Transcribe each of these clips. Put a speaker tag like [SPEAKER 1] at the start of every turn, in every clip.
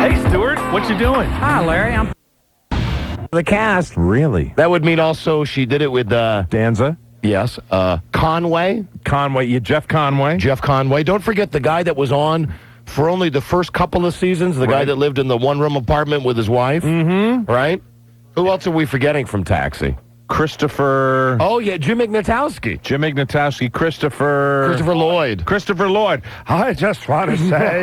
[SPEAKER 1] Hey, Stuart, what you doing?
[SPEAKER 2] Hi, Larry. I'm the cast.
[SPEAKER 3] Really?
[SPEAKER 1] That would mean also she did it with,
[SPEAKER 3] Danza?
[SPEAKER 1] yes, Conway.
[SPEAKER 3] Jeff Conway.
[SPEAKER 1] Jeff Conway. Don't forget the guy that was on for only the first couple of seasons, the guy that lived in the one-room apartment with his wife. Mm-hmm. Right? Who else are we forgetting from Taxi?
[SPEAKER 3] Christopher.
[SPEAKER 1] Oh, yeah, Jim Ignatowski.
[SPEAKER 3] Christopher
[SPEAKER 1] Lloyd.
[SPEAKER 3] Christopher Lloyd. I just want to say,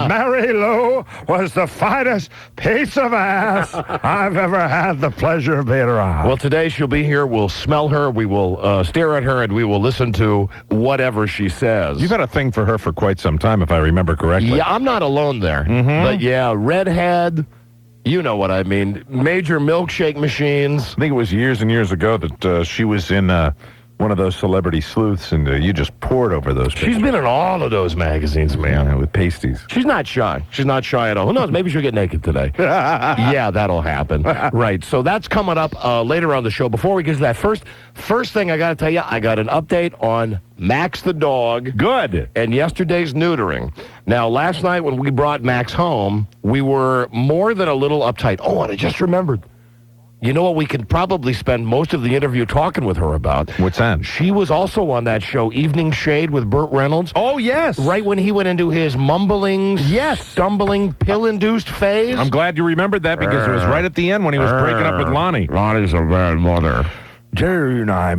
[SPEAKER 3] Mary-Lou was the finest piece of ass I've ever had the pleasure of being around.
[SPEAKER 1] Well, today she'll be here. We'll smell her. We will stare at her, and we will listen to whatever she says.
[SPEAKER 3] You've had a thing for her for quite some time, if I remember correctly.
[SPEAKER 1] Yeah, I'm not alone there. Mm-hmm. But, yeah, redhead. You know what I mean. Major milkshake machines.
[SPEAKER 3] I think it was years and years ago that she was in one of those celebrity sleuths, and you just poured over those pictures.
[SPEAKER 1] She's been in all of those magazines, man.
[SPEAKER 3] Yeah, with pasties.
[SPEAKER 1] She's not shy. She's not shy at all. Who knows? Maybe she'll get naked today. Yeah, that'll happen. Right. So that's coming up later on the show. Before we get to that, first thing I got to tell you, I got an update on Max the dog.
[SPEAKER 3] Good.
[SPEAKER 1] And yesterday's neutering. Now, last night when we brought Max home, we were more than a little uptight. Oh, and I just remembered. You know what? We could probably spend most of the interview talking with her about.
[SPEAKER 3] What's that?
[SPEAKER 1] She was also on that show, Evening Shade with Burt Reynolds.
[SPEAKER 3] Oh, yes.
[SPEAKER 1] Right when he went into his mumbling, stumbling, pill-induced phase.
[SPEAKER 3] I'm glad you remembered that because it was right at the end when he was breaking up with Lonnie.
[SPEAKER 1] Lonnie's a bad mother.
[SPEAKER 4] Jerry and I,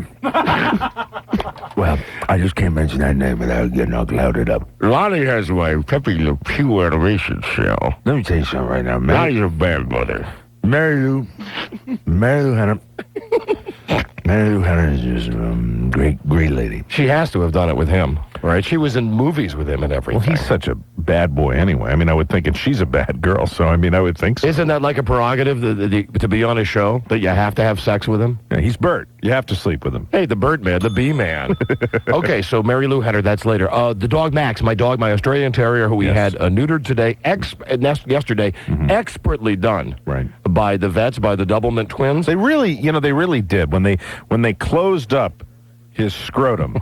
[SPEAKER 4] well, I just can't mention that name without getting all clouded up.
[SPEAKER 1] Lonnie has my Pepe Le Pew animation show.
[SPEAKER 4] Let me tell you something right now,
[SPEAKER 1] Lonnie's a bad mother.
[SPEAKER 4] Mary-Lou Henner. Mary-Lou Henner is just a great lady.
[SPEAKER 1] She has to have done it with him, right? She was in movies with him and everything.
[SPEAKER 3] Well, he's such a bad boy anyway. I mean, I would think, and she's a bad girl, so I mean, I would think so.
[SPEAKER 1] Isn't that like a prerogative to be on his show, that you have to have sex with him?
[SPEAKER 3] Yeah, he's Bert. You have to sleep with him.
[SPEAKER 1] Hey, the Bird Man, the Bee Man. Okay, so Mary-Lou Henner, that's later. The dog Max, my Australian Terrier, who we had neutered today, yesterday, expertly done by the vets, by the Doublemint twins.
[SPEAKER 3] They really did. When they closed up his scrotum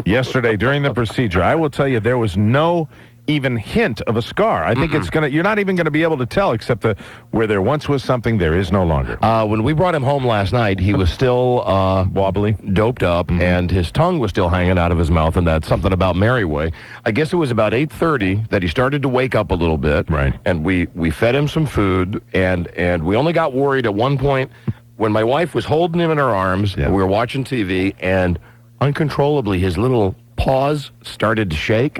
[SPEAKER 3] yesterday during the procedure, I will tell you there was no even hint of a scar. I think you're not even going to be able to tell, except that where there once was something, there is no longer.
[SPEAKER 1] When we brought him home last night, he was still
[SPEAKER 3] wobbly,
[SPEAKER 1] doped up, and his tongue was still hanging out of his mouth, and that's something about Mary Way. I guess it was about 8:30 that he started to wake up a little bit, and we fed him some food, and we only got worried at one point when my wife was holding him in her arms, and we were watching TV, and uncontrollably his little paws started to shake,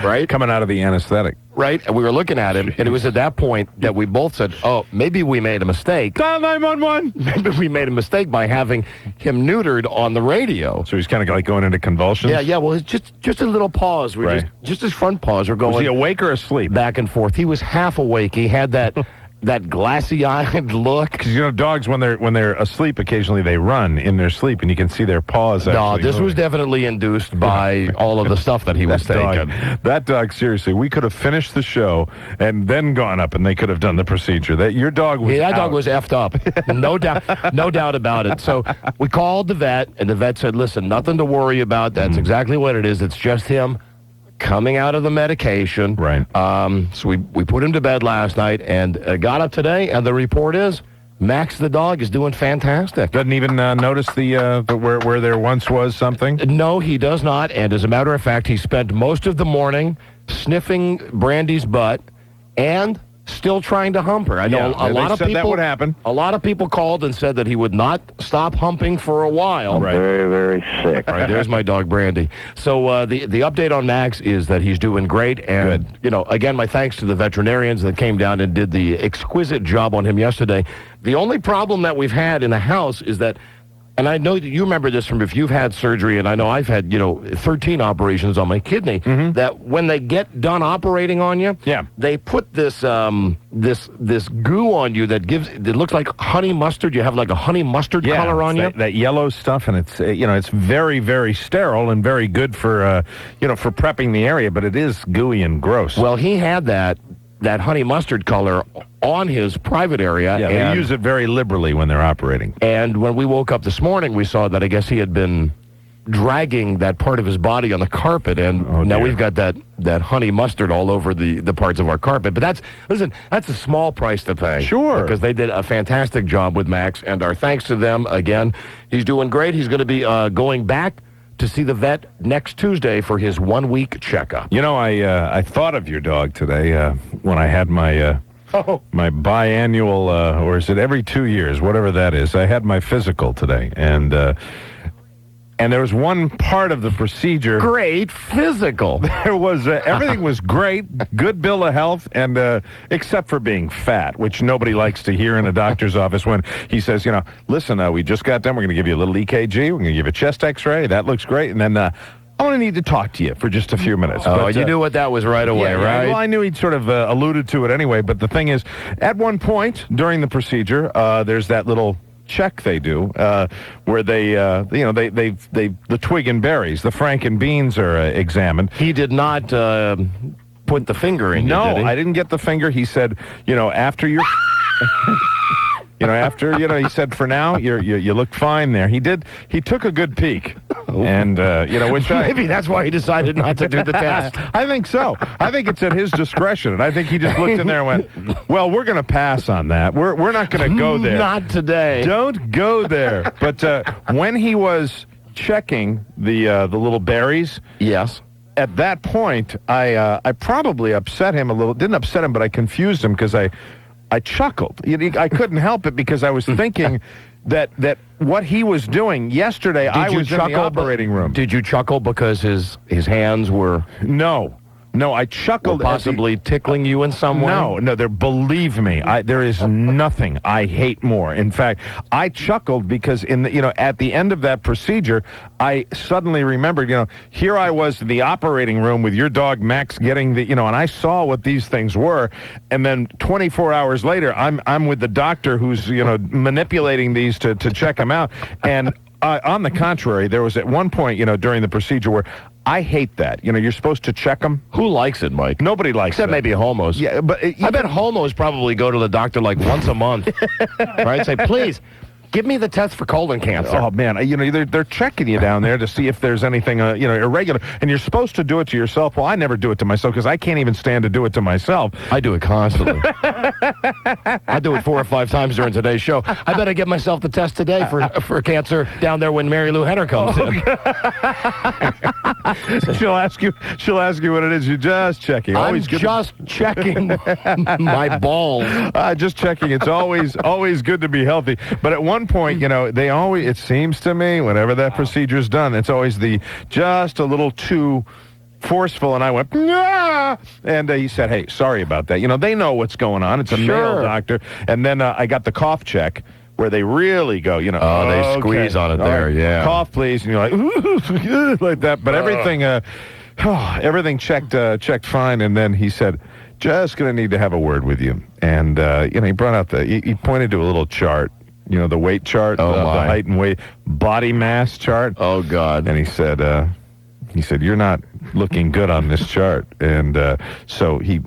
[SPEAKER 1] right?
[SPEAKER 3] Coming out of the anesthetic.
[SPEAKER 1] Right, and we were looking at him, and it was at that point that we both said, oh, maybe we made a mistake.
[SPEAKER 3] Dial 911!
[SPEAKER 1] Maybe we made a mistake by having him neutered on the radio.
[SPEAKER 3] So he's kind of like going into convulsions?
[SPEAKER 1] Yeah, well, it's just a little pause. Just his front paws are going.
[SPEAKER 3] Was he awake or asleep?
[SPEAKER 1] Back and forth. He was half awake. He had that glassy-eyed look.
[SPEAKER 3] Because, dogs, when they're asleep, occasionally they run in their sleep, and you can see their paws
[SPEAKER 1] No, this was definitely induced by all of the stuff that he was taking.
[SPEAKER 3] That dog, seriously, we could have finished the show and then gone up, and they could have done the procedure. Your dog was
[SPEAKER 1] that dog was effed up. No doubt about it. So we called the vet, and the vet said, listen, nothing to worry about. That's exactly what it is. It's just him coming out of the medication.
[SPEAKER 3] Right.
[SPEAKER 1] So we put him to bed last night and got up today, and the report is Max the dog is doing fantastic.
[SPEAKER 3] Doesn't even notice the where there once was something?
[SPEAKER 1] No, he does not. And as a matter of fact, he spent most of the morning sniffing Brandy's butt and still trying to hump her. I know a lot of people
[SPEAKER 3] that would happen.
[SPEAKER 1] A lot of people called and said that he would not stop humping for a while.
[SPEAKER 4] Right. Very, very sick.
[SPEAKER 1] All right, there's my dog Brandy. So the update on Max is that he's doing great, and again, my thanks to the veterinarians that came down and did the exquisite job on him yesterday. The only problem that we've had in the house is that, and I know that you remember this from if you've had surgery, and I know I've had 13 operations on my kidney. That when they get done operating on you, they put this this goo on you that looks like honey mustard. You have like a honey mustard color on you.
[SPEAKER 3] That yellow stuff, and it's it's very, very sterile and very good for for prepping the area, but it is gooey and gross.
[SPEAKER 1] Well, he had that honey mustard color on his private area.
[SPEAKER 3] Yeah, they use it very liberally when they're operating.
[SPEAKER 1] And when we woke up this morning, we saw that I guess he had been dragging that part of his body on the carpet, and now we've got that honey mustard all over the parts of our carpet. But that's a small price to pay.
[SPEAKER 3] Sure.
[SPEAKER 1] Because they did a fantastic job with Max, and our thanks to them again. He's doing great. He's going to be going back to see the vet next Tuesday for his 1-week checkup.
[SPEAKER 3] You know, I thought of your dog today when I had my my biannual, or is it every 2 years, whatever that is. I had my physical today, and there was one part of the procedure.
[SPEAKER 1] Great physical.
[SPEAKER 3] There was everything was great, good bill of health, and except for being fat, which nobody likes to hear in a doctor's office when he says, listen, we just got done. We're going to give you a little EKG. We're going to give you a chest X-ray. That looks great, and then I'm going to need to talk to you for just a few minutes.
[SPEAKER 1] Oh, you knew what that was right away, right?
[SPEAKER 3] Well, I knew he'd sort of alluded to it anyway, but the thing is, at one point during the procedure, there's that little check they do where they the twig and berries, the frank and beans are examined.
[SPEAKER 1] He did not put the finger in.
[SPEAKER 3] No,
[SPEAKER 1] did he?
[SPEAKER 3] I didn't get the finger. He said, after you're he said, for now, you look fine there. He did. He took a good peek. And, which
[SPEAKER 1] maybe that's why he decided not to do the test.
[SPEAKER 3] I think so. I think it's at his discretion. And I think he just looked in there and went, well, we're going to pass on that. We're not going to go there.
[SPEAKER 1] Not today.
[SPEAKER 3] Don't go there. But when he was checking the little berries.
[SPEAKER 1] Yes.
[SPEAKER 3] At that point, I probably upset him a little. Didn't upset him, but I confused him because I chuckled. I couldn't help it because I was thinking that what he was doing yesterday, I was in the operating room.
[SPEAKER 1] Did you chuckle because his hands were...
[SPEAKER 3] No, I chuckled.
[SPEAKER 1] Possibly tickling you in some way?
[SPEAKER 3] No, believe me, there is nothing I hate more. In fact, I chuckled because at the end of that procedure, I suddenly remembered, here I was in the operating room with your dog Max getting and I saw what these things were, and then 24 hours later, I'm with the doctor who's, manipulating these to check them out, and on the contrary, there was at one point, during the procedure where I hate that. You're supposed to check them.
[SPEAKER 1] Who likes it, Mike?
[SPEAKER 3] Nobody likes it.
[SPEAKER 1] Except maybe homos.
[SPEAKER 3] Yeah, but
[SPEAKER 1] I bet homos probably go to the doctor like once a month. Right? Say, please, give me the test for colon cancer.
[SPEAKER 3] Oh, man. They're checking you down there to see if there's anything, irregular. And you're supposed to do it to yourself. Well, I never do it to myself because I can't even stand to do it to myself.
[SPEAKER 1] I do it constantly. I do it 4 or 5 times during today's show. I better get myself the test today for cancer down there when Mary-Lou Henner comes in.
[SPEAKER 3] She'll ask you what it is. You're just checking.
[SPEAKER 1] I'm just checking my balls.
[SPEAKER 3] Just checking. It's always good to be healthy. But at one point, it seems to me, whenever that procedure's done, it's always just a little too forceful, and I went, nah! And he said, hey, sorry about that. They know what's going on. It's a male doctor. And then I got the cough check, where they really go,
[SPEAKER 1] they squeeze on it there, yeah.
[SPEAKER 3] Cough, please. And you're like, ooh, like that. But everything checked fine. And then he said, just going to need to have a word with you. And, he brought out he pointed to a little chart, the weight chart, the height and weight, body mass chart.
[SPEAKER 1] Oh, God.
[SPEAKER 3] And he said, you're not looking good on this chart. And so he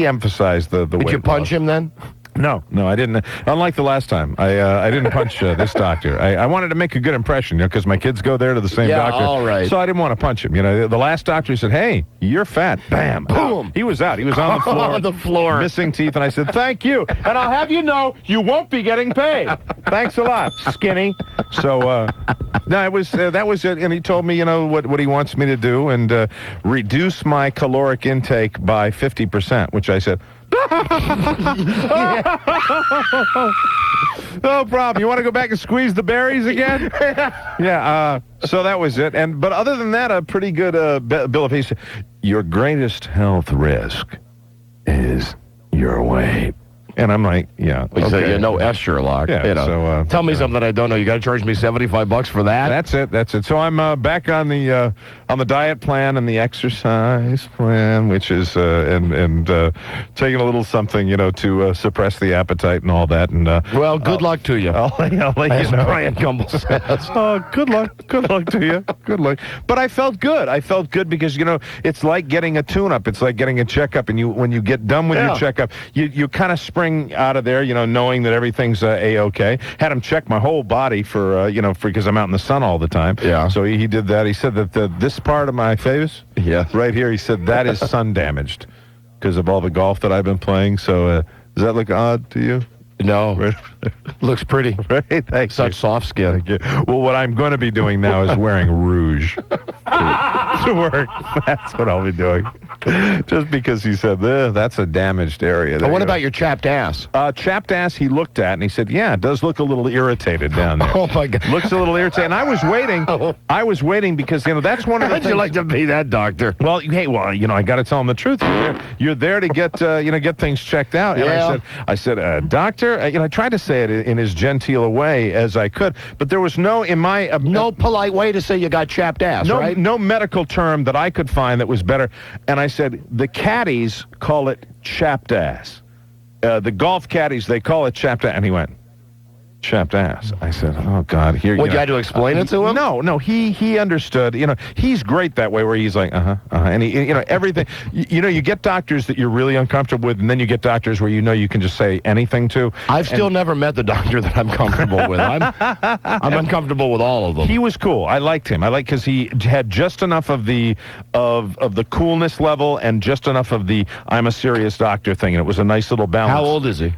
[SPEAKER 3] emphasized the weight.
[SPEAKER 1] Did you punch him then?
[SPEAKER 3] No, I didn't. Unlike the last time, I didn't punch this doctor. I wanted to make a good impression, because my kids go there to the same doctor.
[SPEAKER 1] All right.
[SPEAKER 3] So I didn't want to punch him. The last doctor said, "Hey, you're fat." Bam, boom. He was out. He was on the floor.
[SPEAKER 1] On the floor,
[SPEAKER 3] missing teeth. And I said, "Thank you, and I'll have you know, you won't be getting paid. Thanks a lot, skinny." So no, it was that was it. And he told me, what he wants me to do, and reduce my caloric intake by 50%, which I said. No problem. You want to go back and squeeze the berries again? Yeah. So that was it. But other than that, a pretty good bill of health. Your greatest health risk is your weight. And I'm like, yeah.
[SPEAKER 1] Okay. No S, Sherlock.
[SPEAKER 3] Yeah. So
[SPEAKER 1] tell me something I don't know. You got to charge me $75 for that.
[SPEAKER 3] That's it. So I'm back on the diet plan and the exercise plan, which is and taking a little something, to suppress the appetite and all that. And
[SPEAKER 1] well, good luck to you.
[SPEAKER 3] I'll let
[SPEAKER 1] As
[SPEAKER 3] you know.
[SPEAKER 1] Brian Gumbel says.
[SPEAKER 3] Oh, good luck to you. Good luck. But I felt good. Because it's like getting a tune-up. It's like getting a checkup, and when you get done with your checkup, you kind of spring spring out of there, knowing that everything's A-okay. Had him check my whole body for because I'm out in the sun all the time.
[SPEAKER 1] Yeah.
[SPEAKER 3] So he did that. He said that this part of my face, right here, he said that is sun damaged because of all the golf that I've been playing. So does that look odd to you?
[SPEAKER 1] No. Looks pretty.
[SPEAKER 3] Right? Thanks.
[SPEAKER 1] Such soft skin.
[SPEAKER 3] Well, what I'm going to be doing now is wearing rouge to work. That's what I'll be doing. Just because he said, that's a damaged area.
[SPEAKER 1] But what about your chapped ass?
[SPEAKER 3] Chapped ass he looked at, and he said, yeah, it does look a little irritated down there.
[SPEAKER 1] Oh, my God.
[SPEAKER 3] Looks a little irritated. And I was waiting because, that's one of the
[SPEAKER 1] How'd
[SPEAKER 3] things.
[SPEAKER 1] you like to be that doctor?
[SPEAKER 3] Well, I got to tell him the truth. You're there to get, get things checked out. And
[SPEAKER 1] Yeah.
[SPEAKER 3] I said, doctor, I tried to say it in as genteel a way as I could, but there was no, in my...
[SPEAKER 1] No polite way to say you got chapped ass, right?
[SPEAKER 3] No medical term that I could find that was better. And I said, the caddies call it chapped ass. The golf caddies, they call it chapped ass. And he went, chapped ass. I said, oh, God. Here
[SPEAKER 1] What, you had to explain it to him?
[SPEAKER 3] No, he understood. He's great that way where he's like, and he, everything. You get doctors that you're really uncomfortable with, and then you get doctors where you can just say anything to.
[SPEAKER 1] I've still never met the doctor that I'm comfortable with. I'm uncomfortable with all of them.
[SPEAKER 3] He was cool. I liked him. Because he had just enough of the coolness level and just enough of the I'm a serious doctor thing, and it was a nice little balance.
[SPEAKER 1] How old is he?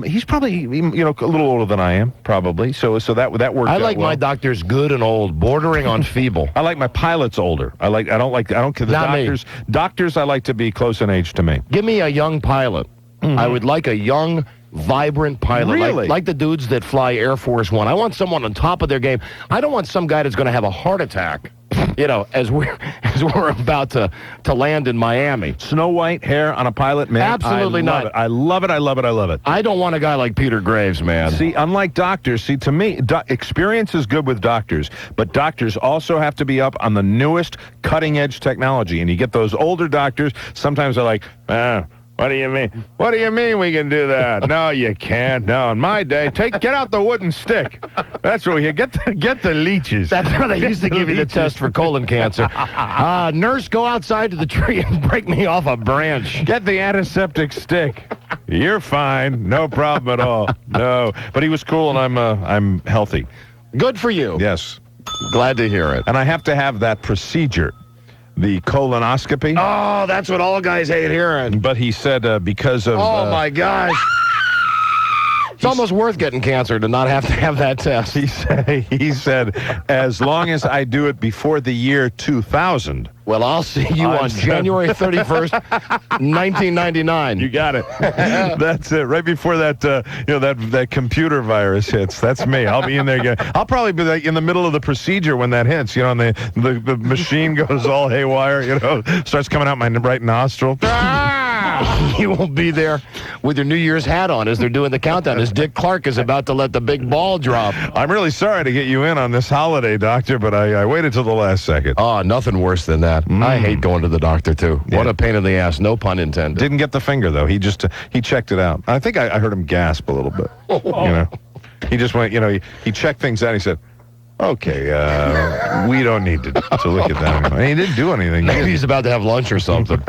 [SPEAKER 3] He's probably a little older than I am. Probably. So that worked
[SPEAKER 1] I
[SPEAKER 3] out
[SPEAKER 1] like
[SPEAKER 3] well.
[SPEAKER 1] my doctors good and old, bordering on feeble.
[SPEAKER 3] I like my pilots older. I don't care. The
[SPEAKER 1] Not me.
[SPEAKER 3] Doctors I like to be close in age to me.
[SPEAKER 1] Give me a young pilot. I would like a young, vibrant pilot.
[SPEAKER 3] Really?
[SPEAKER 1] Like the dudes that fly Air Force One. I want someone on top of their game. I don't want some guy that's going to have a heart attack, as we're about to land in Miami.
[SPEAKER 3] Snow White hair on a pilot, man.
[SPEAKER 1] Absolutely not.
[SPEAKER 3] I love it. I love it. I love it.
[SPEAKER 1] I don't want a guy like Peter Graves, man.
[SPEAKER 3] See, unlike doctors, to me, experience is good with doctors, but doctors also have to be up on the newest cutting-edge technology. And you get those older doctors, sometimes they're like, what do you mean? What do you mean we can do that? No, you can't. No, in my day, get out the wooden stick. That's what you get the leeches.
[SPEAKER 1] That's how they used to give you the test for colon cancer. Nurse, go outside to the tree and break me off a branch.
[SPEAKER 3] Get the antiseptic stick. You're fine. No problem at all. No. But he was cool, and I'm healthy.
[SPEAKER 1] Good for you.
[SPEAKER 3] Yes.
[SPEAKER 1] Glad to hear it.
[SPEAKER 3] And I have to have that procedure, the colonoscopy.
[SPEAKER 1] Oh, that's what all guys hate hearing.
[SPEAKER 3] But he said because of...
[SPEAKER 1] Oh, my gosh. It's almost worth getting cancer to not have to have that test.
[SPEAKER 3] He said, as long as I do it before the year 2000.
[SPEAKER 1] Well, I'll see you on January 31st, 1999.
[SPEAKER 3] You got it. That's it. Right before that, that computer virus hits. That's me. I'll be in there again. I'll probably be in the middle of the procedure when that hits. And the machine goes all haywire. Starts coming out my right nostril.
[SPEAKER 1] You won't be there with your New Year's hat on as they're doing the countdown, as Dick Clark is about to let the big ball drop.
[SPEAKER 3] I'm really sorry to get you in on this holiday, doctor, but I waited till the last second.
[SPEAKER 1] Oh, nothing worse than that. I hate going to the doctor, too. Yeah. What a pain in the ass. No pun intended.
[SPEAKER 3] Didn't get the finger, though. He checked it out. I think I heard him gasp a little bit. He just went, he checked things out. He said, okay, we don't need to look at that anymore. And he didn't do anything.
[SPEAKER 1] Maybe he's about to have lunch or something.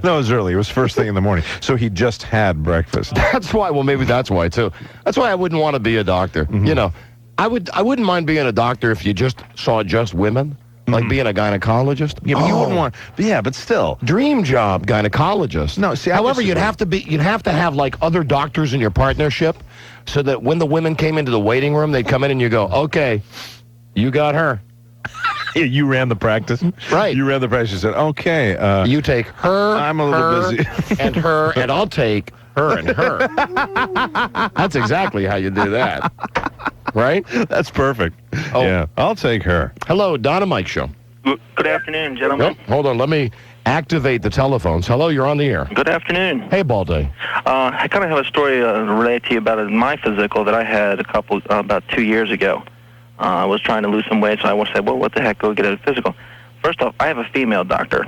[SPEAKER 3] No, it was early. It was first thing in the morning. So he just had breakfast.
[SPEAKER 1] That's why. Well, maybe that's why, too. That's why I wouldn't want to be a doctor. Mm-hmm. I wouldn't mind being a doctor if you just saw just women. Like being a gynecologist?
[SPEAKER 3] Yeah, but you wouldn't want... Yeah, but still.
[SPEAKER 1] Dream job, gynecologist.
[SPEAKER 3] No, see,
[SPEAKER 1] however, you'd have to have like other doctors in your partnership so that when the women came into the waiting room, they'd come in and you go, okay, you got her.
[SPEAKER 3] You ran the practice?
[SPEAKER 1] Right.
[SPEAKER 3] You ran the practice. You said, okay.
[SPEAKER 1] You take her,
[SPEAKER 3] I'm a little busy.
[SPEAKER 1] and her, and I'll take her and her. That's exactly how you do that. Right?
[SPEAKER 3] That's perfect. Oh. Yeah, I'll take her.
[SPEAKER 1] Hello, Dynamite Show.
[SPEAKER 5] Good afternoon, gentlemen.
[SPEAKER 1] Hold on, let me activate the telephones. Hello, you're on the air.
[SPEAKER 5] Good afternoon.
[SPEAKER 1] Hey, Baldy.
[SPEAKER 5] I kind of have a story related to you about my physical that I had about 2 years ago. I was trying to lose some weight, so I said, well, what the heck, go get a physical. First off, I have a female doctor.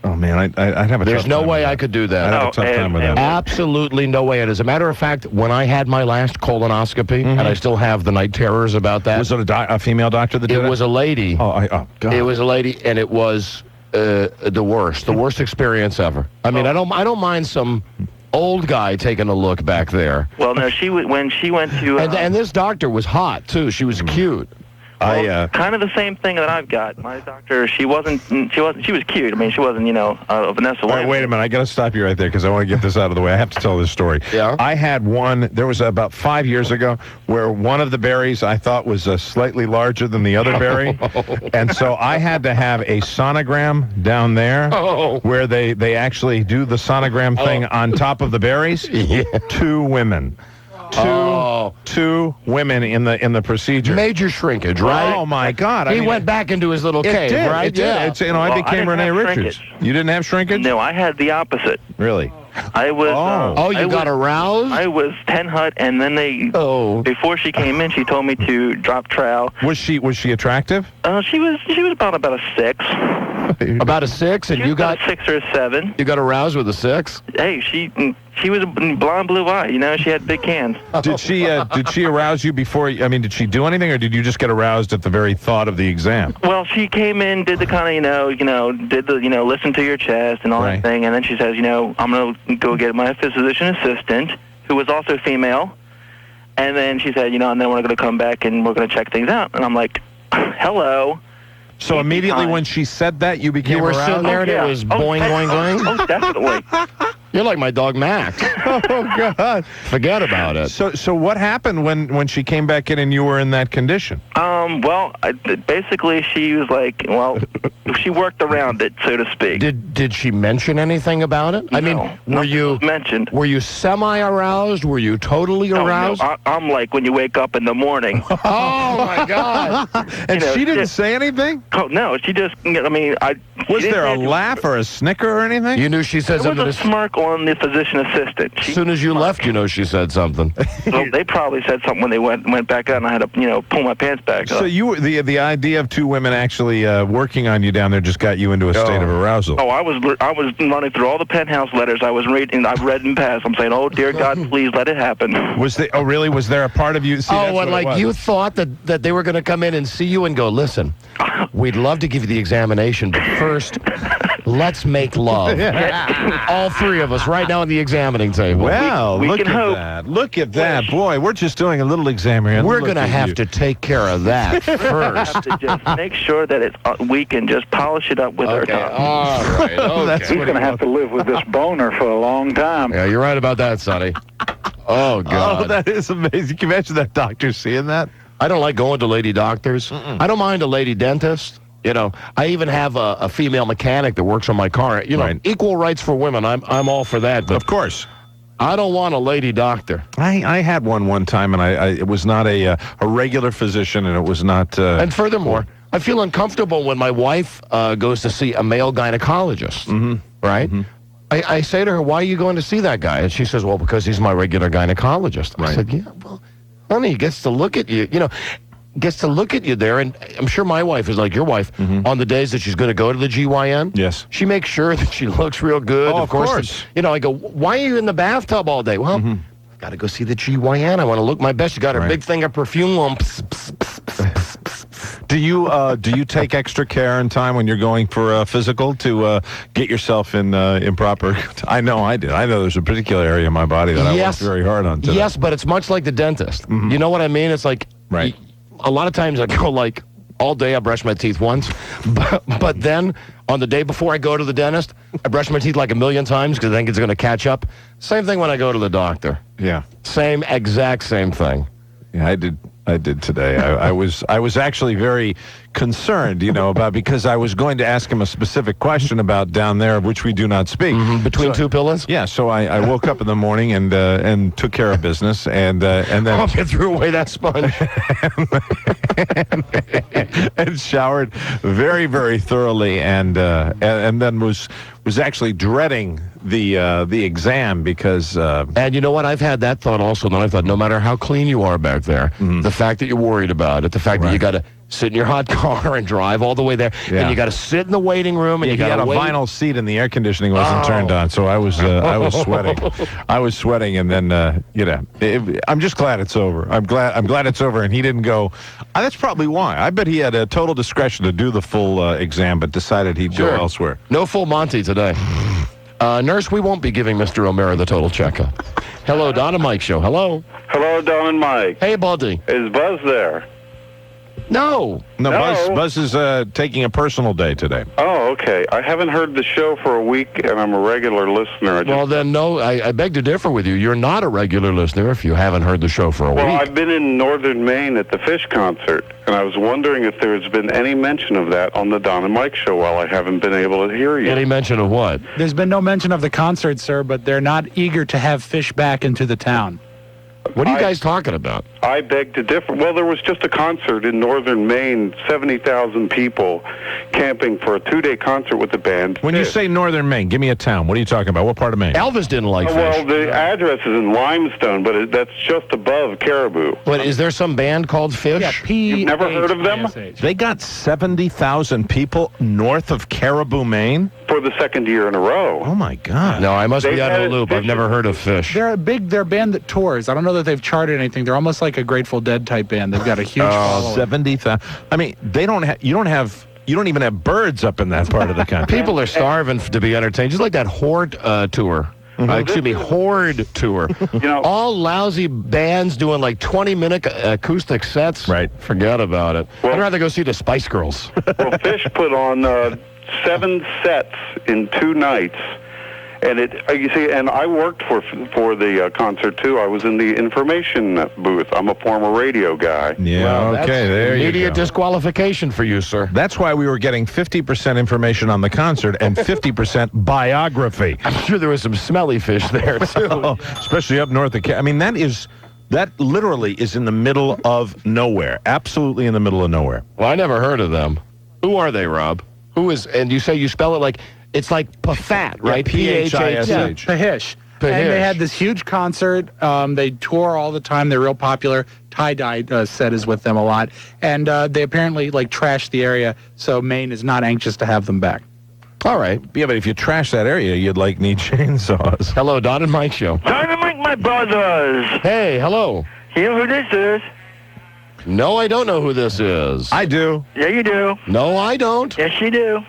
[SPEAKER 3] Oh, man, I'd have a tough time.
[SPEAKER 1] There's no way I could do that.
[SPEAKER 3] I'd have a tough time with that.
[SPEAKER 1] Absolutely no way. And as a matter of fact, when I had my last colonoscopy, and I still have the night terrors about that.
[SPEAKER 3] Was it a female doctor that did it?
[SPEAKER 1] It was a lady.
[SPEAKER 3] Oh, God.
[SPEAKER 1] It was a lady, and it was the worst experience ever. I mean, I don't mind some old guy taking a look back there.
[SPEAKER 5] Well, no, when she went to...
[SPEAKER 1] And this doctor was hot, too. She was cute.
[SPEAKER 5] Well, kind of the same thing that I've got. My doctor, she was cute. I mean, she wasn't, Vanessa
[SPEAKER 3] All right,
[SPEAKER 5] Williams.
[SPEAKER 3] wait a minute. I got to stop you right there because I want to get this out of the way. I have to tell this story.
[SPEAKER 1] Yeah?
[SPEAKER 3] I had one, there was about 5 years ago, where one of the berries I thought was slightly larger than the other berry. And so I had to have a sonogram down there where they actually do the sonogram thing on top of the berries.
[SPEAKER 1] Yeah.
[SPEAKER 3] 2 women. Two women in the procedure.
[SPEAKER 1] Major shrinkage, right?
[SPEAKER 3] Oh my God!
[SPEAKER 1] He went back into his little cave, right?
[SPEAKER 3] It did.
[SPEAKER 1] Yeah.
[SPEAKER 3] It's, I became
[SPEAKER 5] I didn't
[SPEAKER 3] Renee
[SPEAKER 5] have
[SPEAKER 3] Richards.
[SPEAKER 5] shrinkage.
[SPEAKER 3] You didn't have shrinkage?
[SPEAKER 5] No, I had the opposite.
[SPEAKER 3] Really?
[SPEAKER 5] I was...
[SPEAKER 1] You got aroused?
[SPEAKER 5] I was 10 hut, and then before she came in, she told me to drop trowel.
[SPEAKER 3] Was she attractive?
[SPEAKER 5] She was about a 6.
[SPEAKER 1] About a 6, and
[SPEAKER 5] She was
[SPEAKER 1] you got
[SPEAKER 5] about a 6 or a 7.
[SPEAKER 1] you got aroused with a 6?
[SPEAKER 5] Hey, she was a blonde blue eye. She had big cans.
[SPEAKER 3] Did she arouse you before? I mean, did she do anything, or did you just get aroused at the very thought of the exam?
[SPEAKER 5] Well, she came in, did the kind of did the listen to your chest and all
[SPEAKER 3] Right.
[SPEAKER 5] that thing, and then she says, I'm gonna go get my physician assistant, who was also female, and then she said, and then we're gonna come back and we're gonna check things out, and I'm like, hello.
[SPEAKER 3] So immediately when she said that, you became
[SPEAKER 1] You were
[SPEAKER 3] aroused?
[SPEAKER 1] sitting there and
[SPEAKER 5] Yeah.
[SPEAKER 1] it was boing, boing, boing?
[SPEAKER 5] Oh, definitely.
[SPEAKER 1] You're like my dog Max.
[SPEAKER 3] Oh God!
[SPEAKER 1] Forget about it.
[SPEAKER 3] So what happened when she came back in and you were in that condition?
[SPEAKER 5] Well, basically she was like, she worked around it, so to speak.
[SPEAKER 1] Did she mention anything about it? I mean,
[SPEAKER 5] nothing was mentioned.
[SPEAKER 1] Were you semi-aroused? Were you totally aroused?
[SPEAKER 5] No, I'm like when you wake up in the morning.
[SPEAKER 1] Oh my God!
[SPEAKER 3] And she didn't say anything?
[SPEAKER 5] Oh, no, she just,
[SPEAKER 3] Was there a laugh or a snicker or anything?
[SPEAKER 1] You knew she said
[SPEAKER 5] There
[SPEAKER 1] something.
[SPEAKER 5] was a smirk on the physician assistant.
[SPEAKER 1] As soon as you left, she said something.
[SPEAKER 5] Well, they probably said something when they went back out, and I had to, pull my pants back up.
[SPEAKER 3] So you were the idea of 2 women actually working on you down there just got you into a state of arousal.
[SPEAKER 5] Oh, I was running through all the penthouse letters I was reading. I've read and passed. I'm saying, oh dear God, please let it happen.
[SPEAKER 3] Was there a part of you? See, that's what it was.
[SPEAKER 1] You thought that they were going to come in and see you and go, listen, we'd love to give you the examination, but first, let's make love. All 3 of us right now on the examining table.
[SPEAKER 3] Well,
[SPEAKER 5] we
[SPEAKER 3] look
[SPEAKER 5] can
[SPEAKER 3] at
[SPEAKER 5] hope.
[SPEAKER 3] that. Look at that. Boy, we're just doing a little exam here.
[SPEAKER 1] We're
[SPEAKER 3] Look
[SPEAKER 1] going to
[SPEAKER 3] at
[SPEAKER 1] have
[SPEAKER 3] you.
[SPEAKER 1] to take care of that first.
[SPEAKER 5] Have to just make sure that we can just polish it up with our tongue.
[SPEAKER 1] All right. Okay.
[SPEAKER 3] That's
[SPEAKER 6] He's going to have to live with this boner for a long time.
[SPEAKER 1] Yeah, you're right about that, Sonny. Oh, God.
[SPEAKER 3] Oh, that is amazing. Can you imagine that doctor seeing that?
[SPEAKER 1] I don't like going to lady doctors. I don't mind a lady dentist. I even have a female mechanic that works on my car.
[SPEAKER 3] Right.
[SPEAKER 1] Equal rights for women. I'm all for that. But
[SPEAKER 3] Of course.
[SPEAKER 1] I don't want a lady doctor.
[SPEAKER 3] I had one time, and it was not a regular physician, and it was not...
[SPEAKER 1] And furthermore, I feel uncomfortable when my wife goes to see a male gynecologist, right? I say to her, why are you going to see that guy? And she says, well, because he's my regular gynecologist. I said, yeah, well, honey, he gets to look at you, gets to look at you there. And I'm sure my wife is like your wife. On the days that she's going to go to the GYN,
[SPEAKER 3] Yes.
[SPEAKER 1] she makes sure that she looks real good.
[SPEAKER 3] Oh, of course.
[SPEAKER 1] I go, why are you in the bathtub all day? Well, I've got to go see the GYN. I want to look my best. She got her big thing of perfume on.
[SPEAKER 3] Do you take extra care and time when you're going for a physical to get yourself in proper? I know I did. I know there's a particular area of my body that I worked very hard on today.
[SPEAKER 1] Yes, but it's much like the dentist. You know what I mean? It's like
[SPEAKER 3] Right.
[SPEAKER 1] A lot of times I go like all day. I brush my teeth once, but then on the day before I go to the dentist, I brush my teeth like a million times because I think it's going to catch up. Same thing when I go to the doctor.
[SPEAKER 3] Yeah.
[SPEAKER 1] Same exact same thing.
[SPEAKER 3] Yeah, I did today. I was actually very concerned, about because I was going to ask him a specific question about down there, of which we do not speak.
[SPEAKER 1] Between 2 pillows?
[SPEAKER 3] Yeah, so I woke up in the morning and took care of business, and then
[SPEAKER 1] I threw away that sponge.
[SPEAKER 3] and showered very, very thoroughly, and then was actually dreading the exam because
[SPEAKER 1] And you know what? I've had that thought also. Then I thought, no matter how clean you are back there, the fact that you're worried about it, the fact that you got to sit in your hot car and drive all the way there, and you got to sit in the waiting room, and you
[SPEAKER 3] he
[SPEAKER 1] got
[SPEAKER 3] had
[SPEAKER 1] to
[SPEAKER 3] a
[SPEAKER 1] wait.
[SPEAKER 3] vinyl seat and the air conditioning wasn't turned on, so I was sweating. I was sweating, and then I'm just glad it's over. I'm glad it's over, and he didn't go. That's probably why. I bet he had a total discretion to do the full exam, but decided he'd go elsewhere.
[SPEAKER 1] No full Monty today. Nurse, we won't be giving Mr. O'Mara the total checkup. Hello, Don and Mike Show. Hello.
[SPEAKER 7] Hello, Don and Mike.
[SPEAKER 1] Hey, buddy.
[SPEAKER 7] Is Buzz there?
[SPEAKER 1] No.
[SPEAKER 3] No,
[SPEAKER 7] No.
[SPEAKER 3] Buzz is taking a personal day today.
[SPEAKER 7] Oh, okay. I haven't heard the show for a week, and I'm a regular listener.
[SPEAKER 1] Well, then, no, I beg to differ with you. You're not a regular listener if you haven't heard the show for a
[SPEAKER 7] Well,
[SPEAKER 1] week.
[SPEAKER 7] I've been in northern Maine at the Fish concert, and I was wondering if there's been any mention of that on the Don and Mike show while I haven't been able to hear you.
[SPEAKER 1] Any mention of what?
[SPEAKER 8] There's been no mention of the concert, sir, but they're not eager to have Fish back into the town.
[SPEAKER 1] What are you guys talking about?
[SPEAKER 7] I beg to differ. Well, there was just a concert in northern Maine, 70,000 people camping for a 2-day concert with the band.
[SPEAKER 3] When you say northern Maine, give me a town. What are you talking about? What part of Maine?
[SPEAKER 1] Elvis didn't like Fish.
[SPEAKER 7] Well, the address is in Limestone, but that's just above Caribou.
[SPEAKER 1] But is there some band called Fish?
[SPEAKER 8] Yeah,
[SPEAKER 7] You've never heard of them?
[SPEAKER 3] They got 70,000 people north of Caribou, Maine?
[SPEAKER 7] For the second year in a row.
[SPEAKER 3] Oh, my God.
[SPEAKER 1] No, I must be
[SPEAKER 7] They've
[SPEAKER 1] out of the
[SPEAKER 7] had
[SPEAKER 1] loop. I've
[SPEAKER 7] Fish.
[SPEAKER 1] never heard of Fish.
[SPEAKER 8] They're a band that tours. I don't know that they've charted anything. They're almost like a Grateful Dead type band. They've got a huge following.
[SPEAKER 3] 70,000. I mean, they don't have. You don't even have birds up in that part of the country.
[SPEAKER 1] People are starving to be entertained, just like that Horde tour. Excuse me, Horde tour. All lousy bands doing like 20-minute acoustic sets.
[SPEAKER 3] Right.
[SPEAKER 1] Forget about it. I'd rather go see the Spice Girls.
[SPEAKER 7] Well, Fish put on 7 sets in 2 nights. And you see, and I worked for the concert too. I was in the information booth. I'm a former radio guy.
[SPEAKER 3] Yeah,
[SPEAKER 1] Well,
[SPEAKER 3] okay,
[SPEAKER 1] that's
[SPEAKER 3] there you
[SPEAKER 1] immediate
[SPEAKER 3] go.
[SPEAKER 1] disqualification for you, sir.
[SPEAKER 3] That's why we were getting 50% information on the concert and 50% biography.
[SPEAKER 1] I'm sure there was some smelly fish there, too.
[SPEAKER 3] Oh, especially up north of I mean, that literally is in the middle of nowhere. Absolutely in the middle of nowhere.
[SPEAKER 1] Well, I never heard of them. Who are they, Rob? Who is, and you say you spell it like, it's like Pafat, right?
[SPEAKER 3] P-H-I-S-H.
[SPEAKER 1] P-H-A-T.
[SPEAKER 8] Pahish. And they had this huge concert. They tour all the time. They're real popular. Tie-Dye set is with them a lot. And they apparently trashed the area, so Maine is not anxious to have them back.
[SPEAKER 1] All right.
[SPEAKER 3] Yeah, but if you trash that area, you'd need chainsaws.
[SPEAKER 1] Hello, Don and Mike Show.
[SPEAKER 9] Dynamite, my brothers.
[SPEAKER 1] Hey, hello.
[SPEAKER 9] You know who this is?
[SPEAKER 1] No, I don't know who this is.
[SPEAKER 3] I do.
[SPEAKER 9] Yeah, you do.
[SPEAKER 1] No, I don't.
[SPEAKER 9] Yes, you do.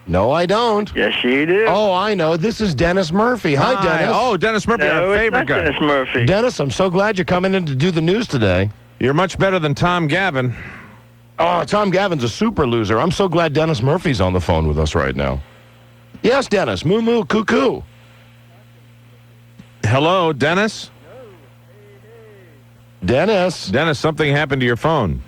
[SPEAKER 1] No, I don't.
[SPEAKER 9] Yes, you do.
[SPEAKER 1] Oh, I know. This is Dennis Murphy. Hi, Dennis.
[SPEAKER 3] Oh, Dennis Murphy,
[SPEAKER 9] no,
[SPEAKER 3] our
[SPEAKER 9] it's
[SPEAKER 3] favorite
[SPEAKER 9] not
[SPEAKER 3] guy.
[SPEAKER 9] Dennis Murphy.
[SPEAKER 1] Dennis, I'm so glad you're coming in to do the news today.
[SPEAKER 3] You're much better than Tom Gavin.
[SPEAKER 1] Oh, Tom Gavin's a super loser. I'm so glad Dennis Murphy's on the phone with us right now. Yes, Dennis. Moo moo, cuckoo.
[SPEAKER 3] Hello, Dennis?
[SPEAKER 1] Dennis.
[SPEAKER 3] Dennis, something happened to your phone.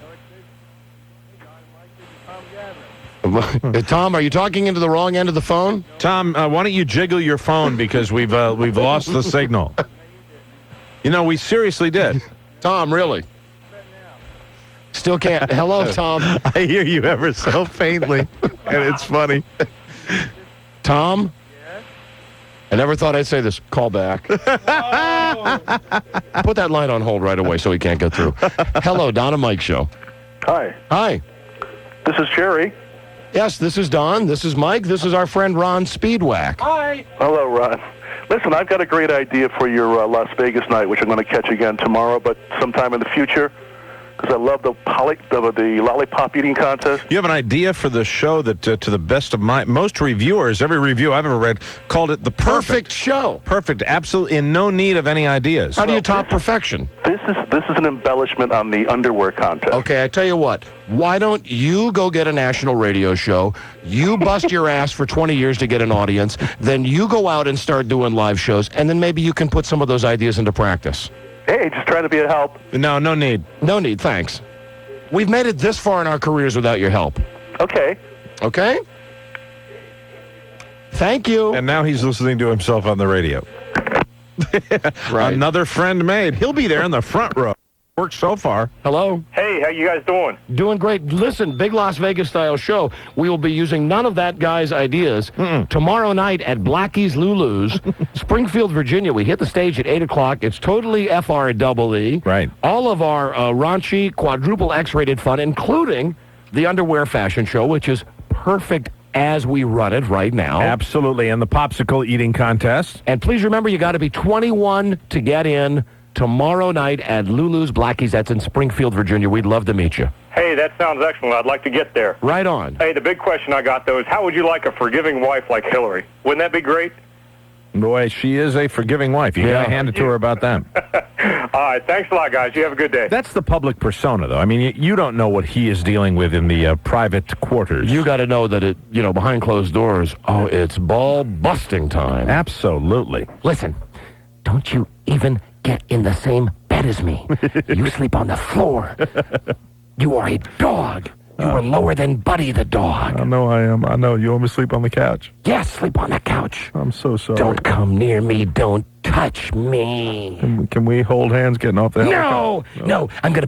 [SPEAKER 1] Tom, are you talking into the wrong end of the phone?
[SPEAKER 3] Tom, why don't you jiggle your phone because we've lost the signal. You know, we seriously did.
[SPEAKER 1] Tom, really? Still can't. Hello, Tom.
[SPEAKER 3] I hear you ever so faintly, and it's funny.
[SPEAKER 1] Tom? I never thought I'd say this. Call back. Put that line on hold right away so he can't get through. Hello, Don and Mike Show.
[SPEAKER 7] Hi,
[SPEAKER 1] Hi.
[SPEAKER 7] this is Jerry.
[SPEAKER 1] Yes, this is Don. This is Mike. This is our friend Ron Speedwack.
[SPEAKER 7] Hello, Ron. Listen, I've got a great idea for your Las Vegas night, which I'm going to catch again tomorrow, but sometime in the future, because I love the lollipop eating contest.
[SPEAKER 3] You have an idea for the show that, to the best of most reviewers, every review I've ever read, called it the
[SPEAKER 1] Perfect show.
[SPEAKER 3] Perfect, absolutely, in no need of any ideas.
[SPEAKER 1] How do you top perfection?
[SPEAKER 7] This is an embellishment on the underwear contest.
[SPEAKER 1] Okay, I tell you what. Why don't you go get a national radio show? You bust your ass for 20 years to get an audience. Then you go out and start doing live shows, and then maybe you can put some of those ideas into practice.
[SPEAKER 7] Hey, just trying to be a help.
[SPEAKER 3] No need.
[SPEAKER 1] No need, thanks. We've made it this far in our careers without your help.
[SPEAKER 7] Okay.
[SPEAKER 1] Okay? Thank you.
[SPEAKER 3] And now he's listening to himself on the radio.
[SPEAKER 1] Right.
[SPEAKER 3] Another friend made. He'll be there in the front row. Worked so far.
[SPEAKER 1] Hello?
[SPEAKER 7] Hey, how you guys doing?
[SPEAKER 1] Doing great. Listen, big Las Vegas style show. We will be using none of that guy's ideas. Tomorrow night at Blackie's Lulu's, Springfield, Virginia. We hit the stage at 8 o'clock. It's totally FREE.
[SPEAKER 3] Right.
[SPEAKER 1] All of our raunchy, quadruple X-rated fun, including the underwear fashion show, which is perfect as we run it right now.
[SPEAKER 3] Absolutely. And the popsicle eating contest.
[SPEAKER 1] And please remember, you got to be 21 to get in. Tomorrow night at Lulu's Blackie's. That's in Springfield, Virginia. We'd love to meet you.
[SPEAKER 10] Hey, that sounds excellent. I'd like to get there.
[SPEAKER 1] Right on.
[SPEAKER 10] Hey, the big question I got, though, is how would you like a forgiving wife like Hillary? Wouldn't that be great?
[SPEAKER 3] Boy, she is a forgiving wife. You got to hand it to her about that.
[SPEAKER 10] All right, thanks a lot, guys. You have a good day.
[SPEAKER 3] That's the public persona, though. I mean, you don't know what he is dealing with in the private quarters.
[SPEAKER 1] You got to know that behind closed doors, it's ball busting time.
[SPEAKER 3] Absolutely.
[SPEAKER 2] Listen, don't you even get in the same bed as me. You sleep on the floor. You are a dog. You are lower than Buddy the dog.
[SPEAKER 3] I know I am. I know. You want me to sleep on the couch?
[SPEAKER 2] Yes, sleep on the couch.
[SPEAKER 3] I'm so sorry.
[SPEAKER 2] Don't come near me. Don't touch me.
[SPEAKER 3] Can we hold hands getting off the helicopter?
[SPEAKER 2] No. I'm gonna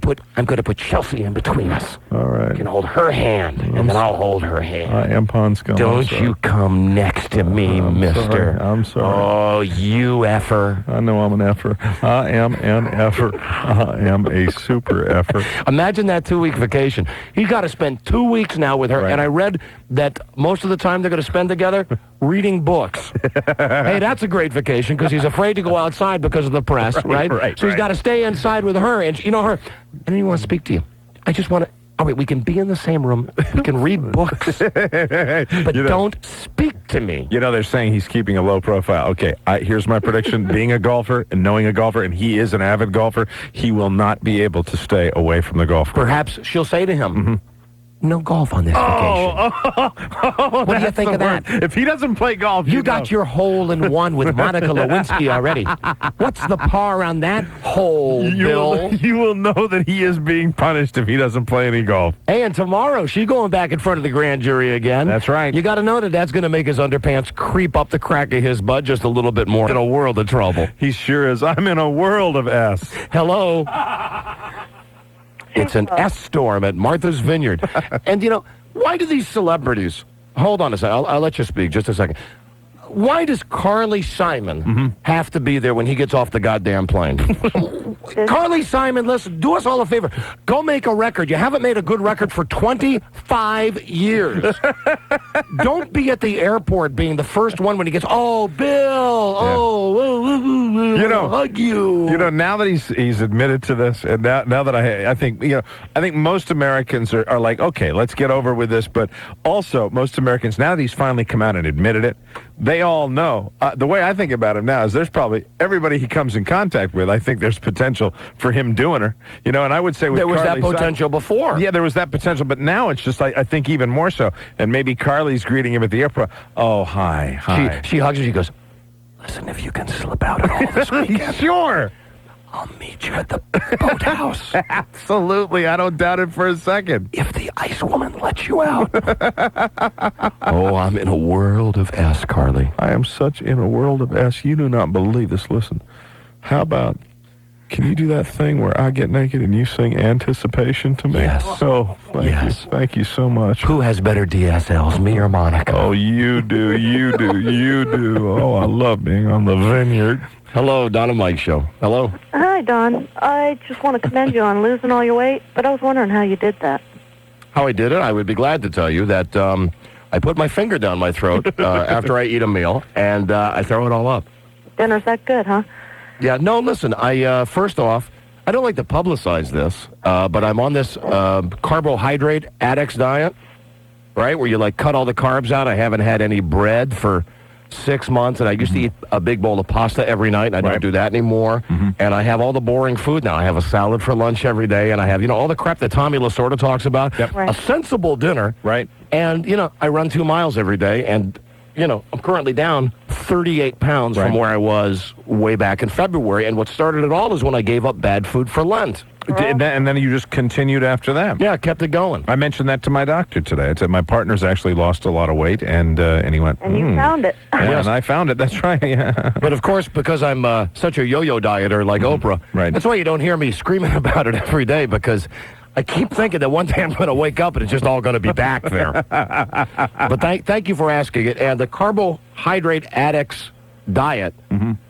[SPEAKER 2] put Chelsea in between us.
[SPEAKER 3] All right.
[SPEAKER 2] You can hold her hand, and then I'll hold her hand.
[SPEAKER 3] I am Pond Scum.
[SPEAKER 2] Don't you come next to me, mister.
[SPEAKER 3] I'm sorry.
[SPEAKER 2] Oh, you effer.
[SPEAKER 3] I know I'm an effer. I am an effer. I am a super effer.
[SPEAKER 1] Imagine that 2-week vacation. He's got to spend 2 weeks now with her,
[SPEAKER 3] Right.
[SPEAKER 1] and I read that most of the time they're going to spend together reading books. Hey, that's a great vacation because he's afraid to go outside because of the press, right? So he's got to stay inside with her, and her. I don't even want to speak to you. I just want to. All right, we can be in the same room. We can read books, but don't speak to me.
[SPEAKER 3] They're saying he's keeping a low profile. Okay, here's my prediction. Being a golfer and knowing a golfer, and he is an avid golfer, he will not be able to stay away from the golf course.
[SPEAKER 1] Perhaps she'll say to him,
[SPEAKER 2] No golf on this vacation. What do you think of that?
[SPEAKER 3] If he doesn't play golf,
[SPEAKER 2] You got your hole in one with Monica Lewinsky already. What's the par on that hole, Bill?
[SPEAKER 3] You will know that he is being punished if he doesn't play any golf.
[SPEAKER 1] Hey, and tomorrow she's going back in front of the grand jury again.
[SPEAKER 3] That's right.
[SPEAKER 1] You got to know that that's going to make his underpants creep up the crack of his butt just a little bit more. In a world of trouble.
[SPEAKER 3] He sure is. I'm in a world of S.
[SPEAKER 1] Hello. It's an S storm at Martha's Vineyard. And, why do these celebrities... Hold on a second. I'll let you speak just a second. Why does Carly Simon have to be there when he gets off the goddamn plane? Carly Simon, listen, do us all a favor. Go make a record. You haven't made a good record for 25 years. Don't be at the airport being the first one when he gets, oh, Bill, hug you.
[SPEAKER 3] Now that he's admitted to this, and now that I think most Americans are like, okay, let's get over with this. But also, most Americans, now that he's finally come out and admitted it, they all know. The way I think about him now is there's probably everybody he comes in contact with, I think there's potential for him doing her. And I would say with
[SPEAKER 1] there was
[SPEAKER 3] Carly
[SPEAKER 1] that potential before.
[SPEAKER 3] Yeah, there was that potential, but now it's just, I think, even more so. And maybe Carly's greeting him at the airport. Oh, hi.
[SPEAKER 1] She hugs him. She goes,
[SPEAKER 2] Listen, if you can slip out at all this weekend,
[SPEAKER 3] Sure.
[SPEAKER 2] I'll meet you at the boathouse.
[SPEAKER 3] Absolutely. I don't doubt it for a second.
[SPEAKER 2] If the ice woman lets you out.
[SPEAKER 1] oh, I'm in a world of S, Carly.
[SPEAKER 3] I am such in a world of S. You do not believe this. Listen, how about, can you do that thing where I get naked and you sing Anticipation to me?
[SPEAKER 2] Yes.
[SPEAKER 3] Oh, thank you so much.
[SPEAKER 2] Who has better DSLs, me or Monica?
[SPEAKER 3] Oh, you do. Oh, I love being on the vineyard.
[SPEAKER 1] Hello, Don and Mike Show. Hello.
[SPEAKER 11] Hi, Don. I just want to commend you on losing all your weight, but I was wondering how you did that.
[SPEAKER 1] How I did it? I would be glad to tell you that I put my finger down my throat after I eat a meal, and I throw it all up.
[SPEAKER 11] Dinner's that good, huh?
[SPEAKER 1] Yeah, no, listen, first off, I don't like to publicize this, but I'm on this carbohydrate addicts diet, right, where you, cut all the carbs out. I haven't had any bread for 6 months, and I used to eat a big bowl of pasta every night, and I don't do that anymore. And I have all the boring food now. I have a salad for lunch every day, and I have, all the crap that Tommy Lasorda talks about.
[SPEAKER 3] Yep.
[SPEAKER 11] Right.
[SPEAKER 1] A sensible dinner.
[SPEAKER 3] Right.
[SPEAKER 1] And, I run 2 miles every day, and, I'm currently down 38 pounds from where I was way back in February. And what started it all is when I gave up bad food for Lent.
[SPEAKER 3] And then you just continued after that.
[SPEAKER 1] Yeah, I kept it going.
[SPEAKER 3] I mentioned that to my doctor today. I said my partner's actually lost a lot of weight, and he went,
[SPEAKER 11] And you found it.
[SPEAKER 3] Yeah, and I found it. That's right. Yeah.
[SPEAKER 1] But of course, because I'm such a yo-yo dieter like Oprah,
[SPEAKER 3] Right.
[SPEAKER 1] that's why you don't hear me screaming about it every day, because I keep thinking that one day I'm going to wake up and it's just all going to be back there. But thank you for asking it. And the carbohydrate addicts diet,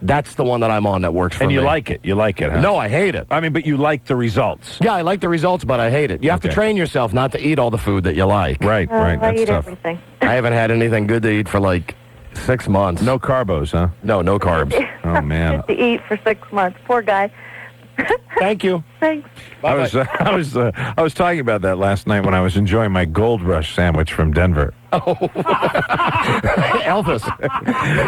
[SPEAKER 1] that's the one that I'm on that works for me.
[SPEAKER 3] And you like it. You like it, huh?
[SPEAKER 1] No, I hate it.
[SPEAKER 3] I mean, but you like the results.
[SPEAKER 1] Yeah, I like the results, but I hate it. You have to train yourself not to eat all the food that you like.
[SPEAKER 3] Right.
[SPEAKER 11] I
[SPEAKER 3] That's
[SPEAKER 11] eat
[SPEAKER 3] tough.
[SPEAKER 11] everything.
[SPEAKER 1] I haven't had anything good to eat for 6 months.
[SPEAKER 3] No carbos, huh?
[SPEAKER 1] No carbs.
[SPEAKER 3] Oh, man.
[SPEAKER 11] To eat for 6 months. Poor guy.
[SPEAKER 1] Thank you.
[SPEAKER 11] Thanks.
[SPEAKER 3] I was talking about that last night when I was enjoying my Gold Rush sandwich from Denver.
[SPEAKER 1] Elvis.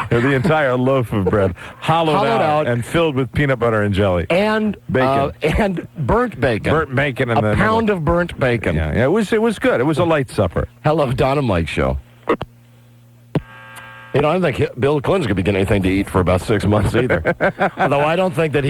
[SPEAKER 3] The entire loaf of bread, hollowed out and filled with peanut butter and jelly.
[SPEAKER 1] And
[SPEAKER 3] bacon.
[SPEAKER 1] And burnt bacon.
[SPEAKER 3] Burnt bacon. And
[SPEAKER 1] a pound of burnt bacon.
[SPEAKER 3] Yeah, it was good. It was a light supper.
[SPEAKER 1] Hello, Don and Mike Show. I don't think Bill Clinton's going to be getting anything to eat for about 6 months either. Although I don't think that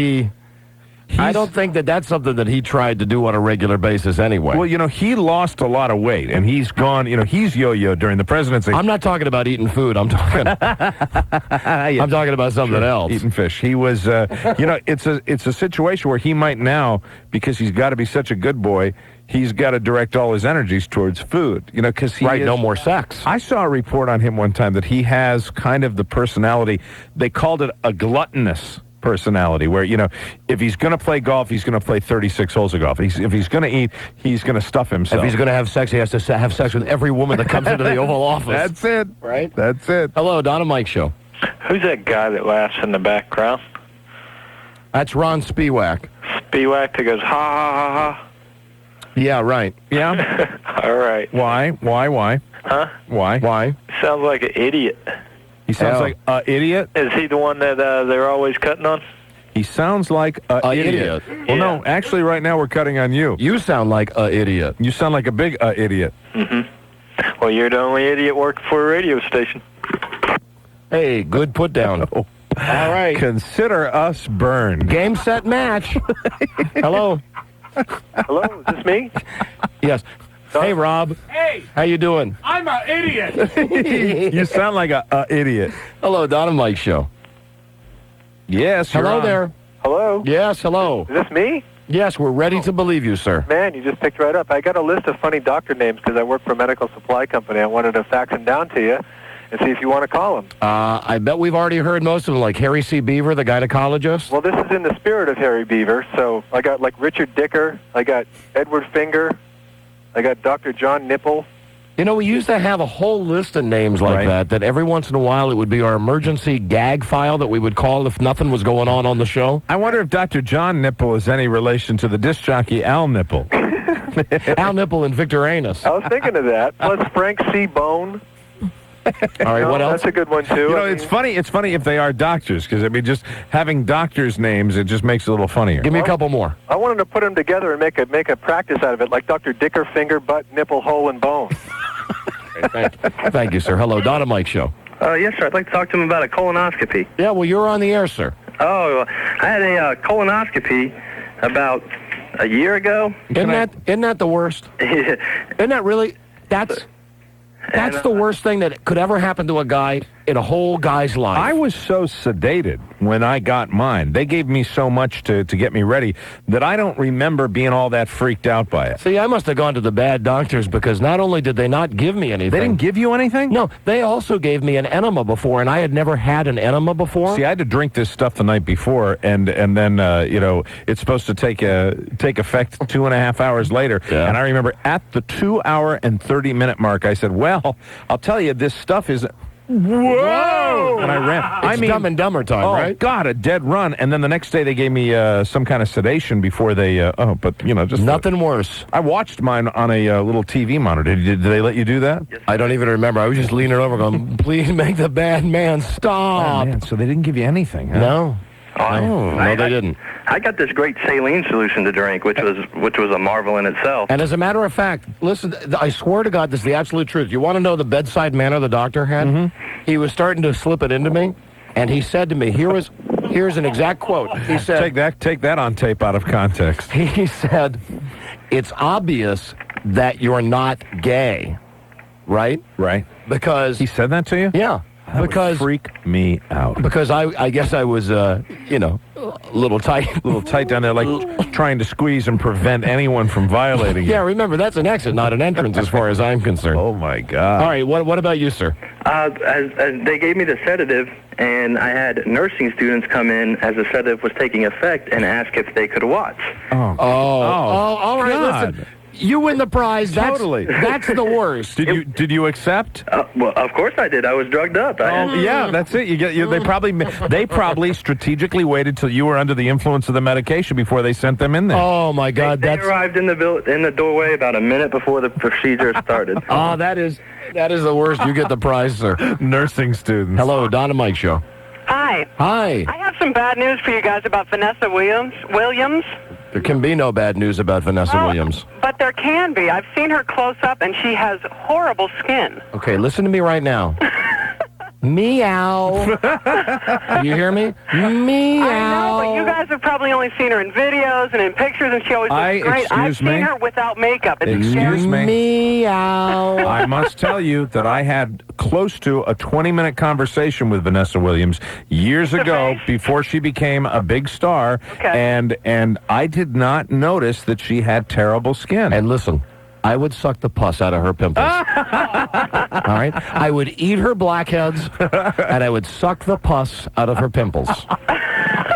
[SPEAKER 1] I don't think that that's something that he tried to do on a regular basis anyway.
[SPEAKER 3] Well, he lost a lot of weight, and he's gone, he's yo-yo during the presidency.
[SPEAKER 1] I'm not talking about eating food. I'm talking I'm talking about something else.
[SPEAKER 3] Eating fish. He was, it's a situation where he might now, because he's got to be such a good boy, he's got to direct all his energies towards food, because
[SPEAKER 1] no more sex.
[SPEAKER 3] I saw a report on him one time that he has kind of the personality, they called it a gluttonous personality, where, if he's going to play golf, he's going to play 36 holes of golf. If he's going to eat, he's going to stuff himself.
[SPEAKER 1] If he's going to have sex, he has to have sex with every woman that comes into the Oval Office.
[SPEAKER 3] That's it.
[SPEAKER 1] Right?
[SPEAKER 3] That's it.
[SPEAKER 1] Hello, Don and Mike Show.
[SPEAKER 10] Who's that guy that laughs in the background?
[SPEAKER 1] That's Ron Spiewak.
[SPEAKER 10] Spiewak that goes, ha, ha, ha, ha.
[SPEAKER 1] Yeah, right.
[SPEAKER 3] Yeah?
[SPEAKER 10] All right.
[SPEAKER 3] Why?
[SPEAKER 10] Huh?
[SPEAKER 3] Why?
[SPEAKER 10] Sounds like an idiot.
[SPEAKER 3] He sounds like an idiot?
[SPEAKER 10] Is he the one that they're always cutting on?
[SPEAKER 3] He sounds like an idiot. Well, no, actually, right now we're cutting on you.
[SPEAKER 1] You sound like an idiot.
[SPEAKER 3] You sound like a big idiot.
[SPEAKER 10] Mm-hmm. Well, you're the only idiot working for a radio station.
[SPEAKER 1] Hey, good put down.
[SPEAKER 3] Oh.
[SPEAKER 1] All right.
[SPEAKER 3] Consider us burned.
[SPEAKER 1] Game, set, match. Hello.
[SPEAKER 10] Hello, is this me?
[SPEAKER 1] Yes. Hey, Rob.
[SPEAKER 8] Hey.
[SPEAKER 1] How you doing?
[SPEAKER 8] I'm an idiot.
[SPEAKER 3] You sound like an idiot.
[SPEAKER 1] Hello, Don and Mike Show.
[SPEAKER 3] Yes,
[SPEAKER 1] hello there.
[SPEAKER 10] Hello?
[SPEAKER 1] Yes, hello.
[SPEAKER 10] Is this me?
[SPEAKER 1] Yes, we're ready to believe you, sir.
[SPEAKER 10] Man, you just picked right up. I got a list of funny doctor names because I work for a medical supply company. I wanted to fax them down to you and see if you want to call them.
[SPEAKER 1] I bet we've already heard most of them, like Harry C. Beaver, the gynecologist.
[SPEAKER 10] Well, this is in the spirit of Harry Beaver. So I got like Richard Dicker. I got Edward Finger. I got Dr. John Nipple.
[SPEAKER 1] We used to have a whole list of names like that every once in a while it would be our emergency gag file that we would call if nothing was going on the show.
[SPEAKER 3] I wonder if Dr. John Nipple is any relation to the disc jockey Al Nipple.
[SPEAKER 1] Al Nipple and Victor Anus.
[SPEAKER 10] I was thinking of that. Plus Frank C. Bone.
[SPEAKER 1] All right, what else?
[SPEAKER 10] That's a good one, too.
[SPEAKER 3] It's funny if they are doctors, because, just having doctors' names, it just makes it a little funnier.
[SPEAKER 1] Give me a couple more.
[SPEAKER 10] I wanted to put them together and make a practice out of it, like Dr. Dicker, Finger, Butt, Nipple, Hole, and Bone.
[SPEAKER 1] Thank you, sir. Hello, Don and Mike Show.
[SPEAKER 12] Yes, sir. I'd like to talk to him about a colonoscopy.
[SPEAKER 1] Yeah, well, you're on the air, sir.
[SPEAKER 12] Oh, I had a colonoscopy about a year ago.
[SPEAKER 1] Isn't that the worst? Isn't that really? That's the worst thing that could ever happen to a guy in a whole guy's life.
[SPEAKER 3] I was so sedated when I got mine. They gave me so much to get me ready that I don't remember being all that freaked out by it.
[SPEAKER 1] See, I must have gone to the bad doctors because not only did they not give me anything.
[SPEAKER 3] They didn't give you anything?
[SPEAKER 1] No, they also gave me an enema before, and I had never had an enema before.
[SPEAKER 3] See, I had to drink this stuff the night before, and then, it's supposed to take effect 2.5 hours later. Yeah. And I remember at the 2 hour and 30-minute mark, I said, well, I'll tell you, this stuff is... Whoa! And I ran.
[SPEAKER 1] It's Dumb and Dumber time, right?
[SPEAKER 3] Oh, God, a dead run. And then the next day they gave me some kind of sedation before they, just...
[SPEAKER 1] Nothing worse.
[SPEAKER 3] I watched mine on a little TV monitor. Did they let you do that?
[SPEAKER 1] Yes. I don't even remember. I was just leaning over going, please make the bad man stop.
[SPEAKER 3] Oh, man. So they didn't give you anything, huh?
[SPEAKER 1] No. No, they didn't.
[SPEAKER 12] I got this great saline solution to drink, which was a marvel in itself.
[SPEAKER 1] And as a matter of fact, listen, I swear to God, this is the absolute truth. You want to know the bedside manner the doctor had? Mm-hmm. He was starting to slip it into me, and he said to me, here's an exact quote. He said,
[SPEAKER 3] take that on tape out of context.
[SPEAKER 1] He said, it's obvious that you're not gay, right?
[SPEAKER 3] Right.
[SPEAKER 1] Because...
[SPEAKER 3] He said that to you?
[SPEAKER 1] Yeah.
[SPEAKER 3] That would freak me out.
[SPEAKER 1] Because I guess I was, a little tight.
[SPEAKER 3] A little tight down there, like trying to squeeze and prevent anyone from violating
[SPEAKER 1] Yeah, remember, that's an exit, not an entrance as far as I'm concerned.
[SPEAKER 3] Oh, my God.
[SPEAKER 1] All right, what about you, sir?
[SPEAKER 12] As they gave me the sedative, and I had nursing students come in as the sedative was taking effect and ask if they could watch.
[SPEAKER 1] Oh, all right,
[SPEAKER 3] God.
[SPEAKER 1] listen. You win the prize.
[SPEAKER 3] Totally.
[SPEAKER 1] That's the worst.
[SPEAKER 3] Did you accept?
[SPEAKER 12] Well, of course I did. I was drugged up.
[SPEAKER 3] Yeah, that's it. They probably strategically waited till you were under the influence of the medication before they sent them in there.
[SPEAKER 1] Oh my God,
[SPEAKER 12] They arrived in the doorway about a minute before the procedure started.
[SPEAKER 1] Oh, that is the worst. You get the prize, sir.
[SPEAKER 3] Nursing students.
[SPEAKER 1] Hello, Don and Mike Show.
[SPEAKER 13] Hi.
[SPEAKER 1] Hi.
[SPEAKER 13] I have some bad news for you guys about Vanessa Williams.
[SPEAKER 1] There can be no bad news about Vanessa Williams.
[SPEAKER 13] But there can be. I've seen her close up, and she has horrible skin.
[SPEAKER 1] Okay, listen to me right now. Meow. You hear me? Meow.
[SPEAKER 13] I know, but you guys have probably only seen her in videos and in pictures, and she always looks great. I've seen her without makeup.
[SPEAKER 3] Excuse me.
[SPEAKER 1] Meow.
[SPEAKER 3] I must tell you that I had close to a 20-minute conversation with Vanessa Williams years ago before she became a big star, and I did not notice that she had terrible skin.
[SPEAKER 1] And listen, I would suck the pus out of her pimples. All right? I would eat her blackheads, and I would suck the pus out of her pimples.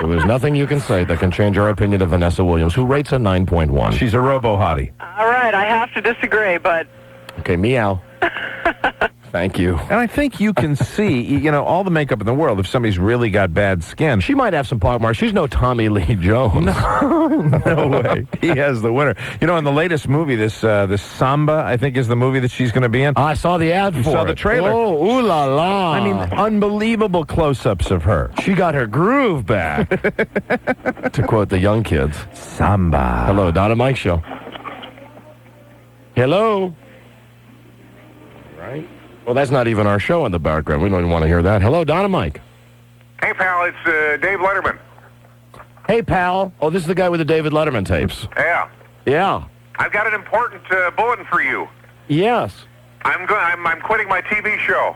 [SPEAKER 1] There was nothing you can say that can change our opinion of Vanessa Williams, who rates a 9.1.
[SPEAKER 3] She's a robo-hottie.
[SPEAKER 13] All right, I have to disagree, but...
[SPEAKER 1] Okay, meow. Thank you.
[SPEAKER 3] And I think you can see, all the makeup in the world if somebody's really got bad skin.
[SPEAKER 1] She might have some pockmarks. She's no Tommy Lee Jones.
[SPEAKER 3] No way. He has the winner. In the latest movie, this Samba, I think, is the movie that she's going to be in.
[SPEAKER 1] I saw the ad for it.
[SPEAKER 3] You saw the trailer.
[SPEAKER 1] Oh, ooh la la.
[SPEAKER 3] I mean, unbelievable close-ups of her.
[SPEAKER 1] She got her groove back. To quote the young kids.
[SPEAKER 3] Samba.
[SPEAKER 1] Hello, Don and Mike Show. Hello. Right. Well, that's not even our show in the background. We don't even want to hear that. Hello, Don and Mike.
[SPEAKER 14] Hey, pal, it's Dave Letterman.
[SPEAKER 1] Hey, pal. Oh, this is the guy with the David Letterman tapes.
[SPEAKER 14] Yeah.
[SPEAKER 1] Yeah.
[SPEAKER 14] I've got an important bulletin for you.
[SPEAKER 1] Yes.
[SPEAKER 14] I'm quitting my TV show.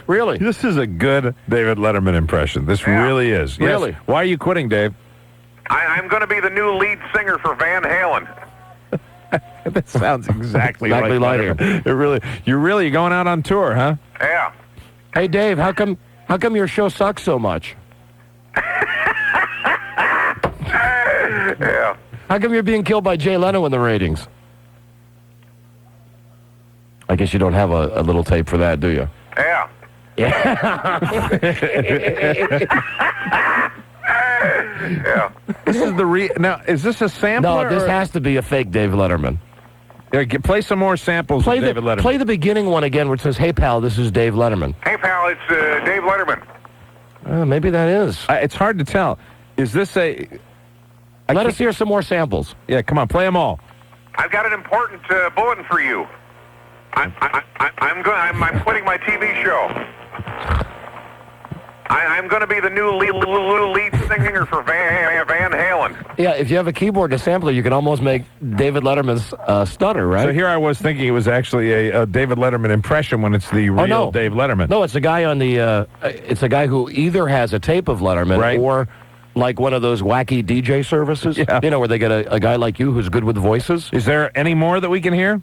[SPEAKER 1] Really?
[SPEAKER 3] This is a good David Letterman impression. This really is. Yes.
[SPEAKER 1] Really?
[SPEAKER 3] Why are you quitting, Dave?
[SPEAKER 14] I'm going to be the new lead singer for Van Halen.
[SPEAKER 3] That sounds exactly like
[SPEAKER 1] Letterman.
[SPEAKER 3] You're really going out on tour, huh?
[SPEAKER 14] Yeah.
[SPEAKER 1] Hey, Dave, how come your show sucks so much?
[SPEAKER 14] Yeah.
[SPEAKER 1] How come you're being killed by Jay Leno in the ratings? I guess you don't have a little tape for that, do you?
[SPEAKER 14] Yeah. Yeah.
[SPEAKER 3] This is now. Is this a sampler?
[SPEAKER 1] No, this has to be a fake Dave Letterman.
[SPEAKER 3] Play some more samples of David Letterman.
[SPEAKER 1] Play the beginning one again where it says, "Hey, pal, this is Dave Letterman."
[SPEAKER 14] Hey, pal, it's Dave Letterman.
[SPEAKER 1] Maybe that is.
[SPEAKER 3] It's hard to tell. Is this a...
[SPEAKER 1] Let us hear some more samples.
[SPEAKER 3] Yeah, come on, play them all.
[SPEAKER 14] I've got an important bulletin for you. I'm quitting my TV show. I'm going to be the new lead singer for Van Halen.
[SPEAKER 1] Yeah, if you have a keyboard to sampler, you can almost make David Letterman's stutter, right?
[SPEAKER 3] So here I was thinking it was actually a David Letterman impression when it's the real Dave Letterman.
[SPEAKER 1] No, it's a guy on the. It's a guy who either has a tape of Letterman or like one of those wacky DJ services.
[SPEAKER 3] Yeah.
[SPEAKER 1] Where they get a guy like you who's good with voices.
[SPEAKER 3] Is there any more that we can hear?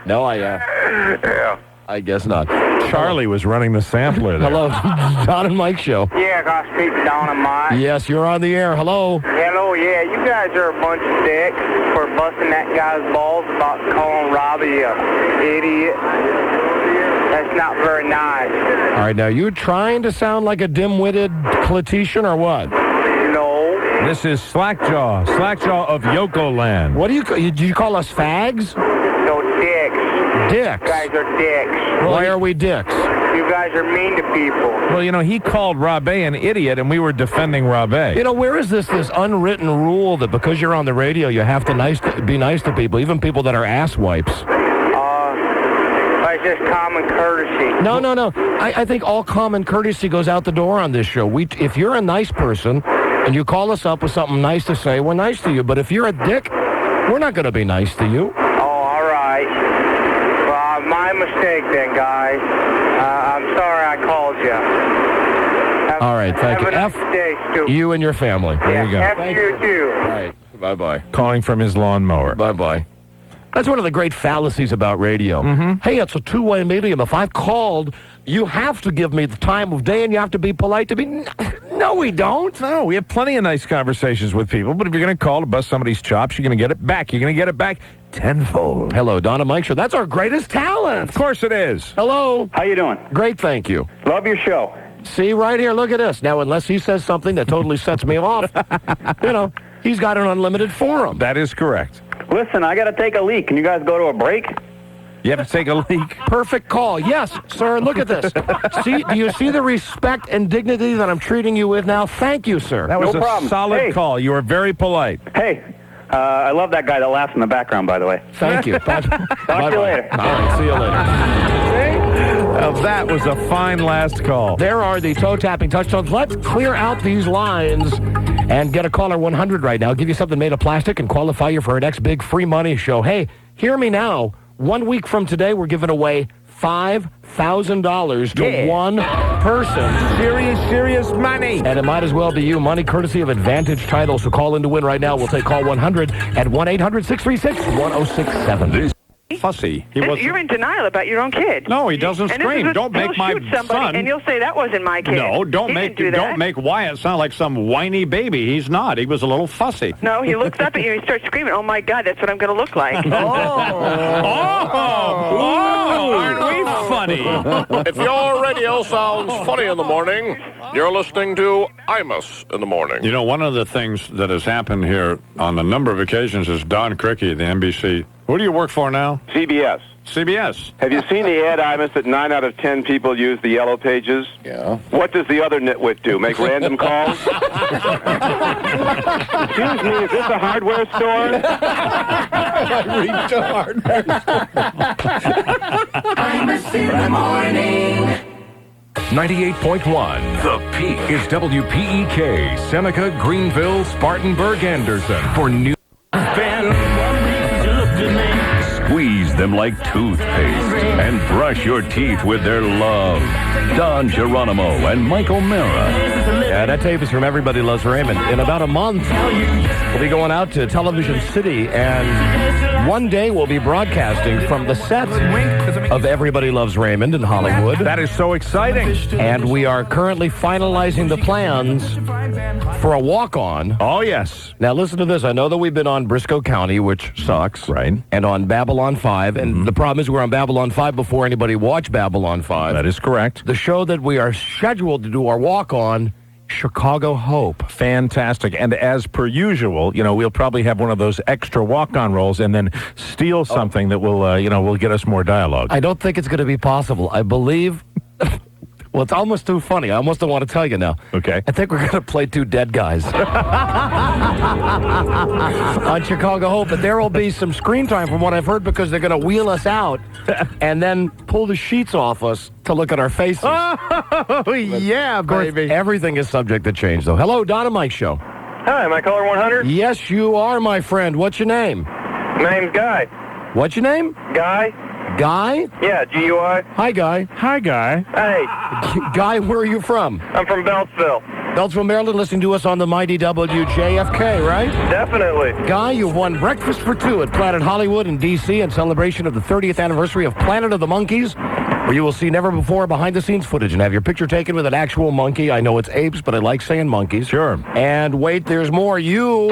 [SPEAKER 1] No,
[SPEAKER 14] Yeah.
[SPEAKER 1] I guess not.
[SPEAKER 3] Charlie was running the sampler there.
[SPEAKER 1] Hello, Don and Mike Show.
[SPEAKER 15] Yeah, can I speak to Don and Mike?
[SPEAKER 1] Yes, you're on the air. Hello.
[SPEAKER 15] Hello, yeah. You guys are a bunch of dicks for busting that guy's balls about calling Robbie an idiot. That's not very nice.
[SPEAKER 1] All right, now, you trying to sound like a dim-witted cletician or what?
[SPEAKER 15] No.
[SPEAKER 3] This is Slackjaw of Yokoland.
[SPEAKER 1] What do you call us fags?
[SPEAKER 15] No, dicks.
[SPEAKER 1] Dicks?
[SPEAKER 15] You guys are dicks.
[SPEAKER 1] Why are we dicks?
[SPEAKER 15] You guys are mean to people.
[SPEAKER 3] Well, he called Rob an idiot, and we were defending Rob.
[SPEAKER 1] Where is this unwritten rule that because you're on the radio, you have to be nice to people, even people that are ass wipes?
[SPEAKER 15] It's just common courtesy.
[SPEAKER 1] No. I think all common courtesy goes out the door on this show. If you're a nice person and you call us up with something nice to say, we're nice to you. But if you're a dick, we're not going to be nice to you.
[SPEAKER 15] Oh, all right. Well, my mistake then, guys. I'm sorry I called you.
[SPEAKER 1] All right, thank you.
[SPEAKER 15] Have a nice day, stupid.
[SPEAKER 1] You and your family. There you go.
[SPEAKER 15] F you too.
[SPEAKER 1] All right, bye-bye.
[SPEAKER 3] Calling from his lawnmower.
[SPEAKER 1] Bye-bye. That's one of the great fallacies about radio.
[SPEAKER 3] Mm-hmm.
[SPEAKER 1] Hey, it's a two-way medium. If I've called, you have to give me the time of day and you have to be polite to me. No, we don't.
[SPEAKER 3] No, we have plenty of nice conversations with people, but if you're going to call to bust somebody's chops, you're going to get it back. You're going to get it back tenfold.
[SPEAKER 1] Hello, Don and Mike Show. That's our greatest talent.
[SPEAKER 3] Of course it is.
[SPEAKER 1] Hello.
[SPEAKER 16] How you doing?
[SPEAKER 1] Great, thank you.
[SPEAKER 16] Love your show.
[SPEAKER 1] See, right here, look at this. Now, unless he says something that totally sets me off, he's got an unlimited forum.
[SPEAKER 3] That is correct.
[SPEAKER 16] Listen, I got to take a leak. Can you guys go to a break?
[SPEAKER 3] You have to take a leak.
[SPEAKER 1] Perfect call. Yes, sir, look at this. Do you see the respect and dignity that I'm treating you with now? Thank you, sir.
[SPEAKER 3] That was
[SPEAKER 16] No problem.
[SPEAKER 3] solid call. You were very polite.
[SPEAKER 16] Hey, I love that guy that laughs in the background, by the way.
[SPEAKER 1] Thank you.
[SPEAKER 16] Talk to you later.
[SPEAKER 1] All right, see you later.
[SPEAKER 3] Well, that was a fine last call.
[SPEAKER 1] There are the toe-tapping touchstones. Let's clear out these lines and get a caller 100 right now. Give you something made of plastic and qualify you for our next big free money show. Hey, hear me now. 1 week from today, we're giving away $5,000 to one person.
[SPEAKER 3] Serious money.
[SPEAKER 1] And it might as well be you. Money courtesy of Advantage Title. So call in to win right now. We'll take call 100 at 1-800-636-1067.
[SPEAKER 3] Fussy.
[SPEAKER 13] You're in denial about your own kid.
[SPEAKER 17] No, he doesn't scream. Don't make my
[SPEAKER 13] shoot somebody,
[SPEAKER 17] son.
[SPEAKER 13] and you'll say that wasn't my kid.
[SPEAKER 17] No, don't
[SPEAKER 13] He
[SPEAKER 17] make Wyatt sound like some whiny baby. He's not. He was a little fussy.
[SPEAKER 13] No, he looks up at you and he starts screaming, "Oh my God, that's what I'm going to look like."
[SPEAKER 17] Aren't we funny?
[SPEAKER 18] If your radio sounds funny in the morning, you're listening to Imus in the morning.
[SPEAKER 17] You know, one of the things that has happened here on a number of occasions is Don Criqui, the NBC. Who do you work for now?
[SPEAKER 14] CBS.
[SPEAKER 17] CBS.
[SPEAKER 14] Have you seen the ad, Imus, that 9 out of 10 people use the yellow pages?
[SPEAKER 18] Yeah.
[SPEAKER 14] What does the other nitwit do? Make random calls? Excuse me, is this a hardware store?
[SPEAKER 18] I reached a hardware
[SPEAKER 2] Imus in the morning.
[SPEAKER 19] 98.1. The Peak is WPEK, Seneca, Greenville, Spartanburg, Anderson. For new
[SPEAKER 20] Squeeze them like toothpaste and brush your teeth with their love. Don Geronimo and Mike O'Mara.
[SPEAKER 1] Yeah, that tape is from Everybody Loves Raymond. In about a month, we'll be going out to Television City, and one day we'll be broadcasting from the set of Everybody Loves Raymond in Hollywood.
[SPEAKER 3] That is so exciting.
[SPEAKER 1] And we are currently finalizing the plans for a walk-on.
[SPEAKER 3] Oh, yes.
[SPEAKER 1] Now, listen to this. I know that we've been on Briscoe County, which sucks.
[SPEAKER 3] Right.
[SPEAKER 1] And on Babylon 5. And the problem is we're on Babylon 5 before anybody watched Babylon 5.
[SPEAKER 3] That is correct.
[SPEAKER 1] The show that we are scheduled to do our walk-on, Chicago Hope.
[SPEAKER 3] Fantastic. And as per usual, we'll probably have one of those extra walk-on roles and then steal something that will, will get us more dialogue.
[SPEAKER 1] I don't think it's going to be possible. I believe... Well, it's almost too funny. I almost don't want to tell you now.
[SPEAKER 3] Okay.
[SPEAKER 1] I think we're going to play two dead guys on Chicago Hope, but there will be some screen time from what I've heard because they're going to wheel us out and then pull the sheets off us to look at our faces.
[SPEAKER 3] Oh, yeah, baby.
[SPEAKER 1] Everything is subject to change, though. Hello, Don and Mike Show.
[SPEAKER 10] Hi, am I caller 100?
[SPEAKER 1] Yes, you are, my friend. What's your name?
[SPEAKER 10] My name's Guy.
[SPEAKER 1] What's your name?
[SPEAKER 10] Guy?
[SPEAKER 1] Guy?
[SPEAKER 10] Yeah, G-U-I.
[SPEAKER 1] Hi, Guy.
[SPEAKER 3] Hi, Guy.
[SPEAKER 10] Hey.
[SPEAKER 1] Guy, where are you from?
[SPEAKER 10] I'm from Beltsville.
[SPEAKER 1] Beltsville, Maryland, listening to us on the mighty WJFK, right?
[SPEAKER 10] Definitely.
[SPEAKER 1] Guy, you've won Breakfast for Two at Planet Hollywood in D.C. in celebration of the 30th anniversary of Planet of the Monkeys, where you will see never-before behind-the-scenes footage and have your picture taken with an actual monkey. I know it's apes, but I like saying monkeys.
[SPEAKER 3] Sure.
[SPEAKER 1] And wait, there's more. You,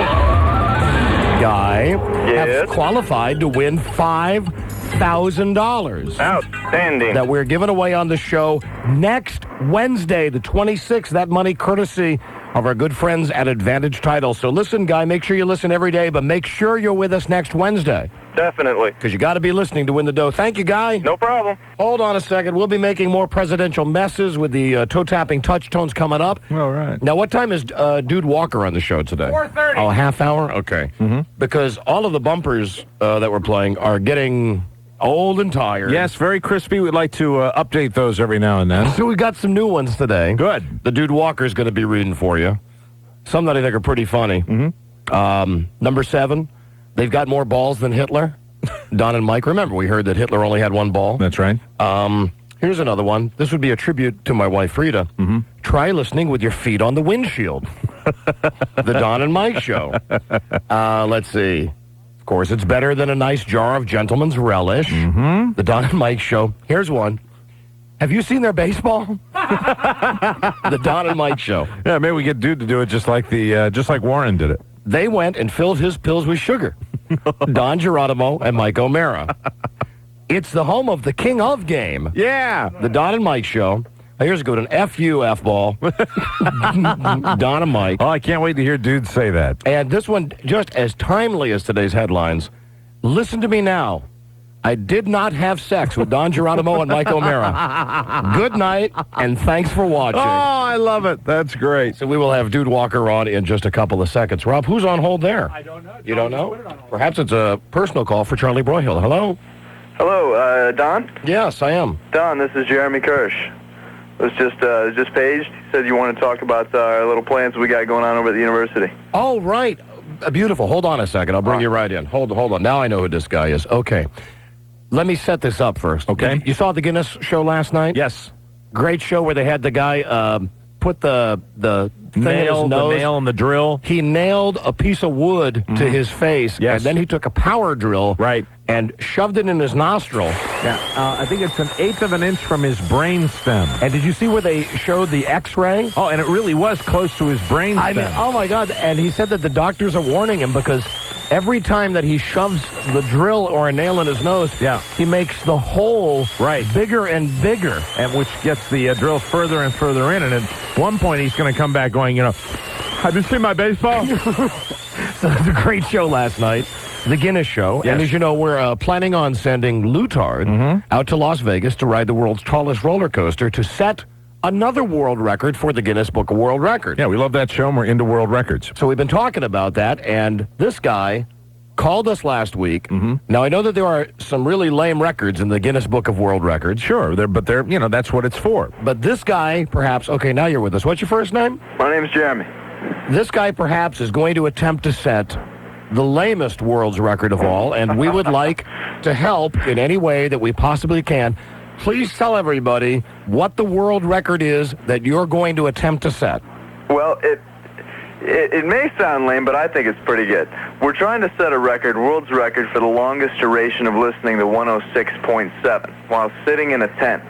[SPEAKER 1] Guy, have qualified to win $5,000.
[SPEAKER 10] Outstanding.
[SPEAKER 1] That we're giving away on the show next Wednesday, the 26th. That money courtesy of our good friends at Advantage Title. So listen, Guy, make sure you listen every day, but make sure you're with us next Wednesday.
[SPEAKER 10] Definitely.
[SPEAKER 1] Because you got to be listening to win the dough. Thank you, Guy.
[SPEAKER 10] No problem.
[SPEAKER 1] Hold on a second. We'll be making more presidential messes with the toe-tapping touch tones coming up.
[SPEAKER 3] All right.
[SPEAKER 1] Now, what time is Dude Walker on the show today?
[SPEAKER 10] 4:30.
[SPEAKER 1] Oh, a half hour? Okay.
[SPEAKER 3] Mm-hmm.
[SPEAKER 1] Because all of the bumpers that we're playing are getting old and tired.
[SPEAKER 3] Yes, very crispy. We'd like to update those every now and then.
[SPEAKER 1] So we got some new ones today.
[SPEAKER 3] Good.
[SPEAKER 1] The Dude Walker's going to be reading for you. Some that I think are pretty funny.
[SPEAKER 3] Mm-hmm.
[SPEAKER 1] Number 7, they've got more balls than Hitler. Don and Mike, remember we heard that Hitler only had one ball?
[SPEAKER 3] That's right.
[SPEAKER 1] Here's another one. This would be a tribute to my wife, Freda.
[SPEAKER 3] Mm-hmm.
[SPEAKER 1] Try listening with your feet on the windshield. The Don and Mike Show. Let's see. Of course, it's better than a nice jar of gentleman's relish.
[SPEAKER 3] Mm-hmm.
[SPEAKER 1] The Don and Mike Show. Here's one. Have you seen their baseball? The Don and Mike Show.
[SPEAKER 3] Yeah, maybe we get Dude to do it just like Warren did it.
[SPEAKER 1] They went and filled his pills with sugar. Don Geronimo and Mike O'Mara. It's the home of the King of Game.
[SPEAKER 3] Yeah.
[SPEAKER 1] The Don and Mike Show. Now, here's a good one. F you, F-ball. Don and Mike.
[SPEAKER 3] Oh, I can't wait to hear Dude say that.
[SPEAKER 1] And this one, just as timely as today's headlines. Listen to me now. I did not have sex with Don Geronimo and Mike O'Mara. Good night, and thanks for watching.
[SPEAKER 3] Oh, I love it. That's great.
[SPEAKER 1] So we will have Dude Walker on in just a couple of seconds. Rob, who's on hold there?
[SPEAKER 8] I don't know.
[SPEAKER 1] You don't know? Perhaps it's a personal call for Charlie Broyhill. Hello?
[SPEAKER 12] Hello, Don?
[SPEAKER 1] Yes, I am.
[SPEAKER 12] Don, this is Jeremy Kirsch. It was just paged. He said you want to talk about our little plans we got going on over at the university.
[SPEAKER 1] Oh, right. Beautiful. Hold on a second. I'll bring you right in. Hold on. Now I know who this guy is. Okay. Let me set this up first.
[SPEAKER 3] Okay.
[SPEAKER 1] You saw the Guinness show last night?
[SPEAKER 3] Yes.
[SPEAKER 1] Great show where they had the guy put the thing in his nose.
[SPEAKER 3] The nail and the drill.
[SPEAKER 1] He nailed a piece of wood to his face,
[SPEAKER 3] Yes.
[SPEAKER 1] and then he took a power drill
[SPEAKER 3] Right.
[SPEAKER 1] and shoved it in his nostril.
[SPEAKER 3] Yeah. I think it's 1/8 of an inch from his brain stem.
[SPEAKER 1] And did you see where they showed the X-ray?
[SPEAKER 3] Oh, and it really was close to his brain
[SPEAKER 1] I
[SPEAKER 3] stem.
[SPEAKER 1] mean, oh my God! And he said that the doctors are warning him because every time that he shoves the drill or a nail in his nose, he makes the hole bigger and bigger,
[SPEAKER 3] and which gets the drill further and further in. And at one point, he's going to come back going, have you seen my baseball?
[SPEAKER 1] So it was a great show last night, the Guinness show.
[SPEAKER 3] Yes.
[SPEAKER 1] And as you know, we're planning on sending Lutard out to Las Vegas to ride the world's tallest roller coaster to set another world record for the Guinness Book of World Records.
[SPEAKER 3] Yeah, we love that show, and we're into world records.
[SPEAKER 1] So we've been talking about that, and this guy called us last week. Now, I know that there are some really lame records in the Guinness Book of World Records.
[SPEAKER 3] Sure, but they're that's what it's for.
[SPEAKER 1] But this guy, perhaps, okay, now you're with us. What's your first name?
[SPEAKER 12] My name's Jeremy.
[SPEAKER 1] This guy, perhaps, is going to attempt to set the lamest world's record of all, and we would like to help in any way that we possibly can. Please tell everybody what the world record is that you're going to attempt to set.
[SPEAKER 12] Well, it may sound lame, but I think it's pretty good. We're trying to set a world's record for the longest duration of listening to 106.7 while sitting in a tent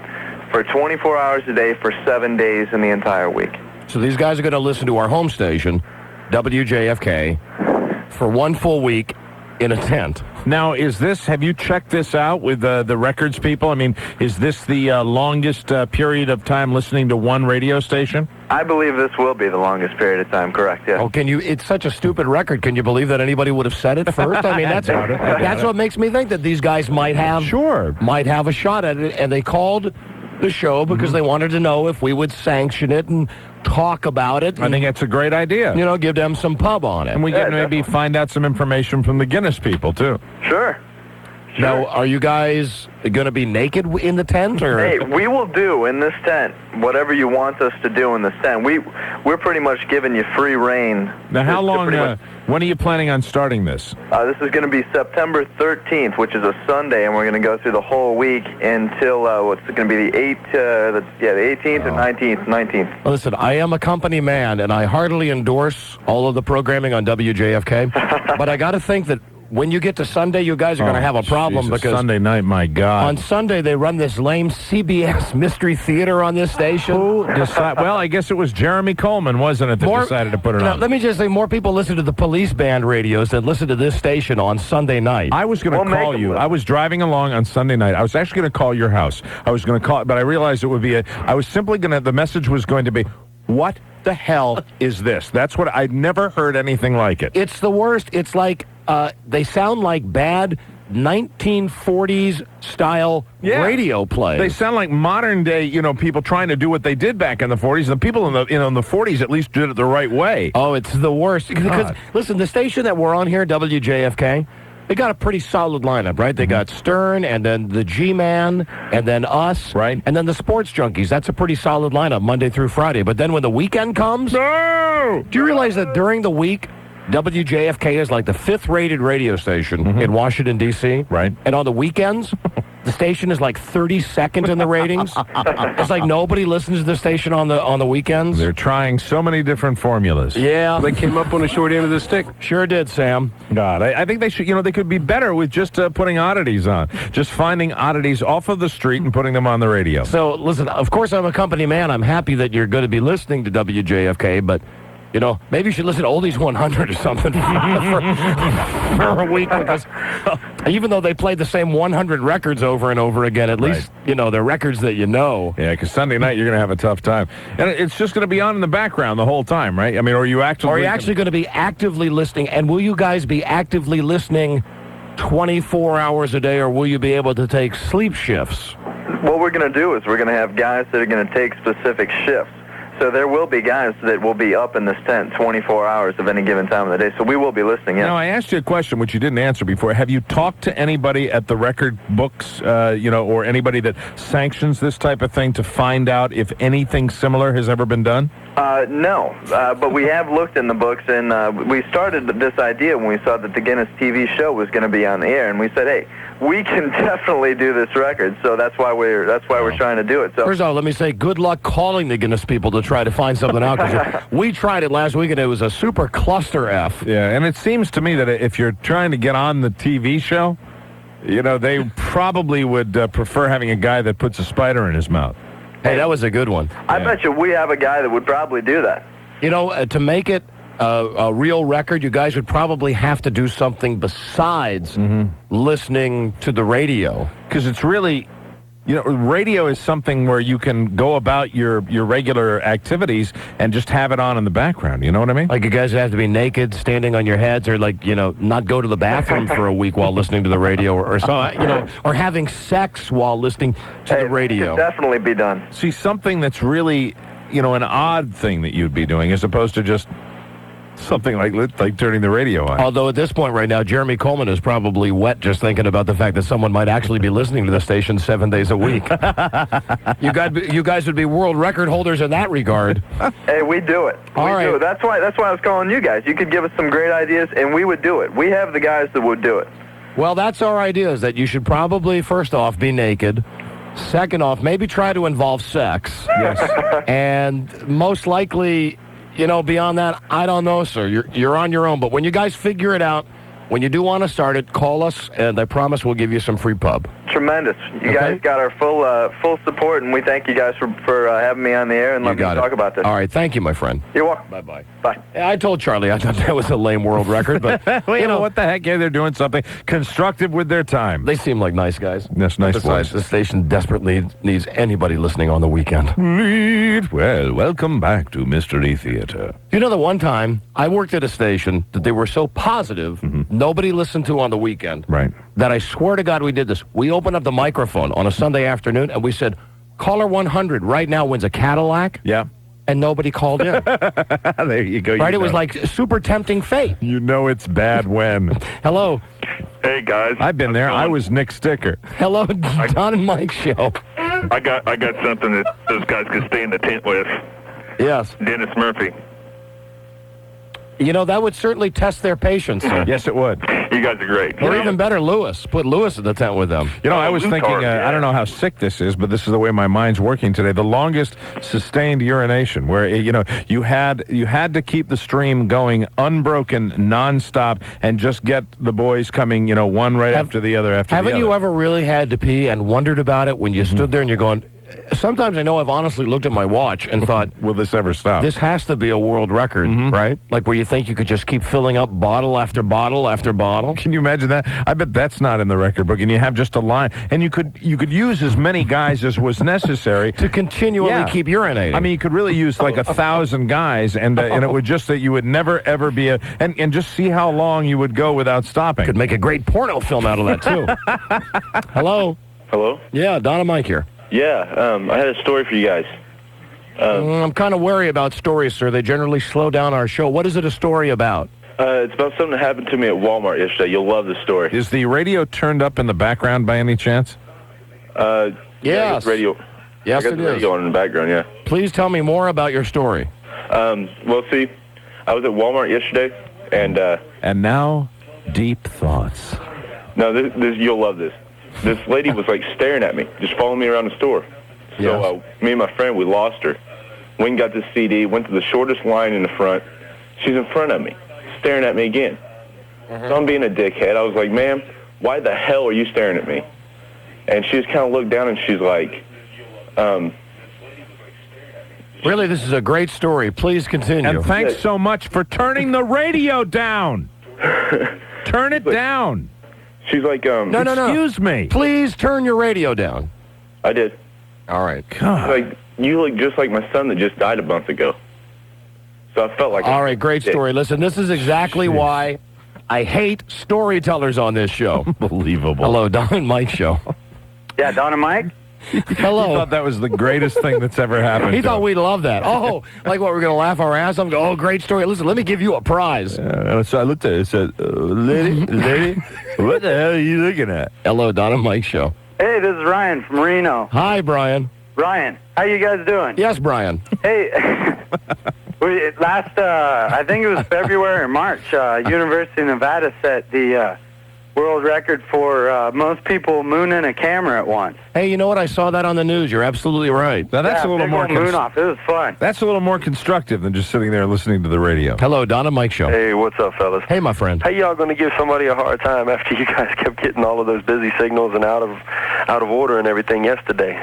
[SPEAKER 12] for 24 hours a day for 7 days in the entire week.
[SPEAKER 1] So these guys are going to listen to our home station, WJFK, for one full week in a tent.
[SPEAKER 3] Now, have you checked this out with the records people? I mean, is this the longest period of time listening to one radio station?
[SPEAKER 12] I believe this will be the longest period of time, correct, yeah.
[SPEAKER 1] Oh, it's such a stupid record. Can you believe that anybody would have said it first? I mean, that's what makes me think that these guys might have a shot at it, and they called the show because they wanted to know if we would sanction it and talk about it.
[SPEAKER 3] I think that's a great idea.
[SPEAKER 1] Give them some pub on it.
[SPEAKER 3] And we can maybe find out some information from the Guinness people, too.
[SPEAKER 12] Sure.
[SPEAKER 1] Now, are you guys going to be naked in the tent? Or?
[SPEAKER 12] Hey, we will do in this tent whatever you want us to do in this tent. We're pretty much giving you free reign.
[SPEAKER 3] Now, how long, when are you planning on starting this?
[SPEAKER 12] This is going to be September 13th, which is a Sunday, and we're going to go through the whole week until, what's going to be the 18th or 19th.
[SPEAKER 1] Well, listen, I am a company man, and I heartily endorse all of the programming on WJFK, but I got to think that when you get to Sunday, you guys are going to have a problem because
[SPEAKER 3] Sunday night, my God.
[SPEAKER 1] On Sunday, they run this lame CBS Mystery Theater on this station.
[SPEAKER 3] Well, I guess it was Jeremy Coleman, wasn't it, that decided to put it on?
[SPEAKER 1] Let me just say, more people listen to the police band radios than listen to this station on Sunday night.
[SPEAKER 3] I was going to call you. I was driving along on Sunday night. I was actually going to call your house. I was going to call, but I realized it would be the message was going to be, what the hell is this? That's what I'd never heard anything like it.
[SPEAKER 1] It's the worst. It's like they sound like bad 1940s style radio play.
[SPEAKER 3] They sound like modern day, people trying to do what they did back in the 40s. The people in the 40s at least did it the right way.
[SPEAKER 1] Oh, it's the worst. Because listen, the station that we're on here, WJFK, they got a pretty solid lineup, right? They got Stern, and then the G-Man, and then us,
[SPEAKER 3] right?
[SPEAKER 1] And then the Sports Junkies. That's a pretty solid lineup, Monday through Friday. But then when the weekend comes, do you realize that during the week, WJFK is like the 5th rated radio station in Washington, D.C.?
[SPEAKER 3] Right.
[SPEAKER 1] And on the weekends, the station is like 32nd in the ratings. It's like nobody listens to the station on the weekends.
[SPEAKER 3] They're trying so many different formulas.
[SPEAKER 1] Yeah.
[SPEAKER 21] They came up on the short end of the stick.
[SPEAKER 1] Sure did, Sam.
[SPEAKER 3] God, I think they should, they could be better with just putting oddities on. Just finding oddities off of the street and putting them on the radio.
[SPEAKER 1] So, listen, of course I'm a company man. I'm happy that you're going to be listening to WJFK, but, maybe you should listen to Oldies 100 or something for a week, because even though they play the same 100 records over and over again, at least, they're records that you know.
[SPEAKER 3] Yeah, because Sunday night you're going to have a tough time. And it's just going to be on in the background the whole time, right? I mean, are you actually
[SPEAKER 1] going to be actively listening? And will you guys be actively listening 24 hours a day, or will you be able to take sleep shifts?
[SPEAKER 12] What we're going to do is we're going to have guys that are going to take specific shifts. So there will be guys that will be up in this tent 24 hours of any given time of the day. So we will be listening, yeah.
[SPEAKER 3] Now, I asked you a question which you didn't answer before. Have you talked to anybody at the record books, or anybody that sanctions this type of thing to find out if anything similar has ever been done?
[SPEAKER 12] No, but we have looked in the books, and we started this idea when we saw that the Guinness TV show was going to be on the air, and we said, hey, we can definitely do this record, so that's why we're trying to do it. So
[SPEAKER 1] first of all, let me say good luck calling the Guinness people to try to find something out, because we tried it last week and it was a super cluster F.
[SPEAKER 3] Yeah, and it seems to me that if you're trying to get on the TV show, they probably would prefer having a guy that puts a spider in his mouth.
[SPEAKER 1] Hey, that was a good one.
[SPEAKER 12] I bet you we have a guy that would probably do that.
[SPEAKER 1] To make it a real record, you guys would probably have to do something besides listening to the radio.
[SPEAKER 3] Because it's really, radio is something where you can go about your regular activities and just have it on in the background. You know what I mean?
[SPEAKER 1] Like you guys have to be naked, standing on your heads, or not go to the bathroom for a week while listening to the radio, or having sex while listening to the radio.
[SPEAKER 12] It could definitely be done.
[SPEAKER 3] See, something that's really, an odd thing that you'd be doing, as opposed to just something like turning the radio on.
[SPEAKER 1] Although at this point right now, Jeremy Coleman is probably wet just thinking about the fact that someone might actually be listening to the station 7 days a week. You guys would be world record holders in that regard.
[SPEAKER 12] Hey, we do it. We do it. That's why I was calling you guys. You could give us some great ideas, and we would do it. We have the guys that would do it.
[SPEAKER 1] Well, that's our idea, is that you should probably, first off, be naked. Second off, maybe try to involve sex.
[SPEAKER 3] Yes.
[SPEAKER 1] And most likely, beyond that, I don't know, sir. You're on your own. But when you guys figure it out, when you do want to start it, call us, and I promise we'll give you some free pub.
[SPEAKER 12] Tremendous. You guys got our full support, and we thank you guys for having me on the air and letting me talk about this.
[SPEAKER 1] All right. Thank you, my friend.
[SPEAKER 12] You're welcome.
[SPEAKER 1] Bye-bye.
[SPEAKER 12] Bye.
[SPEAKER 1] Yeah, I told Charlie I thought that was a lame world record, but,
[SPEAKER 3] what the heck? Yeah, they're doing something constructive with their time.
[SPEAKER 1] They seem like nice guys.
[SPEAKER 3] Yes, nice
[SPEAKER 1] Besides,
[SPEAKER 3] boys.
[SPEAKER 1] the station desperately needs anybody listening on the weekend.
[SPEAKER 3] Well, welcome back to Mystery Theater.
[SPEAKER 1] The one time I worked at a station that they were so positive nobody listened to on the weekend.
[SPEAKER 3] Right.
[SPEAKER 1] That I swear to God we did this. We opened up the microphone on a Sunday afternoon and we said, caller 100 right now wins a Cadillac.
[SPEAKER 3] Yeah.
[SPEAKER 1] And nobody called in.
[SPEAKER 3] There you go.
[SPEAKER 1] Right? It was like super tempting fate.
[SPEAKER 3] It's bad when.
[SPEAKER 1] Hello.
[SPEAKER 14] Hey, guys.
[SPEAKER 3] I've been there. I was Nick Sticker.
[SPEAKER 1] Hello, Don and Mike show.
[SPEAKER 14] I got something that those guys could stay in the tent with.
[SPEAKER 1] Yes.
[SPEAKER 14] Dennis Murphy.
[SPEAKER 1] That would certainly test their patience, sir.
[SPEAKER 3] Yes, it would.
[SPEAKER 14] You guys are great.
[SPEAKER 1] Or even better, Lewis. Put Lewis in the tent with them.
[SPEAKER 3] I was thinking, I don't know how sick this is, but this is the way my mind's working today. The longest sustained urination, where, you had to keep the stream going unbroken, nonstop, and just get the boys coming, one right after the other
[SPEAKER 1] Haven't you ever really had to pee and wondered about it when you stood there and you're going... Sometimes I know I've honestly looked at my watch and thought,
[SPEAKER 3] will this ever stop?
[SPEAKER 1] This has to be a world record, right? Like where you think you could just keep filling up bottle after bottle after bottle.
[SPEAKER 3] Can you imagine that? I bet that's not in the record book. And you have just a line, and you could use as many guys as was necessary
[SPEAKER 1] to continually keep urinating.
[SPEAKER 3] I mean, you could really use like 1,000 guys, and it would just that you would never ever be and just see how long you would go without stopping.
[SPEAKER 1] Could make a great porno film out of that too. Hello.
[SPEAKER 22] Hello.
[SPEAKER 1] Yeah, Don and Mike here.
[SPEAKER 22] Yeah, I had a story for you guys.
[SPEAKER 1] I'm kind of wary about stories, sir. They generally slow down our show. What is it a story about?
[SPEAKER 22] It's about something that happened to me at Walmart yesterday. You'll love the story.
[SPEAKER 3] Is the radio turned up in the background by any chance?
[SPEAKER 22] Yes. Radio.
[SPEAKER 1] Yes,
[SPEAKER 22] I got the radio on in the background, yeah.
[SPEAKER 1] Please tell me more about your story.
[SPEAKER 22] Well, see, I was at Walmart yesterday, and...
[SPEAKER 3] And now, deep thoughts.
[SPEAKER 22] No, this you'll love this. this lady was like staring at me, just following me around the store. So me and my friend, we lost her. Went and got this CD, went to the shortest line in the front. She's in front of me, staring at me again. So I'm being a dickhead. I was like, ma'am, why the hell are you staring at me? And she just kind of looked down and she's like,
[SPEAKER 1] Really, this is a great story. Please continue.
[SPEAKER 3] And thanks so much for turning the radio down. Turn it down.
[SPEAKER 22] She's like,
[SPEAKER 1] No.
[SPEAKER 3] Excuse me.
[SPEAKER 1] Please turn your radio down.
[SPEAKER 22] I did.
[SPEAKER 1] All right.
[SPEAKER 3] God.
[SPEAKER 22] Like, you look just like my son that just died a month ago. So I felt like...
[SPEAKER 1] All right, great story. Listen, this is exactly why I hate storytellers on this show.
[SPEAKER 3] Unbelievable.
[SPEAKER 1] Hello, Don and Mike show.
[SPEAKER 16] Yeah, Don and Mike?
[SPEAKER 1] Hello.
[SPEAKER 3] He thought that was the greatest thing that's ever happened.
[SPEAKER 1] He thought we'd love that. Oh, like what, we're going to laugh our ass off and go, oh, great story. Listen, let me give you a prize.
[SPEAKER 3] So I looked at it and said, lady, what the hell are you looking at?
[SPEAKER 1] Hello, Don and Mike show.
[SPEAKER 16] Hey, this is Ryan from Reno.
[SPEAKER 1] Hi, Brian.
[SPEAKER 16] Ryan, how you guys doing?
[SPEAKER 1] Yes, Brian.
[SPEAKER 16] Hey, I think it was February or March, University of Nevada set the world record for most people mooning a camera at once.
[SPEAKER 1] Hey, you know what? I saw that on the news. You're absolutely right.
[SPEAKER 3] Now, that's a little more...
[SPEAKER 16] moon off. It was fun.
[SPEAKER 3] That's a little more constructive than just sitting there listening to the radio.
[SPEAKER 1] Hello, Don and Mike show.
[SPEAKER 4] Hey, what's up, fellas?
[SPEAKER 1] Hey, my friend.
[SPEAKER 4] How y'all going to give somebody a hard time after you guys kept getting all of those busy signals and out of order and everything yesterday?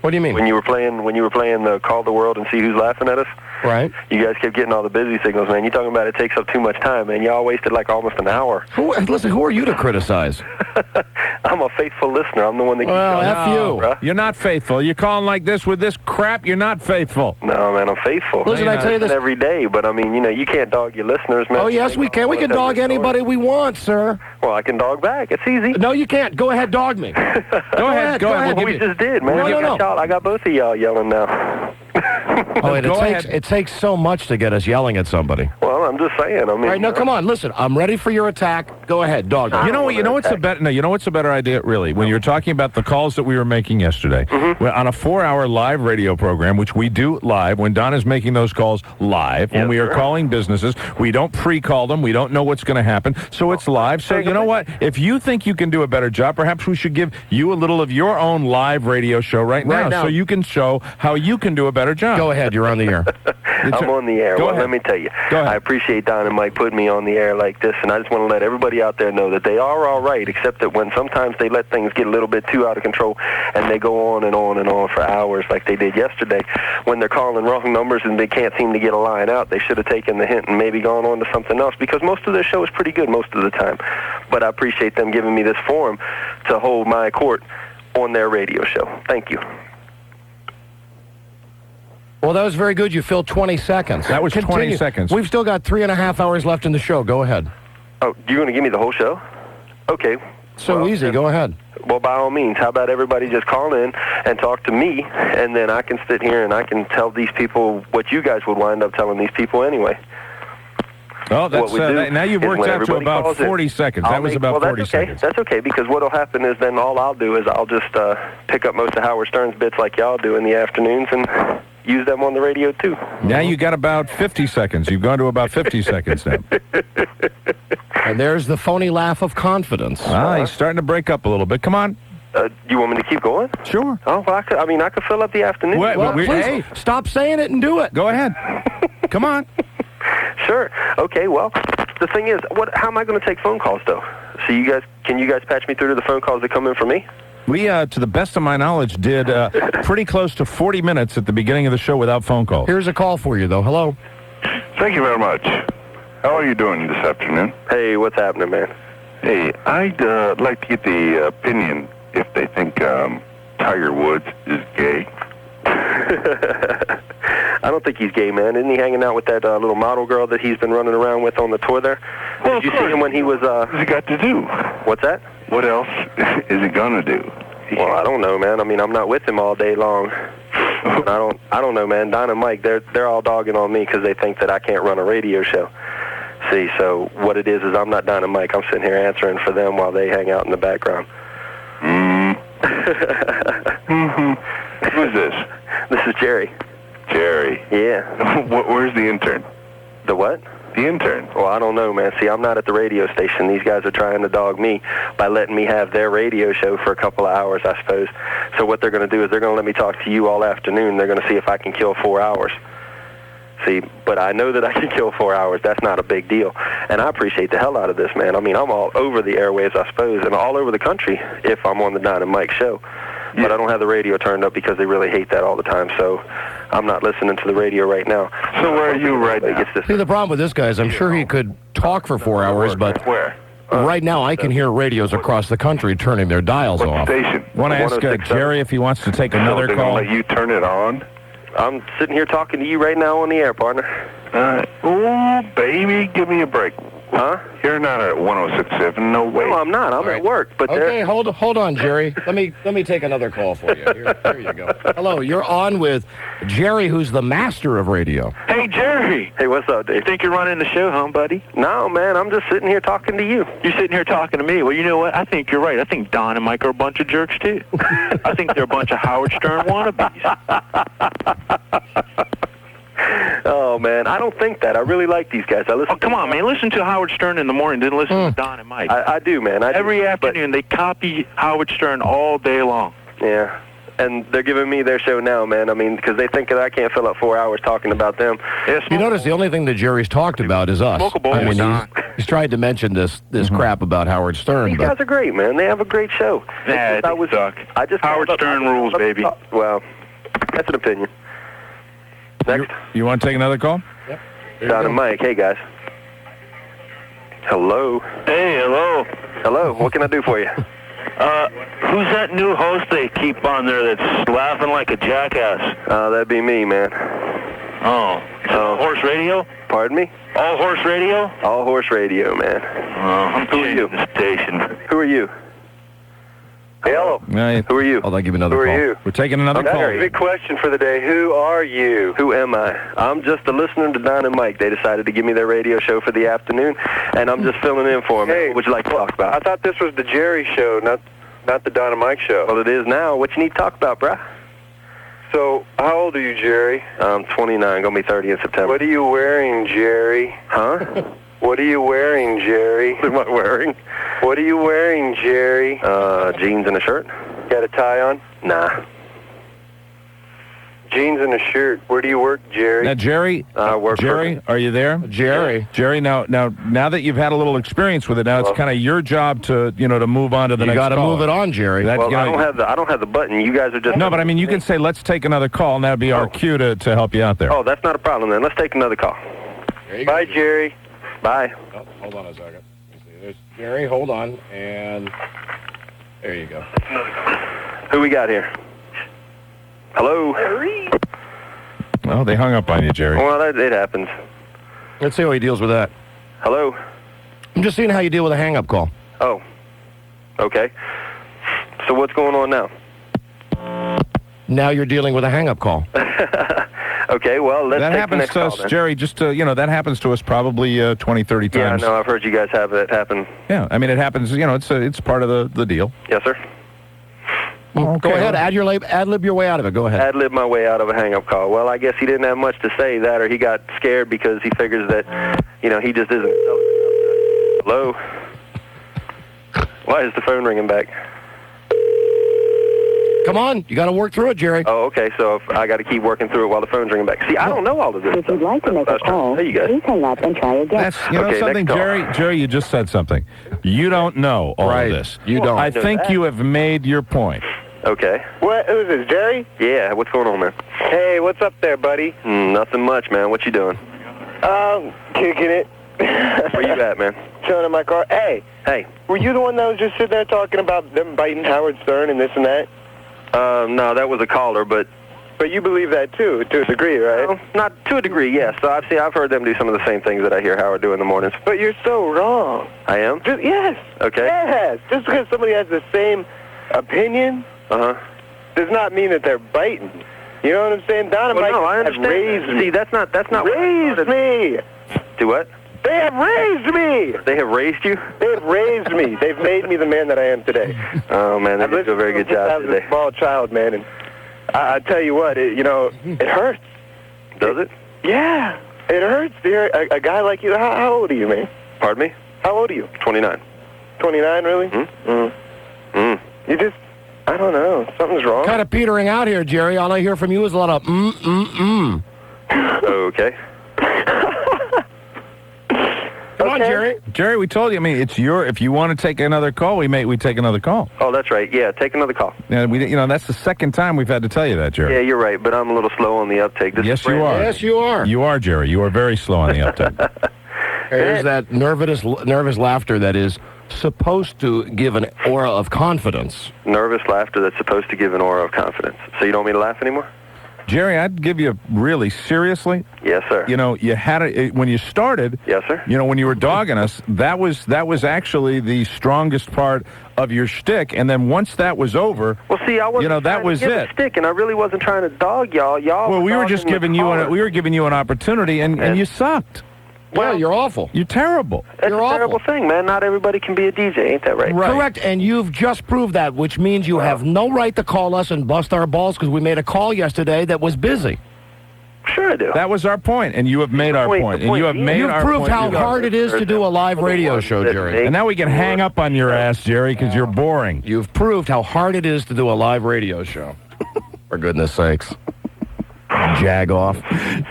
[SPEAKER 1] What do you mean?
[SPEAKER 4] When you were playing the Call the World and See Who's Laughing at Us?
[SPEAKER 1] Right.
[SPEAKER 4] You guys kept getting all the busy signals, man. You talking about it takes up too much time, man. Y'all wasted like almost an hour.
[SPEAKER 1] Listen, who are you to criticize?
[SPEAKER 4] I'm a faithful listener. I'm the one that keeps
[SPEAKER 1] Well,
[SPEAKER 4] y'all
[SPEAKER 1] F you.
[SPEAKER 4] bruh.
[SPEAKER 3] You're not faithful. You're calling like this with this crap, you're not faithful.
[SPEAKER 4] No, man, I'm faithful.
[SPEAKER 1] Listen, I tell you this
[SPEAKER 4] every day, but I mean, you can't dog your listeners, man.
[SPEAKER 1] Oh, yes, we can. We can dog anybody we want, sir.
[SPEAKER 4] Well, I can dog back. It's easy.
[SPEAKER 1] No, you can't. Go ahead, dog me. Go ahead.
[SPEAKER 4] Well, we just did, man.
[SPEAKER 1] No.
[SPEAKER 4] I got both of y'all yelling now.
[SPEAKER 1] Oh, wait, it takes so much to get us yelling at somebody.
[SPEAKER 4] Well, I'm just saying. I mean,
[SPEAKER 1] All right, no, come on. Listen, I'm ready for your attack. Go ahead, dog.
[SPEAKER 3] You know what's a better idea, really? When you're talking about the calls that we were making yesterday, on a 4-hour live radio program, which we do live, when Don is making those calls live, when we are calling businesses, we don't pre-call them, we don't know what's going to happen, so it's live. So you know what? If you think you can do a better job, perhaps we should give you a little of your own live radio show right now, so you can show how you can do a better job.
[SPEAKER 1] Go ahead, you're on the air.
[SPEAKER 4] I'm on the air. Well, let me tell you. I appreciate Don and Mike putting me on the air like this, and I just want to let everybody out there know that they are all right, except that when sometimes they let things get a little bit too out of control, and they go on and on and on for hours like they did yesterday. When they're calling wrong numbers and they can't seem to get a line out, they should have taken the hint and maybe gone on to something else, because most of their show is pretty good most of the time. But I appreciate them giving me this forum to hold my court on their radio show. Thank you.
[SPEAKER 1] Well, that was very good. You filled 20 seconds.
[SPEAKER 3] That was 20 seconds.
[SPEAKER 1] We've still got 3.5 hours left in the show. Go ahead.
[SPEAKER 4] Oh, you're going to give me the whole show? Okay.
[SPEAKER 1] So easy. Go ahead.
[SPEAKER 4] Well, by all means, how about everybody just call in and talk to me, and then I can sit here and I can tell these people what you guys would wind up telling these people anyway.
[SPEAKER 3] Oh, that's now you've worked out to about 40 seconds. That was about 40 seconds.
[SPEAKER 4] That's okay, because what will happen is then all I'll do is I'll just pick up most of Howard Stern's bits like y'all do in the afternoons and use them on the radio, too.
[SPEAKER 3] Now you got about 50 seconds. You've gone to about 50 seconds now.
[SPEAKER 1] And there's the phony laugh of confidence.
[SPEAKER 3] He's starting to break up a little bit. Come on.
[SPEAKER 4] You want me to keep going?
[SPEAKER 3] Sure.
[SPEAKER 4] Oh, well, I could fill up the afternoon.
[SPEAKER 1] Well, please, stop saying it and do it.
[SPEAKER 3] Go ahead. Come on.
[SPEAKER 4] Sure. Okay, well, the thing is, how am I going to take phone calls, though? So can you guys patch me through to the phone calls that come in for me?
[SPEAKER 3] We, to the best of my knowledge, did pretty close to 40 minutes at the beginning of the show without phone calls.
[SPEAKER 1] Here's a call for you, though. Hello.
[SPEAKER 4] Thank you very much. How are you doing this afternoon? Hey, what's happening, man?
[SPEAKER 5] Hey, I'd like to get the opinion if they think Tiger Woods is gay.
[SPEAKER 4] I don't think he's gay, man. Isn't he hanging out with that little model girl that he's been running around with on the tour there?
[SPEAKER 5] Well,
[SPEAKER 4] Did you see him when he was...
[SPEAKER 5] What's he got to do?
[SPEAKER 4] What's that?
[SPEAKER 5] What else is he gonna do?
[SPEAKER 4] Well, I don't know, man. I mean, I'm not with him all day long. I don't know, man. Don and Mike, they're all dogging on me because they think that I can't run a radio show. See, so what it is I'm not Don and Mike. I'm sitting here answering for them while they hang out in the background.
[SPEAKER 5] Who's this?
[SPEAKER 4] This is Jerry.
[SPEAKER 5] Jerry.
[SPEAKER 4] Yeah.
[SPEAKER 5] Where's the intern?
[SPEAKER 4] The what?
[SPEAKER 5] The intern.
[SPEAKER 4] Well, I don't know, man. See, I'm not at the radio station. These guys are trying to dog me by letting me have their radio show for a couple of hours, I suppose. So what they're going to do is they're going to let me talk to you all afternoon. They're going to see if I can kill 4 hours. See, but I know that I can kill 4 hours. That's not a big deal. And I appreciate the hell out of this, man. I mean, I'm all over the airwaves, I suppose, and all over the country if I'm on the Don and Mike show. Yeah. But I don't have the radio turned up because they really hate that all the time, so I'm not listening to the radio right now.
[SPEAKER 5] So where are you right now?
[SPEAKER 1] See, the problem with this guy is I'm sure he could talk for 4 hours, but right now I can hear radios across the country turning their dials off.
[SPEAKER 5] Station?
[SPEAKER 3] Want to ask Jerry if he wants to take another
[SPEAKER 5] They're
[SPEAKER 3] call?
[SPEAKER 5] going to let you turn it on?
[SPEAKER 4] I'm sitting here talking to you right now on the air, partner.
[SPEAKER 5] Oh, baby, give me a break.
[SPEAKER 4] Huh?
[SPEAKER 5] You're not at 106.7, no way.
[SPEAKER 4] No, I'm not. I'm at work. But
[SPEAKER 1] okay, hold on, Jerry. Let me take another call for you. Here you go. Hello, you're on with Jerry, who's the master of radio.
[SPEAKER 10] Hey, Jerry.
[SPEAKER 4] Hey, what's up, Dave?
[SPEAKER 10] You think you're running the show, huh, buddy?
[SPEAKER 4] No, man. I'm just sitting here talking to you.
[SPEAKER 10] You're sitting here talking to me. Well, you know what? I think you're right. I think Don and Mike are a bunch of jerks, too. I think they're a bunch of Howard Stern wannabes.
[SPEAKER 4] Oh, man, I don't think that. I really like these guys.
[SPEAKER 10] Come on, man. Listen to Howard Stern in the morning, then listen to Don and Mike.
[SPEAKER 4] I do, man.
[SPEAKER 10] Every afternoon, they copy Howard Stern all day long.
[SPEAKER 4] Yeah, and they're giving me their show now, man. I mean, because they think that I can't fill up 4 hours talking about them.
[SPEAKER 1] You notice the only thing that Jerry's talked about is us. I mean, he's tried to mention this crap about Howard Stern.
[SPEAKER 4] These guys are great, man. They have a great show.
[SPEAKER 10] Nah, they suck. Howard Stern rules, baby.
[SPEAKER 4] Well, that's an opinion. Next.
[SPEAKER 3] You want to take another call?
[SPEAKER 1] Yep.
[SPEAKER 4] Don and Mike. Hey, guys. Hello.
[SPEAKER 10] Hey, hello.
[SPEAKER 4] Hello. What can I do for you?
[SPEAKER 10] Who's that new host they keep on there that's laughing like a jackass?
[SPEAKER 4] That'd be me, man.
[SPEAKER 10] Oh. Horse radio?
[SPEAKER 4] Pardon me?
[SPEAKER 10] All horse radio?
[SPEAKER 4] All horse radio, man.
[SPEAKER 10] I'm changing the station.
[SPEAKER 4] Who are you? Hello.
[SPEAKER 3] Who
[SPEAKER 4] are you?
[SPEAKER 1] Hold on, give me another call.
[SPEAKER 4] Who are you?
[SPEAKER 3] We're taking another call.
[SPEAKER 4] That's a big question for the day. Who are you? Who am I? I'm just a listener to Don and Mike. They decided to give me their radio show for the afternoon, and I'm just filling in for them. Hey, what would you like to talk about? I thought this was the Jerry show, not the Don and Mike show. Well, it is now. What you need to talk about, bruh? So, how old are you, Jerry? I'm 29, gonna be 30 in September. What are you wearing, Jerry? Huh? What are you wearing, Jerry? What am I wearing? What are you wearing, Jerry? Jeans and a shirt. Got a tie on? Nah. Jeans and a shirt. Where do you work, Jerry?
[SPEAKER 3] Now, Jerry, are you there?
[SPEAKER 1] Jerry.
[SPEAKER 3] Jerry, now that you've had a little experience with it, now it's kind of your job to move on to the next call.
[SPEAKER 1] You got to move it on, Jerry.
[SPEAKER 4] Well, I don't have the button. You guys are just...
[SPEAKER 3] No, but I mean, you can say, let's take another call, and that would be our cue to help you out there.
[SPEAKER 4] Oh, that's not a problem then. Let's take another call. Bye, Jerry. Bye.
[SPEAKER 1] Oh, hold on a second. Let me see. There's Jerry, hold on, and there you go.
[SPEAKER 4] Who we got here? Hello?
[SPEAKER 3] Well, they hung up on you, Jerry.
[SPEAKER 4] Well, it happens.
[SPEAKER 1] Let's see how he deals with that.
[SPEAKER 4] Hello?
[SPEAKER 1] I'm just seeing how you deal with a hang-up call.
[SPEAKER 4] Oh. Okay. So what's going on now?
[SPEAKER 1] Now you're dealing with a hang-up call.
[SPEAKER 4] Okay, well, let's
[SPEAKER 3] that
[SPEAKER 4] take
[SPEAKER 3] happens
[SPEAKER 4] the next
[SPEAKER 3] to us,
[SPEAKER 4] call, then.
[SPEAKER 3] Jerry. Just that happens to us probably 20, 30 times.
[SPEAKER 4] Yeah, no, I've heard you guys have it happen.
[SPEAKER 3] Yeah, I mean it happens. It's part of the deal.
[SPEAKER 4] Yes, sir.
[SPEAKER 1] Well, go ahead, ad-lib your way out of it. Go ahead.
[SPEAKER 4] Ad-lib my way out of a hang-up call. Well, I guess he didn't have much to say that, or he got scared because he figures that, he just isn't. Hello? Why is the phone ringing back?
[SPEAKER 1] Come on, you got to work through it, Jerry.
[SPEAKER 4] Oh, okay, so if I got to keep working through it while the phone's ringing back. See, I don't know all of this
[SPEAKER 6] If you'd like to make a call, please hang up and try again.
[SPEAKER 3] That's, something, Jerry, you just said something. You don't know all of this.
[SPEAKER 1] You don't.
[SPEAKER 3] I think you have made your point.
[SPEAKER 4] Okay.
[SPEAKER 7] What? Who's this, Jerry?
[SPEAKER 4] Yeah, what's going on, man?
[SPEAKER 7] Hey, what's up there, buddy?
[SPEAKER 4] Nothing much, man. What you doing?
[SPEAKER 7] Kicking it.
[SPEAKER 4] Where you at, man?
[SPEAKER 7] Chilling in my car. Hey.
[SPEAKER 4] Hey.
[SPEAKER 7] Were you the one that was just sitting there talking about them biting Howard Stern and this and that?
[SPEAKER 4] No, that was a caller, but
[SPEAKER 7] you believe that too, to a degree, right?
[SPEAKER 4] Well, not to a degree, yes. So I've heard them do some of the same things that I hear Howard do in the mornings.
[SPEAKER 7] But you're so wrong.
[SPEAKER 4] I am?
[SPEAKER 7] Yes.
[SPEAKER 4] Okay.
[SPEAKER 7] Yes. Just because somebody has the same opinion does not mean that they're biting. You know what I'm saying? Don and Mike have raised me.
[SPEAKER 4] See, that's not
[SPEAKER 7] raised me.
[SPEAKER 4] Do what?
[SPEAKER 7] They have raised me.
[SPEAKER 4] They have raised you?
[SPEAKER 7] They have raised me. They've made me the man that I am today.
[SPEAKER 4] Oh, man, they did do a very good job today.
[SPEAKER 7] I was a small child, man, and I tell you what, it hurts.
[SPEAKER 4] Does it?
[SPEAKER 7] Yeah.
[SPEAKER 4] It hurts to hear a guy like you. How old are you, man? Pardon me? How old are you? 29. 29, really? You just, I don't know. Something's wrong.
[SPEAKER 1] Kind of petering out here, Jerry. All I hear from you is a lot of
[SPEAKER 4] Okay.
[SPEAKER 1] Come on, Jerry.
[SPEAKER 3] Jerry, we told you. I mean, it's if you want to take another call, we take another call.
[SPEAKER 4] Oh, that's right. Yeah, take another call.
[SPEAKER 3] Yeah, that's the second time we've had to tell you that, Jerry.
[SPEAKER 4] Yeah, you're right, but I'm a little slow on the uptake.
[SPEAKER 3] Yes, you are.
[SPEAKER 1] Yes, you are.
[SPEAKER 3] You are, Jerry. You are very slow on the uptake.
[SPEAKER 1] There's that nervous laughter that is supposed to give an aura of confidence.
[SPEAKER 4] Nervous laughter that's supposed to give an aura of confidence. So you don't want me to laugh anymore?
[SPEAKER 3] Jerry, I'd give you really seriously.
[SPEAKER 4] Yes, sir.
[SPEAKER 3] You had when you started.
[SPEAKER 4] Yes, sir.
[SPEAKER 3] When you were dogging us, that was actually the strongest part of your shtick. And then once that was over,
[SPEAKER 4] well, see, I wasn't
[SPEAKER 3] that was
[SPEAKER 4] it. Shtick, and I really wasn't trying to dog y'all.
[SPEAKER 3] Well, we were just giving you an opportunity, and you sucked.
[SPEAKER 1] Well, you're awful.
[SPEAKER 3] You're terrible.
[SPEAKER 4] It's a terrible thing, man. Not everybody can be a DJ, ain't that right?
[SPEAKER 1] Correct, and you've just proved that, which means you have no right to call us and bust our balls because we made a call yesterday that was busy.
[SPEAKER 4] Sure I do.
[SPEAKER 3] That was our point, and you have made our point. And you have made our point.
[SPEAKER 1] You've proved how hard it is to do a live radio show, Jerry.
[SPEAKER 3] And now we can hang up on your ass, Jerry, because you're boring.
[SPEAKER 1] You've proved how hard it is to do a live radio show. For goodness sakes. Jag off.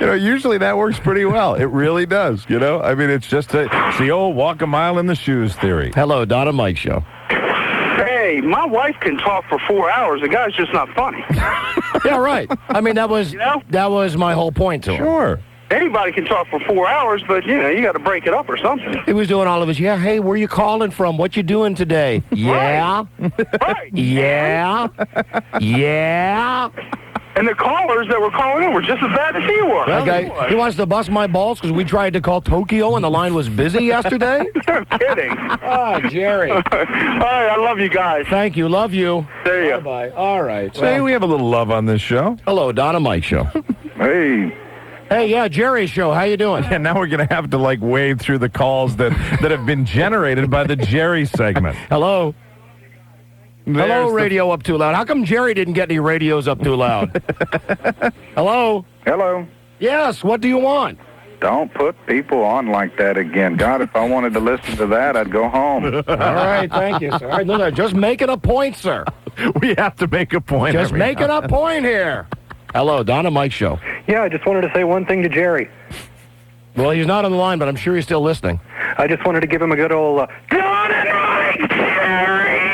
[SPEAKER 3] Usually that works pretty well. It really does, I mean, it's just it's the old walk a mile in the shoes theory.
[SPEAKER 1] Hello, Don and Mike Show.
[SPEAKER 9] Hey, my wife can talk for 4 hours. The guy's just not funny.
[SPEAKER 1] Yeah, right. I mean, that was that was my whole point to him.
[SPEAKER 3] Sure.
[SPEAKER 9] Anybody can talk for 4 hours, but, you got to break it up or something.
[SPEAKER 1] He was doing all of his, hey, where you calling from? What you doing today? Yeah.
[SPEAKER 9] Right.
[SPEAKER 1] Yeah. Yeah.
[SPEAKER 9] And the callers that were calling in were just as bad as he was.
[SPEAKER 1] That guy, he wants to bust my balls because we tried to call Tokyo and the line was busy yesterday?
[SPEAKER 9] No kidding.
[SPEAKER 1] Jerry.
[SPEAKER 9] All right, I love you guys.
[SPEAKER 1] Thank you. Love you.
[SPEAKER 9] See ya.
[SPEAKER 1] Bye-bye. All right.
[SPEAKER 3] Say, we have a little love on this show.
[SPEAKER 1] Hello, Don and Mike Show.
[SPEAKER 5] Hey.
[SPEAKER 1] Hey, yeah, Jerry's show. How you doing?
[SPEAKER 3] And now we're going to have to, wade through the calls that have been generated by the Jerry segment.
[SPEAKER 1] Hello. Hello, radio up too loud. How come Jerry didn't get any radios up too loud? Hello?
[SPEAKER 5] Hello.
[SPEAKER 1] Yes, what do you want?
[SPEAKER 5] Don't put people on like that again. God, if I wanted to listen to that, I'd go home.
[SPEAKER 1] All right, thank you, sir. All right, no, just making a point, sir.
[SPEAKER 3] We have to make a point.
[SPEAKER 1] Just making a point here. Hello, Don and Mike Show.
[SPEAKER 10] Yeah, I just wanted to say one thing to Jerry.
[SPEAKER 1] Well, he's not on the line, but I'm sure he's still listening.
[SPEAKER 10] I just wanted to give him a good old Don and Mike, Jerry!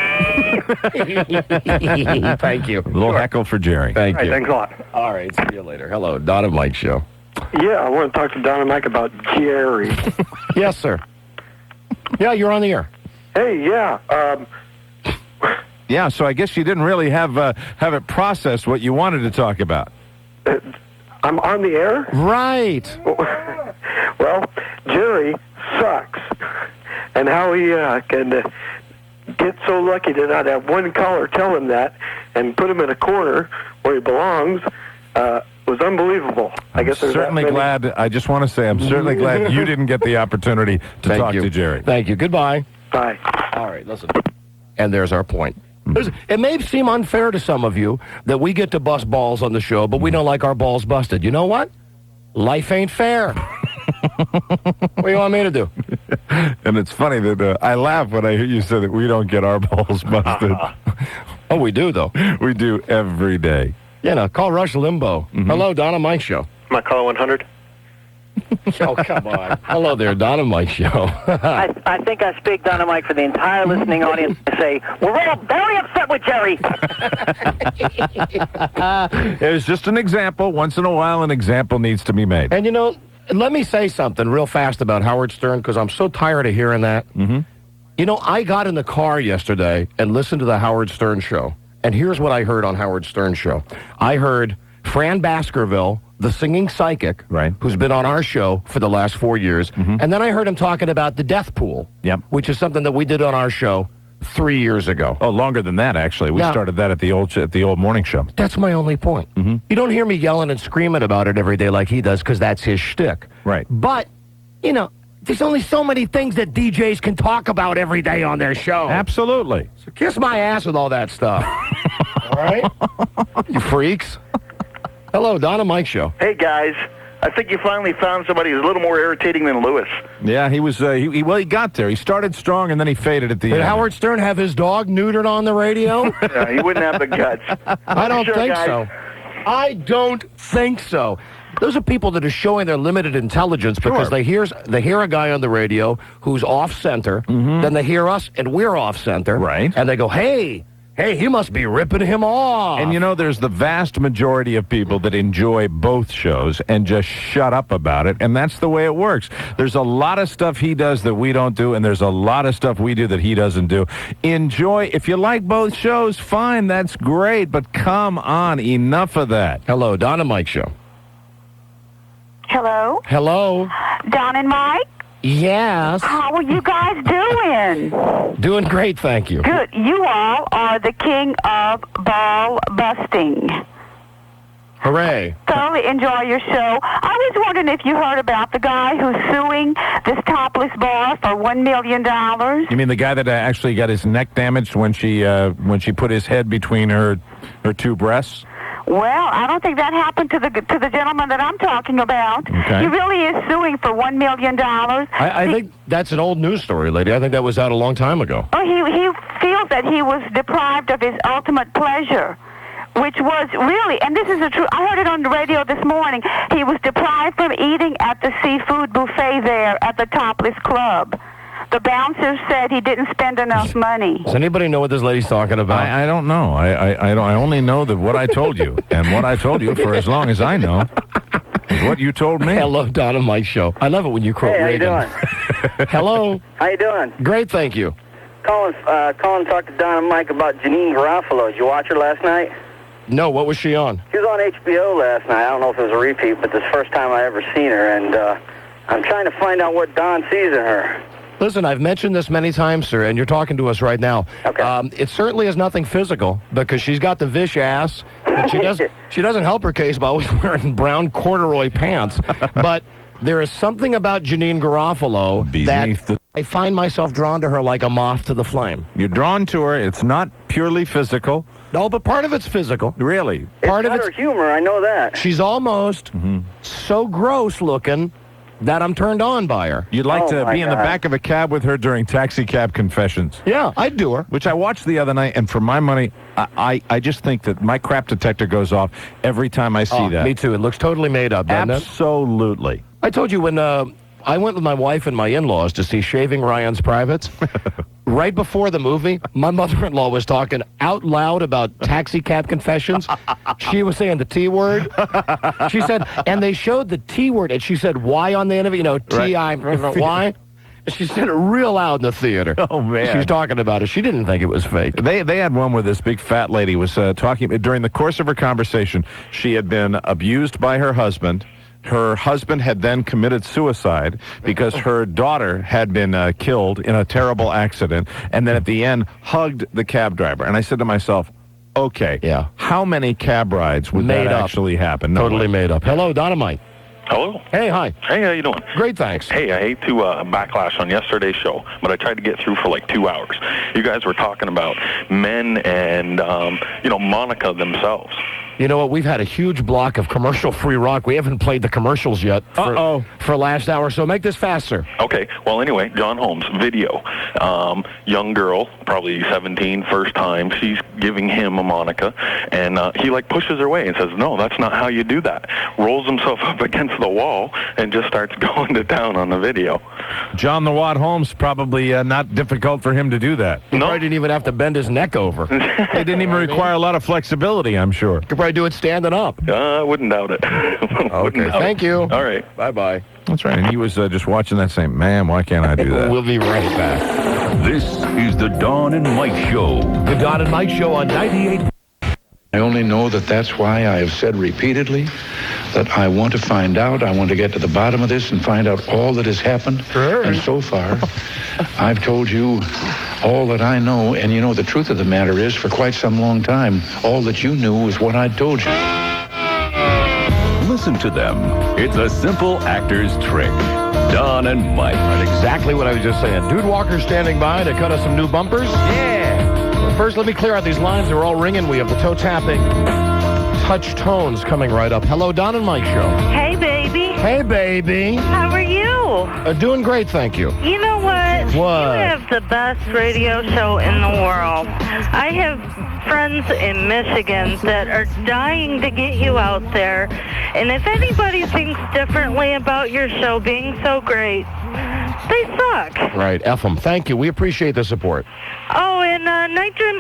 [SPEAKER 1] Thank you.
[SPEAKER 3] A little heckle for Jerry.
[SPEAKER 1] Thank you.
[SPEAKER 10] Thanks a lot.
[SPEAKER 1] All right, see you later. Hello, Don and Mike Show.
[SPEAKER 10] Yeah, I want to talk to Don and Mike about Jerry.
[SPEAKER 1] Yes, sir. Yeah, you're on the air.
[SPEAKER 10] Hey, yeah.
[SPEAKER 3] Yeah, so I guess you didn't really have it processed what you wanted to talk about.
[SPEAKER 10] I'm on the air?
[SPEAKER 1] Right.
[SPEAKER 10] Well, Jerry sucks. And how he can get so lucky to not have one caller tell him that and put him in a corner where he belongs was unbelievable. I guess there's
[SPEAKER 3] certainly glad. I just want to say I'm certainly glad you didn't get the opportunity to talk to Jerry.
[SPEAKER 1] Thank you. Goodbye.
[SPEAKER 10] Bye.
[SPEAKER 1] All right, listen. And there's our point. It may seem unfair to some of you that we get to bust balls on the show, but we don't like our balls busted. You know what? Life ain't fair. What do you want me to do?
[SPEAKER 3] And it's funny that I laugh when I hear you say that we don't get our balls busted.
[SPEAKER 1] Oh, we do, though.
[SPEAKER 3] We do every day.
[SPEAKER 1] Call Rush Limbaugh. Hello, Don and Mike Show.
[SPEAKER 4] My call 100.
[SPEAKER 1] Oh, come on. Hello there, Don and Mike Show.
[SPEAKER 11] I think I speak, Don and Mike, for the entire listening audience to say, we're all very upset with Jerry.
[SPEAKER 3] It was just an example. Once in a while, an example needs to be made.
[SPEAKER 1] And, let me say something real fast about Howard Stern, because I'm so tired of hearing that.
[SPEAKER 3] Mm-hmm.
[SPEAKER 1] I got in the car yesterday and listened to the Howard Stern show. And here's what I heard on Howard Stern's show. I heard Fran Baskerville, the singing psychic, who's been on our show for the last 4 years.
[SPEAKER 3] Mm-hmm.
[SPEAKER 1] And then I heard him talking about the death pool, which is something that we did on our show 3 years ago.
[SPEAKER 3] Oh, longer than that, actually. We started that at the old morning show.
[SPEAKER 1] That's my only point.
[SPEAKER 3] Mm-hmm.
[SPEAKER 1] You don't hear me yelling and screaming about it every day like he does, because that's his shtick.
[SPEAKER 3] Right.
[SPEAKER 1] But, there's only so many things that DJs can talk about every day on their show.
[SPEAKER 3] Absolutely.
[SPEAKER 1] So kiss my ass with all that stuff. All right? You freaks. Hello, Don and Mike Show.
[SPEAKER 4] Hey, guys.
[SPEAKER 13] I think you finally found somebody who's a little more irritating than Lewis.
[SPEAKER 3] Yeah, he was. He got there. He started strong, and then he faded at the end.
[SPEAKER 1] Did Howard Stern have his dog neutered on the radio?
[SPEAKER 13] Yeah, he wouldn't have the guts.
[SPEAKER 1] I don't think
[SPEAKER 13] guys.
[SPEAKER 1] so. I don't think so. Those are people that are showing their limited intelligence because they hear a guy on the radio who's off center, then they hear us and we're off center,
[SPEAKER 3] right?
[SPEAKER 1] And they go, "Hey, he must be ripping him off."
[SPEAKER 3] And there's the vast majority of people that enjoy both shows and just shut up about it, and that's the way it works. There's a lot of stuff he does that we don't do, and there's a lot of stuff we do that he doesn't do. Enjoy. If you like both shows, fine, that's great, but come on, enough of that.
[SPEAKER 1] Hello, Don and Mike Show.
[SPEAKER 15] Hello?
[SPEAKER 1] Hello?
[SPEAKER 15] Don and Mike?
[SPEAKER 1] Yes.
[SPEAKER 15] How are you guys doing?
[SPEAKER 1] Doing great, thank you.
[SPEAKER 15] Good. You all are the king of ball busting.
[SPEAKER 1] Hooray.
[SPEAKER 15] Thoroughly enjoy your show. I was wondering if you heard about the guy who's suing this topless bar for $1 million.
[SPEAKER 3] You mean the guy that actually got his neck damaged when she put his head between her two breasts?
[SPEAKER 15] Well, I don't think that happened to the gentleman that I'm talking about.
[SPEAKER 1] Okay.
[SPEAKER 15] He really is suing for $1 million.
[SPEAKER 1] I think that's an old news story, lady. I think that was out a long time ago.
[SPEAKER 15] Oh, he feels that he was deprived of his ultimate pleasure, which was really, and this is the truth. I heard it on the radio this morning. He was deprived from eating at the seafood buffet there at the Topless Club. The bouncer said he didn't spend enough money.
[SPEAKER 1] Does anybody know what this lady's talking about?
[SPEAKER 3] I don't know. I only know that what I told you, and what I told you for as long as I know is what you told me.
[SPEAKER 1] I love Don and Mike's show. I love it when you quote Reagan.
[SPEAKER 23] How you doing?
[SPEAKER 1] Hello.
[SPEAKER 23] How you doing?
[SPEAKER 1] Great, thank you.
[SPEAKER 23] Calling to talk to Don and Mike about Janine Garofalo. Did you watch her last night?
[SPEAKER 1] No, what was she on?
[SPEAKER 23] She was on HBO last night. I don't know if it was a repeat, but this is the first time I ever seen her, and I'm trying to find out what Don sees in her.
[SPEAKER 1] Listen, I've mentioned this many times, sir, and you're talking to us right now.
[SPEAKER 23] Okay.
[SPEAKER 1] It certainly is nothing physical because she's got the Vish ass, but she doesn't help her case by always wearing brown corduroy pants. But there is something about Janine Garofalo that I find myself drawn to her like a moth to the flame.
[SPEAKER 3] You're drawn to her. It's not purely physical.
[SPEAKER 1] No, but part of it's physical.
[SPEAKER 3] Really?
[SPEAKER 1] Part
[SPEAKER 23] of it's her humor. I know that.
[SPEAKER 1] She's almost so gross looking that I'm turned on by her.
[SPEAKER 3] You'd like to be in the back of a cab with her during Taxi Cab Confessions.
[SPEAKER 1] Yeah, I'd do her.
[SPEAKER 3] Which I watched the other night, and for my money, I just think that my crap detector goes off every time I see that.
[SPEAKER 1] Me too. It looks totally made up, doesn't it?
[SPEAKER 3] Absolutely.
[SPEAKER 1] I told you when I went with my wife and my in-laws to see Shaving Ryan's Privates. Right before the movie, my mother-in-law was talking out loud about Taxi Cab Confessions. She was saying the T word. She said, and they showed the T word, and she said, "Y" on the end of it, T-I-Y. She said it real loud in the theater.
[SPEAKER 3] Oh, man.
[SPEAKER 1] She was talking about it. She didn't think it was fake.
[SPEAKER 3] They had one where this big fat lady was talking, during the course of her conversation, she had been abused by her husband. Her husband had then committed suicide because her daughter had been killed in a terrible accident, and then at the end hugged the cab driver. And I said to myself, okay, how many cab rides would that actually happen? No
[SPEAKER 1] Totally
[SPEAKER 3] way.
[SPEAKER 1] made up. Hello, Dynamite.
[SPEAKER 24] Hello.
[SPEAKER 1] Hey, hi.
[SPEAKER 24] Hey, how you doing?
[SPEAKER 1] Great, thanks.
[SPEAKER 24] Hey, I hate to backlash on yesterday's show, but I tried to get through for like 2 hours. You guys were talking about men and, Monica themselves.
[SPEAKER 1] You know what? We've had a huge block of commercial-free rock. We haven't played the commercials yet for last hour, so make this faster.
[SPEAKER 24] Okay. Well, anyway, John Holmes, video. Young girl, probably 17, first time. She's giving him a Monica, and he, pushes her away and says, no, that's not how you do that. Rolls himself up against the wall and just starts going to town on the video.
[SPEAKER 3] John the Wad Holmes, probably not difficult for him to do that.
[SPEAKER 1] He probably didn't even have to bend his neck over.
[SPEAKER 3] It didn't even require a lot of flexibility, I'm sure.
[SPEAKER 1] Could probably do it standing up.
[SPEAKER 24] I wouldn't doubt it.
[SPEAKER 1] Okay, thank you.
[SPEAKER 24] All right.
[SPEAKER 1] Bye-bye.
[SPEAKER 3] That's right, and he was just watching that saying, man, why can't I do that?
[SPEAKER 1] We'll be right back.
[SPEAKER 20] This is the Don and Mike Show.
[SPEAKER 1] The Don and Mike Show on 98.
[SPEAKER 25] I only know that that's why I have said repeatedly that I want to find out, I want to get to the bottom of this and find out all that has happened. Sure. And so far, I've told you all that I know, and the truth of the matter is, for quite some long time, all that you knew was what I'd told you.
[SPEAKER 20] Listen to them. It's a simple actor's trick. Don and Mike.
[SPEAKER 1] That's exactly what I was just saying. Dude Walker's standing by to cut us some new bumpers. Yeah. Well, first, let me clear out these lines. They're all ringing. We have the toe-tapping touch tones coming right up. Hello, Don and Mike Show.
[SPEAKER 15] Hey, baby.
[SPEAKER 1] Hey, baby.
[SPEAKER 2] How are you?
[SPEAKER 1] Doing great, thank you.
[SPEAKER 2] You know what?
[SPEAKER 1] What?
[SPEAKER 2] You have the best radio show in the world. I have friends in Michigan that are dying to get you out there. And if anybody thinks differently about your show being so great, they suck.
[SPEAKER 1] Right, F them. Thank you. We appreciate the support.
[SPEAKER 2] Oh, and Night Dream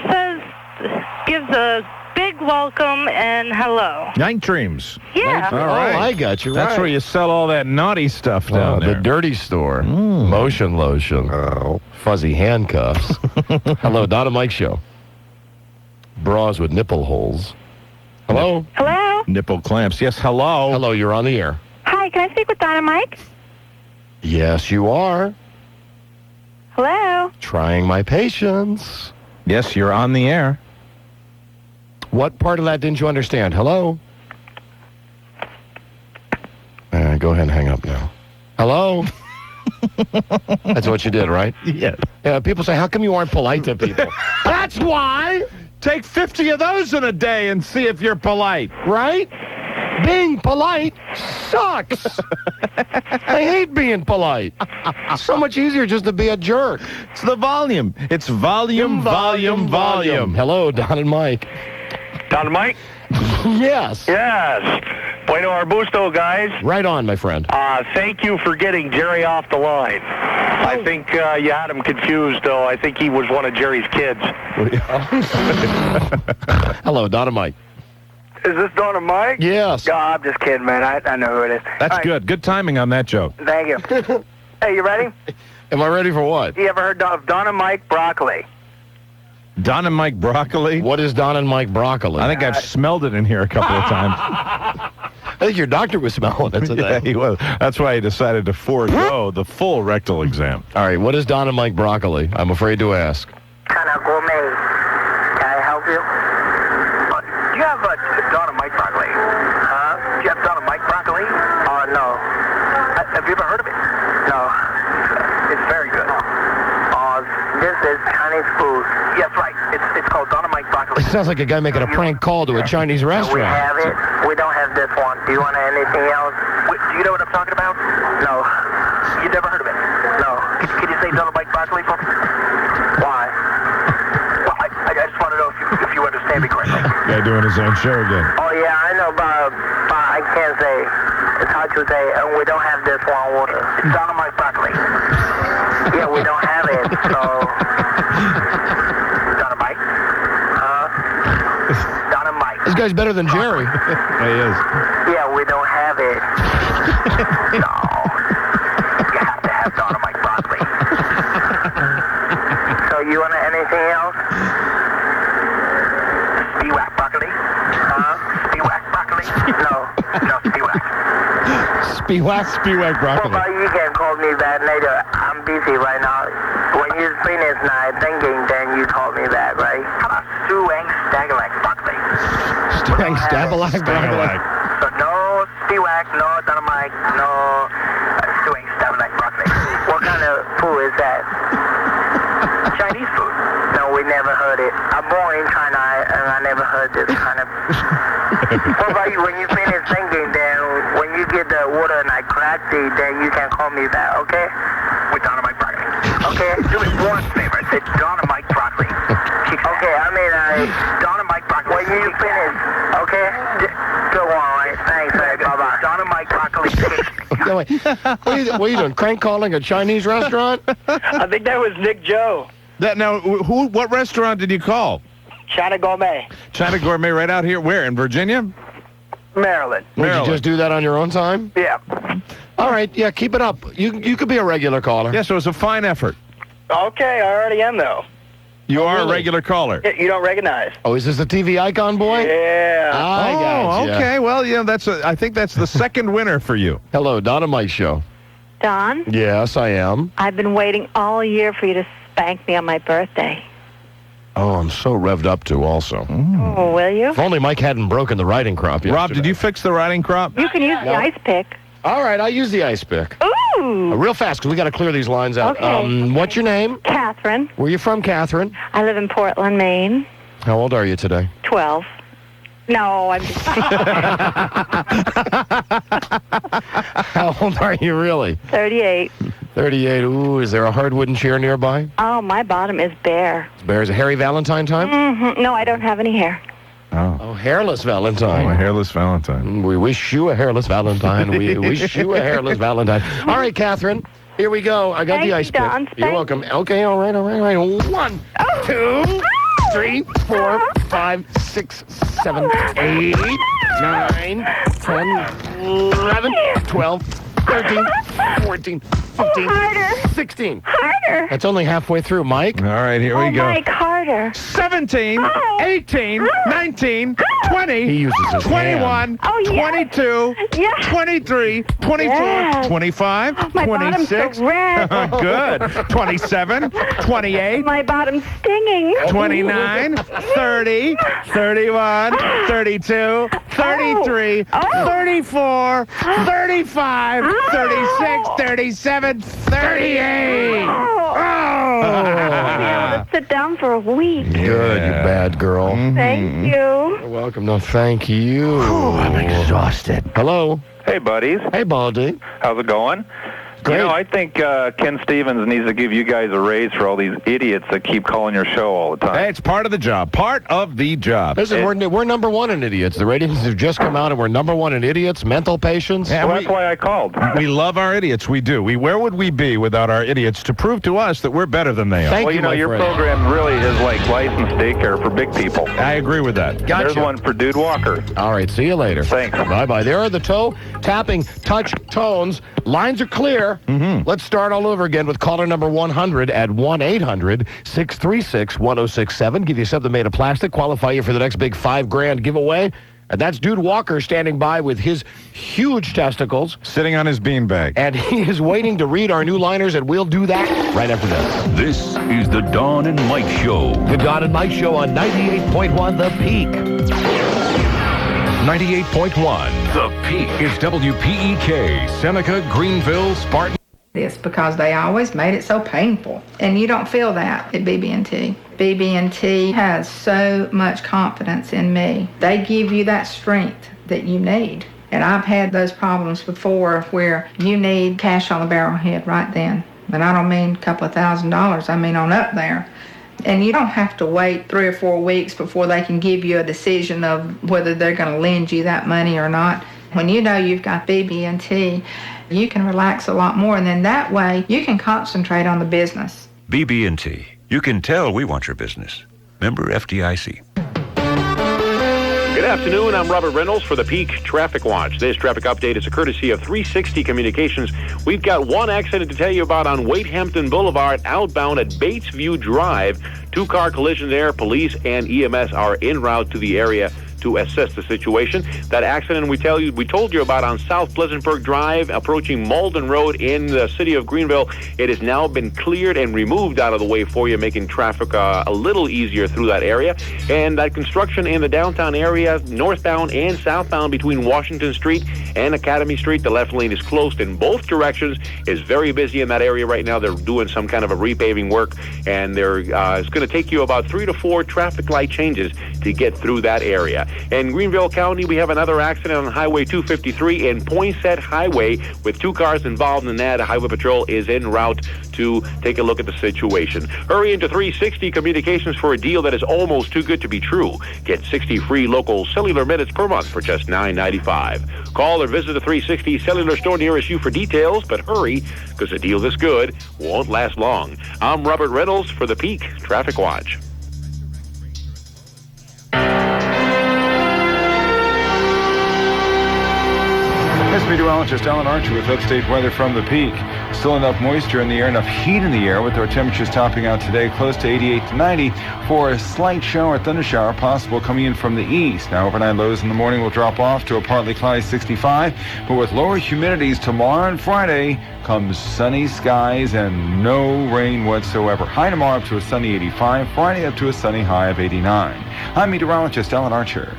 [SPEAKER 2] gives a big welcome and hello.
[SPEAKER 3] Night Dreams.
[SPEAKER 2] Yeah.
[SPEAKER 3] All right.
[SPEAKER 1] I got you.
[SPEAKER 3] That's
[SPEAKER 1] right.
[SPEAKER 3] where you sell all that naughty stuff down there.
[SPEAKER 1] The dirty store. Motion lotion. Fuzzy handcuffs. Hello, Don and Mike Show. Bras with nipple holes. Hello?
[SPEAKER 15] Hello?
[SPEAKER 3] Nipple clamps. Yes, hello.
[SPEAKER 1] Hello, you're on the air.
[SPEAKER 15] Hi, can I speak with Don and Mike?
[SPEAKER 1] Yes, you are.
[SPEAKER 15] Hello?
[SPEAKER 1] Trying my patience.
[SPEAKER 3] Yes, you're on the air.
[SPEAKER 1] What part of that didn't you understand? Hello? Go ahead and hang up now. Hello? That's what you did, right?
[SPEAKER 3] Yeah.
[SPEAKER 1] Yeah. People say, how come you aren't polite to people? That's why!
[SPEAKER 3] Take 50 of those in a day and see if you're polite.
[SPEAKER 1] Right? Being polite sucks. I hate being polite. It's so much easier just to be a jerk.
[SPEAKER 3] It's the volume. It's volume.
[SPEAKER 1] Hello, Don and Mike.
[SPEAKER 9] Don and Mike?
[SPEAKER 1] Yes.
[SPEAKER 9] Yes. Bueno Arbusto, guys.
[SPEAKER 1] Right on, my friend.
[SPEAKER 9] Thank you for getting Jerry off the line. I think you had him confused, though. I think he was one of Jerry's kids.
[SPEAKER 1] Hello, Don and Mike.
[SPEAKER 10] Is this Don and Mike?
[SPEAKER 1] Yes.
[SPEAKER 10] No, I'm just kidding, man. I know who it is.
[SPEAKER 3] That's good. Good timing on that joke.
[SPEAKER 10] Thank you. Hey, you ready?
[SPEAKER 1] Am I ready for what?
[SPEAKER 10] You ever heard of Don and Mike Broccoli?
[SPEAKER 3] Don and Mike Broccoli?
[SPEAKER 1] What is Don and Mike Broccoli?
[SPEAKER 3] I think I've smelled it in here a couple of times.
[SPEAKER 1] I think your doctor was smelling it today.
[SPEAKER 3] Yeah, he was. That's why he decided to forego the full rectal exam.
[SPEAKER 1] All right, what is Don and Mike Broccoli? I'm afraid to ask.
[SPEAKER 10] Kind of gourmet. Can I help you? Do you have Don and Mike Broccoli? Huh? Do you have Don and Mike Broccoli? No. Have you ever heard of it? No. It's very good. This is Chinese food. Yes, right. It's called Don and Mike Broccoli.
[SPEAKER 1] It sounds like a guy making a prank call to a Chinese restaurant.
[SPEAKER 10] We have it. We don't have this one. Do you want anything else? Do you know what I'm talking about? No. You never heard of it? No. Can you say Don and Mike Broccoli for me? Why? Well, I just want to know if you understand me correctly.
[SPEAKER 3] Guy doing his own show again.
[SPEAKER 10] Oh, yeah, I know, but I can't say. It's hard to say, and we don't have this one water. It's Don and Mike Broccoli. Yeah, we don't have it, so... Don and Mike? Huh? Don and Mike.
[SPEAKER 1] This guy's better than Jerry.
[SPEAKER 3] Yeah, he is.
[SPEAKER 10] Yeah, we don't have it. No. You have to have Don and Mike Broccoli. So you want anything else? Spiwak broccoli? Huh? Spiwak broccoli? No, Spiwak.
[SPEAKER 1] Spiwak broccoli.
[SPEAKER 10] Well, you can call me back later. I'm busy right now. When you finish night thinking, then you call me back, right? How about Stewang Stagalak broccoli?
[SPEAKER 1] Stewang Stagalak broccoli.
[SPEAKER 10] So no Spiwak, no Dynamite, no Stewang Stagalak broccoli. What kind of food is that? Chinese food. No, we never heard it. I'm born in China, and I never heard this kind of... What about you? When you finish thinking, then when you get the water and I crack it, then you can call me back, okay? With Dynamite broccoli. Okay? Do it one favor. It's Dynamite broccoli. Okay, Dynamite broccoli. When you finish, okay? Go on, right? Thanks, bye-bye. Dynamite broccoli.
[SPEAKER 1] What are you doing? Crank calling a Chinese restaurant?
[SPEAKER 10] I think that was Nick Joe.
[SPEAKER 3] What restaurant did you call?
[SPEAKER 10] China Gourmet.
[SPEAKER 3] China Gourmet right out here. Where, in Virginia?
[SPEAKER 10] Maryland.
[SPEAKER 1] Did you just do that on your own time?
[SPEAKER 10] Yeah.
[SPEAKER 1] All right, yeah, keep it up. You could be a regular caller.
[SPEAKER 3] Yes, it was a fine effort.
[SPEAKER 10] Okay, I already am, though.
[SPEAKER 3] You are a regular caller.
[SPEAKER 10] You don't recognize.
[SPEAKER 1] Oh, is this the TV icon boy?
[SPEAKER 10] Yeah.
[SPEAKER 1] I got you.
[SPEAKER 3] Okay. Well, yeah, I think that's the second winner for you.
[SPEAKER 1] Hello, Don and Mike Show.
[SPEAKER 15] Don?
[SPEAKER 1] Yes, I am.
[SPEAKER 15] I've been waiting all year for you to spank me on my birthday.
[SPEAKER 1] Oh, I'm so revved up to also.
[SPEAKER 15] Oh, will you?
[SPEAKER 1] If only Mike hadn't broken the riding crop yesterday.
[SPEAKER 3] Rob, did you fix the riding crop?
[SPEAKER 15] You can use the ice pick.
[SPEAKER 1] All right, I'll use the ice pick.
[SPEAKER 15] Ooh!
[SPEAKER 1] Real fast, because we got to clear these lines out.
[SPEAKER 15] Okay.
[SPEAKER 1] What's your name?
[SPEAKER 15] Catherine.
[SPEAKER 1] Where are you from, Catherine?
[SPEAKER 15] I live in Portland, Maine.
[SPEAKER 1] How old are you today?
[SPEAKER 15] 12.
[SPEAKER 2] No, I'm just
[SPEAKER 1] How old are you really?
[SPEAKER 2] 38.
[SPEAKER 1] 38. Ooh, is there a hard wooden chair nearby?
[SPEAKER 2] Oh, my bottom is bare.
[SPEAKER 1] Bears a hairy Valentine time?
[SPEAKER 2] Mm-hmm. No, I don't have any hair.
[SPEAKER 1] Oh, hairless Valentine.
[SPEAKER 3] Oh, a hairless Valentine.
[SPEAKER 1] We wish you a hairless Valentine. We wish you a hairless Valentine. All right, Catherine. Here we go. I got the ice pick. You're welcome. Okay, all right. 1, 2, 3, 4, 5, 6, 7, 8, 9, 10, 11, 12, 13, 14, 15, 16.
[SPEAKER 2] Harder.
[SPEAKER 1] That's only halfway through, Mike.
[SPEAKER 3] All right, here we go.
[SPEAKER 2] Mike, harder.
[SPEAKER 3] 17, 18, 19, 20,
[SPEAKER 1] He uses his
[SPEAKER 3] 21,
[SPEAKER 2] hand.
[SPEAKER 3] 22, 23, 24,
[SPEAKER 2] Yes.
[SPEAKER 3] 25,
[SPEAKER 2] My bottom's
[SPEAKER 3] 26.
[SPEAKER 2] so red.
[SPEAKER 3] Good. 27, 28,
[SPEAKER 2] My bottom's stinging.
[SPEAKER 3] 29, 30, 31, 32, 33, 34, 35, 36, 37, 38.
[SPEAKER 2] I'll be able to sit down for a week.
[SPEAKER 1] Good, you bad girl.
[SPEAKER 2] Thank you.
[SPEAKER 1] You're welcome. No, thank you. I'm exhausted. Hello.
[SPEAKER 8] Hey, buddies.
[SPEAKER 1] Hey, Baldy.
[SPEAKER 8] How's it going?
[SPEAKER 1] Great.
[SPEAKER 8] You know, I think Ken Stevens needs to give you guys a raise for all these idiots that keep calling your show all the time.
[SPEAKER 3] Hey, it's part of the job. Part of the job.
[SPEAKER 1] Listen, we're number one in idiots. The ratings have just come out, and we're number one in idiots, mental patients.
[SPEAKER 3] Yeah,
[SPEAKER 8] Well, that's why I called.
[SPEAKER 3] We love our idiots. We do. Where would we be without our idiots to prove to us that we're better than they are?
[SPEAKER 8] Well, you know, your program really is like licensed daycare for big people.
[SPEAKER 3] I agree with that.
[SPEAKER 1] Gotcha.
[SPEAKER 8] There's one for Dude Walker.
[SPEAKER 1] All right, see you later.
[SPEAKER 8] Thanks.
[SPEAKER 1] Bye-bye. There are the toe tapping, touch tones. Lines are clear. Let's start all over again with caller number 100 at 1-800-636-1067. Give you something made of plastic. Qualify you for the next big $5,000 giveaway. And that's Dude Walker standing by with his huge testicles.
[SPEAKER 3] Sitting on his beanbag.
[SPEAKER 1] And he is waiting to read our new liners, and we'll do that right after this.
[SPEAKER 20] This is the Dawn and Mike Show.
[SPEAKER 1] The Dawn and Mike Show on 98.1 The Peak.
[SPEAKER 20] 98.1 The Peak is WPEK, Seneca, Greenville, Spartan.
[SPEAKER 17] This because they always made it so painful. And you don't feel that at BB&T. BB&T has so much confidence in me. They give you that strength that you need. And I've had those problems before where you need cash on the barrelhead right then. And I don't mean a couple of $1,000s, I mean on up there. And you don't have to wait 3 or 4 weeks before they can give you a decision of whether they're going to lend you that money or not. When you know you've got BB&T, you can relax a lot more, and then that way you can concentrate on the business.
[SPEAKER 18] BB&T. You can tell we want your business. Member FDIC.
[SPEAKER 19] Good afternoon. I'm Robert Reynolds for the Peak Traffic Watch. This traffic update is a courtesy of 360 Communications. We've got one accident to tell you about on Waithampton Boulevard, outbound at Batesview Drive. 2-car collision there. Police and EMS are en route to the area to assess the situation. That accident we told you about on South Pleasantburg Drive, approaching Malden Road in the city of Greenville. It has now been cleared and removed out of the way for you, making traffic a little easier through that area. And that construction in the downtown area, northbound and southbound between Washington Street and Academy Street, the left lane is closed in both directions. Is very busy in that area right now. They're doing some kind of a repaving work, and it's going to take you about 3 to 4 traffic light changes to get through that area. In Greenville County, we have another accident on Highway 253 and Poinsett Highway with 2 cars involved in that. Highway Patrol is en route to take a look at the situation. Hurry into 360 Communications for a deal that is almost too good to be true. Get 60 free local cellular minutes per month for just $9.95. Call or visit a 360 cellular store nearest you for details, but hurry, because a deal this good won't last long. I'm Robert Reynolds for the Peak Traffic Watch.
[SPEAKER 3] This meteorologist Alan Archer with upstate weather from the Peak. Still enough moisture in the air, enough heat in the air, with our temperatures topping out today close to 88 to 90 for a slight shower, thundershower possible coming in from the east. Now overnight lows in the morning will drop off to a partly cloudy 65, but with lower humidities tomorrow and Friday comes sunny skies and no rain whatsoever. High tomorrow up to a sunny 85, Friday up to a sunny high of 89. I'm meteorologist Alan Archer.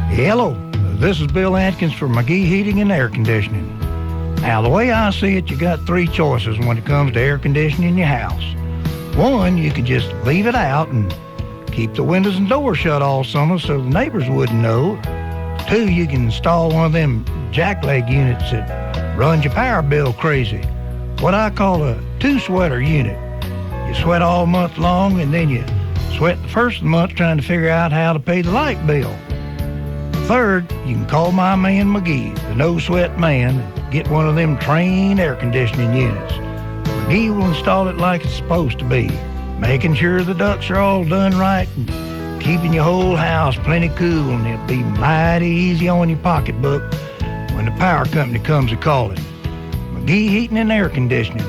[SPEAKER 21] Hello. This is Bill Atkins for McGee Heating and Air Conditioning. Now, the way I see it, you got 3 choices when it comes to air conditioning your house. One, you can just leave it out and keep the windows and doors shut all summer so the neighbors wouldn't know. 2, you can install one of them jackleg units that runs your power bill crazy. What I call a 2-sweater unit. You sweat all month long, and then you sweat the first of the month trying to figure out how to pay the light bill. 3rd, you can call my man McGee, the no-sweat man, and get one of them trained air conditioning units. McGee will install it like it's supposed to be, making sure the ducts are all done right and keeping your whole house plenty cool, and it'll be mighty easy on your pocketbook when the power company comes a calling. McGee Heating and Air Conditioning,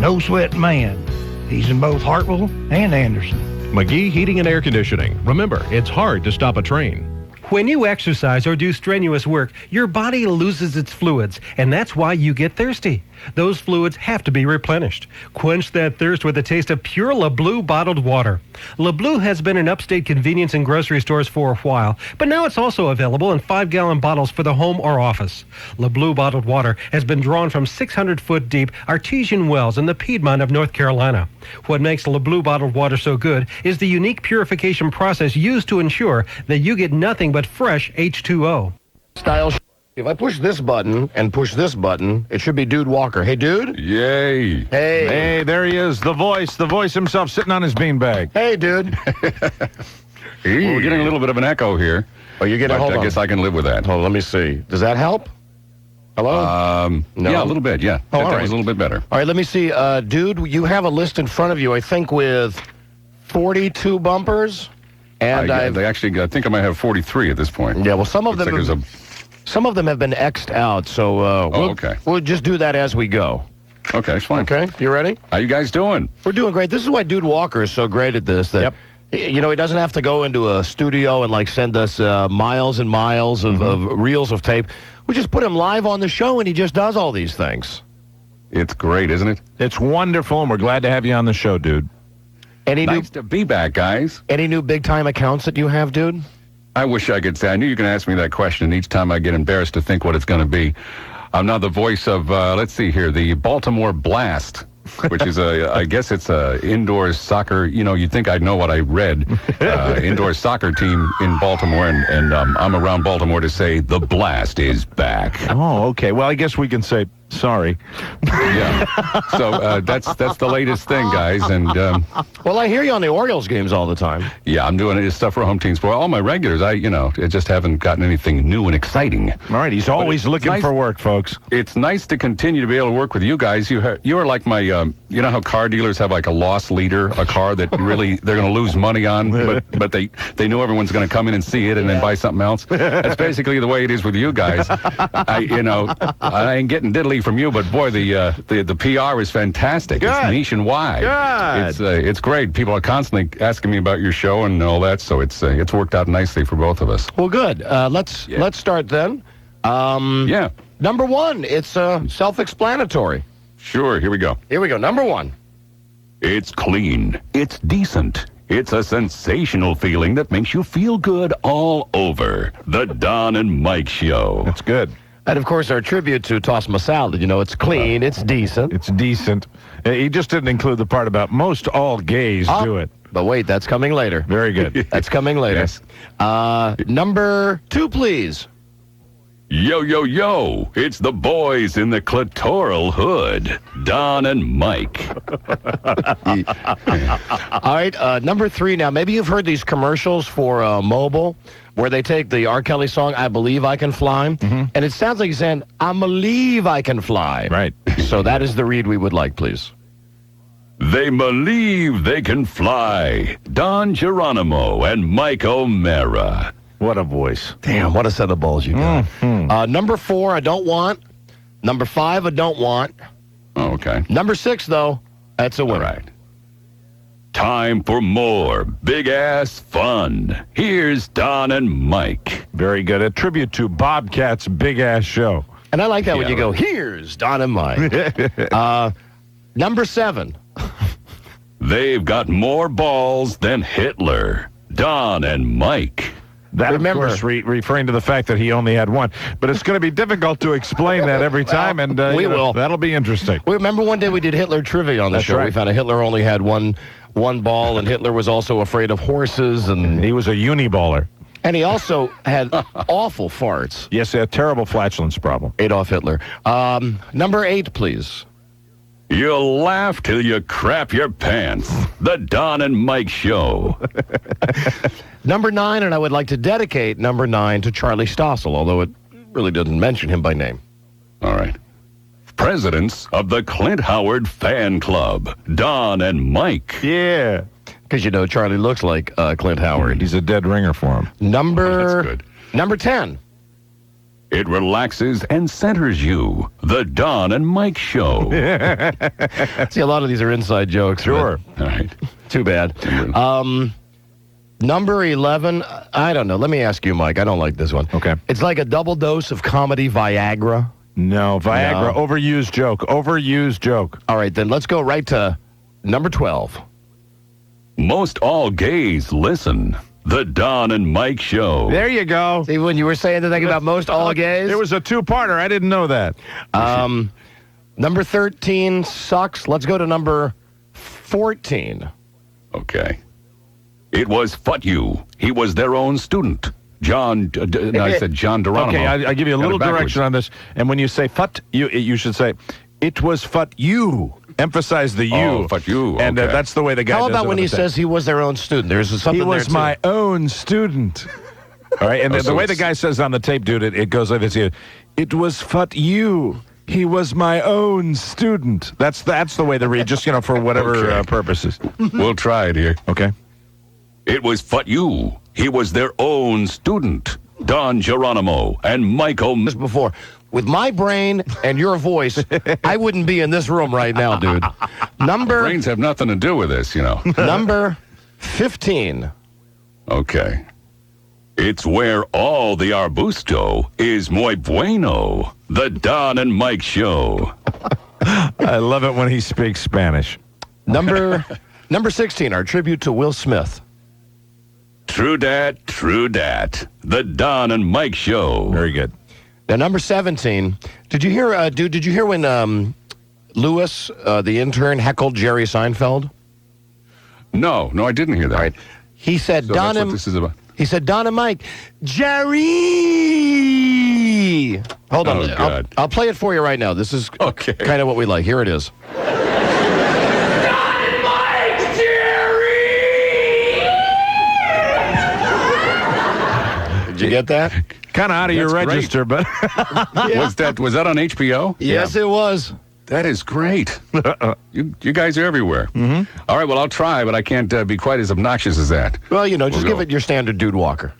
[SPEAKER 21] no-sweat man. He's in both Hartwell and Anderson.
[SPEAKER 6] McGee Heating and Air Conditioning. Remember, it's hard to stop a train.
[SPEAKER 12] When you exercise or do strenuous work, your body loses its fluids, and that's why you get thirsty. Those fluids have to be replenished. Quench that thirst with a taste of pure LeBlue bottled water. LeBlue has been in upstate convenience and grocery stores for a while, but now it's also available in 5-gallon bottles for the home or office. LeBlue bottled water has been drawn from 600-foot deep artesian wells in the Piedmont of North Carolina. What makes LeBlue bottled water so good is the unique purification process used to ensure that you get nothing but fresh H2O.
[SPEAKER 1] Style. If I push this button and push this button, it should be Dude Walker. Hey, dude.
[SPEAKER 3] Yay.
[SPEAKER 1] Hey.
[SPEAKER 3] Hey, there he is, the voice himself sitting on his beanbag.
[SPEAKER 1] Hey, dude.
[SPEAKER 14] Well, we're getting a little bit of an echo here.
[SPEAKER 1] Oh, you're getting, hold on.
[SPEAKER 14] I guess I can live with that.
[SPEAKER 1] Hold on, let me see. Does that help? Hello?
[SPEAKER 14] No? Yeah, a little bit, yeah.
[SPEAKER 1] Oh,
[SPEAKER 14] that was a little bit better.
[SPEAKER 1] All right, let me see. Dude, you have a list in front of you, I think, with 42 bumpers. And
[SPEAKER 14] I think I might have 43 at this point.
[SPEAKER 1] Yeah, well, some of them have been X'd out, so
[SPEAKER 14] okay.
[SPEAKER 1] We'll just do that as we go.
[SPEAKER 14] Okay, it's fine.
[SPEAKER 1] Okay, you ready?
[SPEAKER 14] How you guys doing?
[SPEAKER 1] We're doing great. This is why Dude Walker is so great at this. That, you know, he doesn't have to go into a studio and, like, send us miles and miles of reels of tape. We just put him live on the show, and he just does all these things.
[SPEAKER 14] It's great, isn't it?
[SPEAKER 3] It's wonderful, and we're glad to have you on the show, dude.
[SPEAKER 14] Nice to be back, guys.
[SPEAKER 1] Any new big-time accounts that you have, dude?
[SPEAKER 14] I wish I could say. I knew you were going to ask me that question. Each time I get embarrassed to think what it's going to be. I'm now the voice of, let's see here, the Baltimore Blast, which is I guess it's a indoor soccer. You know, you'd think I'd know what I read. Indoor soccer team in Baltimore, and I'm around Baltimore to say the Blast is back.
[SPEAKER 3] Oh, okay. Well, I guess we can say sorry.
[SPEAKER 14] Yeah. So that's the latest thing, guys. And
[SPEAKER 1] well, I hear you on the Orioles games all the time.
[SPEAKER 14] Yeah, I'm doing this stuff for home teams. For all my regulars, I just haven't gotten anything new and exciting.
[SPEAKER 3] All right, he's always looking for work, folks.
[SPEAKER 14] It's nice to continue to be able to work with you guys. You are like my, you know how car dealers have like a loss leader, a car that really they're going to lose money on, but they know everyone's going to come in and see it and then buy something else. That's basically the way it is with you guys. I ain't getting diddly from you, but boy, the PR is fantastic.
[SPEAKER 1] Good.
[SPEAKER 14] It's nationwide.
[SPEAKER 1] Good.
[SPEAKER 14] It's great. People are constantly asking me about your show and all that, so it's worked out nicely for both of us.
[SPEAKER 1] Well, good. Let's start then.
[SPEAKER 14] Yeah.
[SPEAKER 1] Number one, it's self-explanatory.
[SPEAKER 14] Sure. Here we go.
[SPEAKER 1] Number one.
[SPEAKER 14] It's clean. It's decent. It's a sensational feeling that makes you feel good all over. The Don and Mike Show.
[SPEAKER 3] That's good.
[SPEAKER 1] And, of course, our tribute to Toss My Salad. You know, it's clean, it's decent.
[SPEAKER 3] It's decent. He just didn't include the part about most all gays do it.
[SPEAKER 1] But wait, that's coming later.
[SPEAKER 3] Very good.
[SPEAKER 1] That's coming later.
[SPEAKER 14] Yes.
[SPEAKER 1] Number two, please.
[SPEAKER 14] Yo, yo, yo. It's the boys in the clitoral hood. Don and Mike.
[SPEAKER 1] All right, number three now. Maybe you've heard these commercials for mobile where they take the R. Kelly song, I Believe I Can Fly, and it sounds like he's saying, I believe I can fly.
[SPEAKER 3] Right.
[SPEAKER 1] So that is the read we would like, please.
[SPEAKER 14] They believe they can fly. Don Geronimo and Mike O'Mara.
[SPEAKER 3] What a voice.
[SPEAKER 1] Damn, what a set of balls you got. Number four, I don't want. Number five, I don't want.
[SPEAKER 14] Oh, okay.
[SPEAKER 1] Number six, though, that's a winner.
[SPEAKER 14] All right. Time for more big-ass fun. Here's Don and Mike.
[SPEAKER 3] Very good. A tribute to Bobcat's big-ass show.
[SPEAKER 1] And I like that when you go, here's Don and Mike. Number seven.
[SPEAKER 14] They've got more balls than Hitler. Don and Mike.
[SPEAKER 3] That,
[SPEAKER 1] Remember,
[SPEAKER 3] of course, referring to the fact that he only had one. But it's going to be difficult to explain that every time, and
[SPEAKER 1] we will.
[SPEAKER 3] That'll be interesting.
[SPEAKER 1] We remember one day we did Hitler trivia on the show.
[SPEAKER 3] Right.
[SPEAKER 1] We found out Hitler only had one ball, and Hitler was also afraid of horses, and
[SPEAKER 3] he was a uniballer.
[SPEAKER 1] And he also had awful farts.
[SPEAKER 3] Yes, a terrible flatulence problem.
[SPEAKER 1] Adolf Hitler. Number 8, please.
[SPEAKER 20] You'll laugh till you crap your pants. The Don and Mike Show.
[SPEAKER 1] Number 9, and I would like to dedicate number 9 to Charlie Stossel, although it really doesn't mention him by name.
[SPEAKER 20] All right. Presidents of the Clint Howard Fan Club, Don and Mike.
[SPEAKER 3] Yeah.
[SPEAKER 1] Because, Charlie looks like Clint Howard.
[SPEAKER 3] He's a dead ringer for him.
[SPEAKER 1] Number 10.
[SPEAKER 20] It relaxes and centers you. The Don and Mike Show.
[SPEAKER 1] See, a lot of these are inside jokes.
[SPEAKER 3] Sure.
[SPEAKER 20] All right.
[SPEAKER 1] Too bad. Number 11, I don't know. Let me ask you, Mike. I don't like this one.
[SPEAKER 3] Okay.
[SPEAKER 1] It's like a double dose of comedy Viagra.
[SPEAKER 3] No, Viagra, overused joke. Overused joke.
[SPEAKER 1] All right, then let's go right to number 12.
[SPEAKER 20] Most all gays listen. The Don and Mike Show.
[SPEAKER 3] There you go.
[SPEAKER 1] See, when you were saying the thing about most all gays?
[SPEAKER 3] It was a two-parter. I didn't know that.
[SPEAKER 1] Number 13 sucks. Let's go to number 14.
[SPEAKER 20] Okay. It was Fut You. He was their own student. I said John Geronimo.
[SPEAKER 3] Okay, I give you a little direction on this. And when you say Fut You, you should say, it was Fut You. Emphasize the you.
[SPEAKER 20] Oh, Fut You.
[SPEAKER 3] And
[SPEAKER 20] okay.
[SPEAKER 3] that's the way the guy
[SPEAKER 1] How
[SPEAKER 3] does
[SPEAKER 1] about
[SPEAKER 3] it
[SPEAKER 1] when
[SPEAKER 3] on
[SPEAKER 1] he
[SPEAKER 3] the tape.
[SPEAKER 1] says he was their own student? There's something
[SPEAKER 3] He was
[SPEAKER 1] there, too.
[SPEAKER 3] my own student. All right, and the way the guy says on the tape, dude, it goes like this. It was Fut You. He was my own student. That's the way to read, just, for whatever purposes.
[SPEAKER 20] We'll try it here.
[SPEAKER 3] Okay.
[SPEAKER 20] It was Fut You. He was their own student. Don Geronimo and Michael.
[SPEAKER 1] This before. With my brain and your voice, I wouldn't be in this room right now, dude.
[SPEAKER 20] Brains have nothing to do with this,
[SPEAKER 1] Number 15.
[SPEAKER 20] Okay. It's where all the arbusto is muy bueno. The Don and Mike Show.
[SPEAKER 3] I love it when he speaks Spanish.
[SPEAKER 1] Number 16, our tribute to Will Smith.
[SPEAKER 20] True dat, true dat. The Don and Mike Show.
[SPEAKER 3] Very good.
[SPEAKER 1] Now, number 17, did you hear, did you hear when Lewis, the intern, heckled Jerry Seinfeld?
[SPEAKER 20] No, I didn't hear that.
[SPEAKER 1] All right. He said,
[SPEAKER 20] So that's what this is about.
[SPEAKER 1] He said, Don and Mike, Jerry! Hold on.
[SPEAKER 20] Oh, God.
[SPEAKER 1] I'll play it for you right now. This is kind of what we like. Here it is. Did you get that?
[SPEAKER 3] Kind of out of your register, but
[SPEAKER 20] was that on HBO?
[SPEAKER 1] Yes, it was.
[SPEAKER 20] That is great. You guys are everywhere. Mm-hmm. All right, well, I'll try, but I can't be quite as obnoxious as that.
[SPEAKER 1] Well, just give it your standard Dude Walker.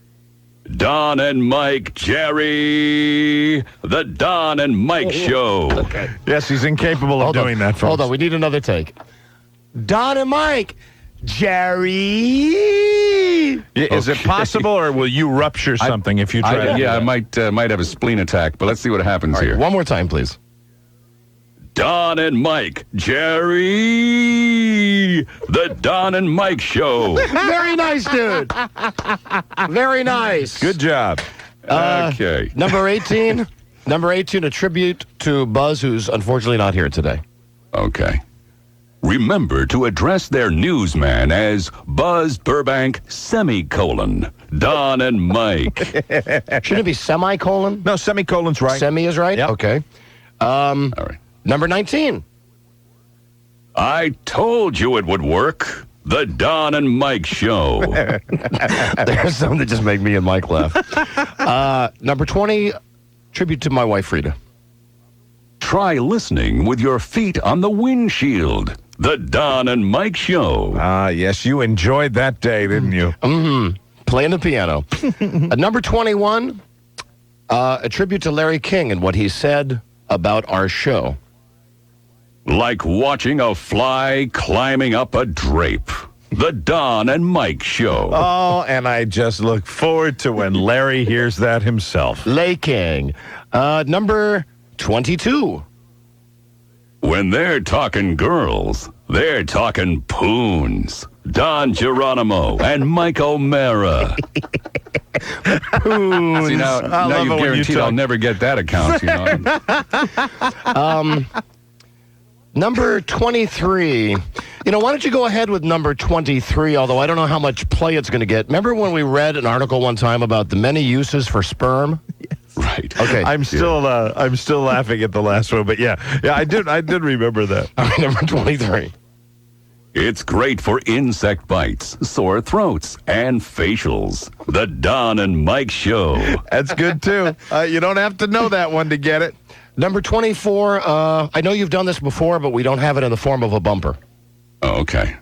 [SPEAKER 20] Don and Mike, Jerry, the Don and Mike Show.
[SPEAKER 1] Okay.
[SPEAKER 3] Yes, he's incapable of doing that, folks.
[SPEAKER 1] Hold on, we need another take. Don and Mike, Jerry.
[SPEAKER 3] Is it possible, or will you rupture something if you try to do
[SPEAKER 20] I
[SPEAKER 3] that?
[SPEAKER 20] might have a spleen attack, but let's see what happens here.
[SPEAKER 1] One more time, please.
[SPEAKER 20] Don and Mike, Jerry, the Don and Mike Show.
[SPEAKER 1] Very nice, dude. Very nice.
[SPEAKER 3] Good job.
[SPEAKER 20] Okay.
[SPEAKER 1] Number 18. Number 18, a tribute to Buzz, who's unfortunately not here today.
[SPEAKER 20] Okay. Remember to address their newsman as Buzz Burbank, semicolon, Don and Mike.
[SPEAKER 1] Shouldn't it be semicolon?
[SPEAKER 3] No, semicolon's right.
[SPEAKER 1] Semi is right?
[SPEAKER 3] Yep.
[SPEAKER 1] Okay.
[SPEAKER 20] All right.
[SPEAKER 1] Number 19.
[SPEAKER 20] I told you it would work. The Don and Mike Show.
[SPEAKER 1] There's some that just make me and Mike laugh. Number 20, tribute to my wife, Freda.
[SPEAKER 20] Try listening with your feet on the windshield. The Don and Mike Show.
[SPEAKER 3] Yes, you enjoyed that day, didn't you?
[SPEAKER 1] Mm-hmm. Playing the piano. Number 21, a tribute to Larry King and what he said about our show.
[SPEAKER 20] Like watching a fly climbing up a drape. The Don and Mike Show.
[SPEAKER 3] Oh, and I just look forward to when Larry hears that himself.
[SPEAKER 1] Lay King. Number 22.
[SPEAKER 20] When they're talking girls, they're talking poons. Don Geronimo and Mike O'Mara.
[SPEAKER 14] See, now you're guaranteed I'll never get that account, you know.
[SPEAKER 1] Number 23. Why don't you go ahead with number 23, although I don't know how much play it's going to get. Remember when we read an article one time about the many uses for sperm?
[SPEAKER 3] Yes.
[SPEAKER 14] Right.
[SPEAKER 1] Okay.
[SPEAKER 3] I'm still laughing at the last one, but yeah, I did remember that.
[SPEAKER 1] All right, number 23.
[SPEAKER 14] It's great for insect bites, sore throats, and facials. The Don and Mike Show.
[SPEAKER 3] That's good, too. You don't have to know that one to get it.
[SPEAKER 1] Number 24, I know you've done this before, but we don't have it in the form of a bumper.
[SPEAKER 14] Oh, okay.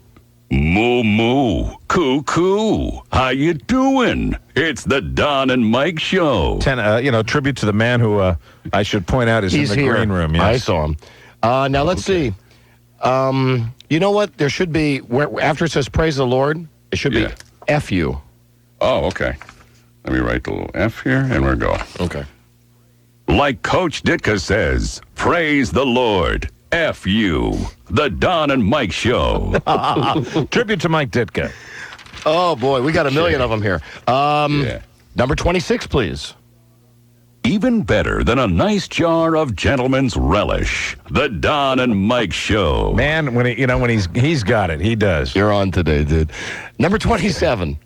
[SPEAKER 14] Moo moo, coo coo. How you doing? It's the Don and Mike Show.
[SPEAKER 3] Tribute to the man who I should point out is
[SPEAKER 1] He's
[SPEAKER 3] in the
[SPEAKER 1] here.
[SPEAKER 3] green room. Yes.
[SPEAKER 1] I saw him. Now let's see. You know what? There should be after it says "Praise the Lord," it should be "F you."
[SPEAKER 14] Oh, okay. Let me write the little F here, and we're going.
[SPEAKER 1] Okay.
[SPEAKER 14] Like Coach Ditka says, praise the Lord. F you. The Don and Mike Show.
[SPEAKER 3] Tribute to Mike Ditka.
[SPEAKER 1] Oh, boy. We got a million of them here. Number 26, please.
[SPEAKER 14] Even better than a nice jar of gentleman's relish. The Don and Mike Show.
[SPEAKER 3] Man, when he's got it, he does.
[SPEAKER 1] You're on today, dude. Number 27.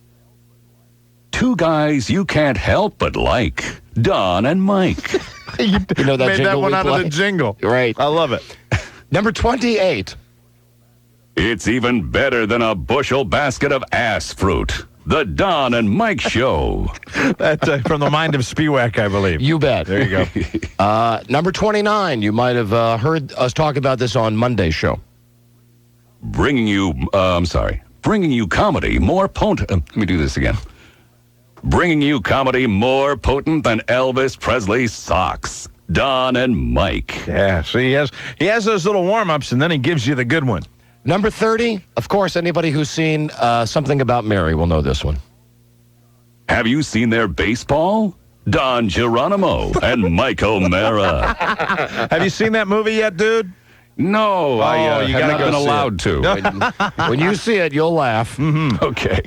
[SPEAKER 14] Two guys you can't help but like. Don and Mike.
[SPEAKER 1] You know that
[SPEAKER 3] made
[SPEAKER 1] jingle
[SPEAKER 3] that one
[SPEAKER 1] we
[SPEAKER 3] out
[SPEAKER 1] play?
[SPEAKER 3] of the jingle.
[SPEAKER 1] Right.
[SPEAKER 3] I love it.
[SPEAKER 1] Number 28.
[SPEAKER 14] It's even better than a bushel basket of ass fruit. The Don and Mike Show.
[SPEAKER 3] That's from the mind of Spiewak, I believe.
[SPEAKER 1] You bet.
[SPEAKER 3] There you
[SPEAKER 1] go. Number 29. You might have heard us talk about this on Monday's show.
[SPEAKER 14] Bringing you comedy more potent. Let me do this again. Bringing you comedy more potent than Elvis Presley's socks. Don and Mike.
[SPEAKER 3] Yeah, so he has those little warm-ups, and then he gives you the good one.
[SPEAKER 1] Number 30, of course, anybody who's seen Something About Mary will know this one.
[SPEAKER 14] Have you seen their baseball? Don Geronimo and Mike O'Mara.
[SPEAKER 3] Have you seen that movie yet, dude?
[SPEAKER 14] No, I
[SPEAKER 3] you
[SPEAKER 14] have
[SPEAKER 3] gotta
[SPEAKER 14] not
[SPEAKER 3] go
[SPEAKER 14] been
[SPEAKER 3] see
[SPEAKER 14] allowed to.
[SPEAKER 1] When you see it, you'll laugh.
[SPEAKER 3] Mm-hmm.
[SPEAKER 14] Okay.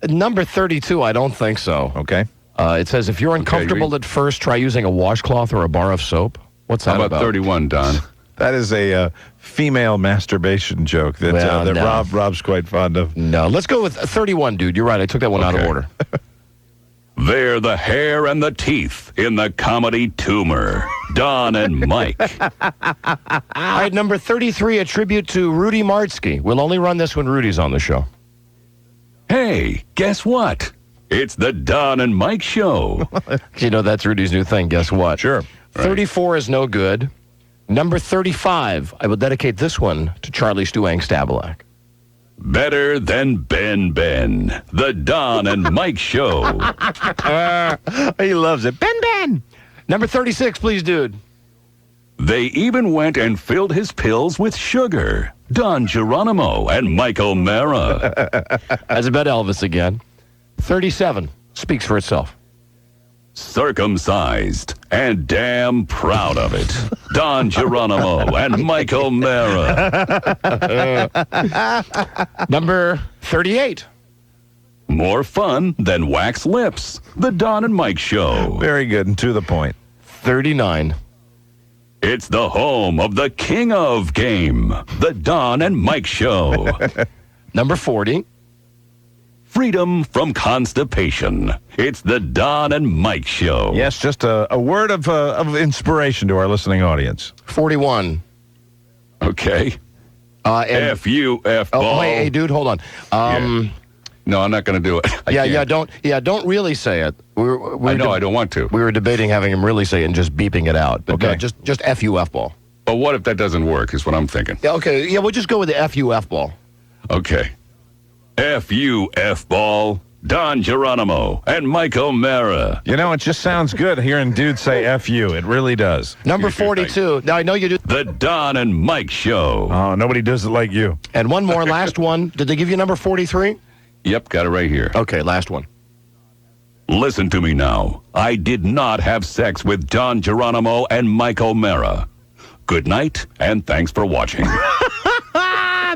[SPEAKER 1] Number 32, I don't think so.
[SPEAKER 3] Okay.
[SPEAKER 1] It says, if you're uncomfortable at first, try using a washcloth or a bar of soap. What's that
[SPEAKER 14] How about 31, Don?
[SPEAKER 3] That is a female masturbation joke that Rob's quite fond of.
[SPEAKER 1] No, let's go with 31, dude. You're right. I took that one out of order.
[SPEAKER 14] They're the hair and the teeth in the comedy tumor. Don and Mike.
[SPEAKER 1] All right, number 33, a tribute to Rudy Martzke. We'll only run this when Rudy's on the show.
[SPEAKER 14] Hey, guess what? It's the Don and Mike Show.
[SPEAKER 1] That's Rudy's new thing. Guess what?
[SPEAKER 3] Sure.
[SPEAKER 14] Right.
[SPEAKER 1] 34 is no good. Number 35, I will dedicate this one to Charlie Stuang Stabalak.
[SPEAKER 14] Better than Ben. The Don and Mike Show.
[SPEAKER 3] He loves it. Ben.
[SPEAKER 1] Number 36, please, dude.
[SPEAKER 14] They even went and filled his pills with sugar. Don Geronimo and Mike O'Mara.
[SPEAKER 1] As about Elvis again. 37 speaks for itself.
[SPEAKER 14] Circumcised and damn proud of it. Don Geronimo and Mike O'Mara.
[SPEAKER 1] Number 38.
[SPEAKER 14] More fun than wax lips. The Don and Mike Show.
[SPEAKER 3] Very good and to the point.
[SPEAKER 1] 39.
[SPEAKER 14] It's the home of the king of game. The Don and Mike Show.
[SPEAKER 1] Number 40.
[SPEAKER 14] Freedom from constipation. It's the Don and Mike Show.
[SPEAKER 3] Yes, just a word of inspiration to our listening audience.
[SPEAKER 1] 41.
[SPEAKER 14] Okay. F-U-F-ball.
[SPEAKER 1] Oh, hey, dude, hold on.
[SPEAKER 14] No, I'm not going to do it.
[SPEAKER 1] Don't really say it.
[SPEAKER 14] I don't want to.
[SPEAKER 1] We were debating having him really say it and just beeping it out. But
[SPEAKER 3] okay.
[SPEAKER 1] Just F-U-F ball.
[SPEAKER 14] But what if that doesn't work, is what I'm thinking.
[SPEAKER 1] Yeah, okay. Yeah, we'll just go with the F-U-F ball.
[SPEAKER 14] Okay. F-U-F ball, Don Geronimo, and Mike O'Mara.
[SPEAKER 3] It just sounds good hearing dudes say F-U. It really does.
[SPEAKER 1] Number 42. Now, I know you do.
[SPEAKER 14] The Don and Mike Show.
[SPEAKER 3] Oh, nobody does it like you.
[SPEAKER 1] And one more, last one. Did they give you number 43?
[SPEAKER 14] Yep, got it right here.
[SPEAKER 1] Okay, last one.
[SPEAKER 14] Listen to me now. I did not have sex with Don Geronimo and Mike O'Mara. Good night, and thanks for watching.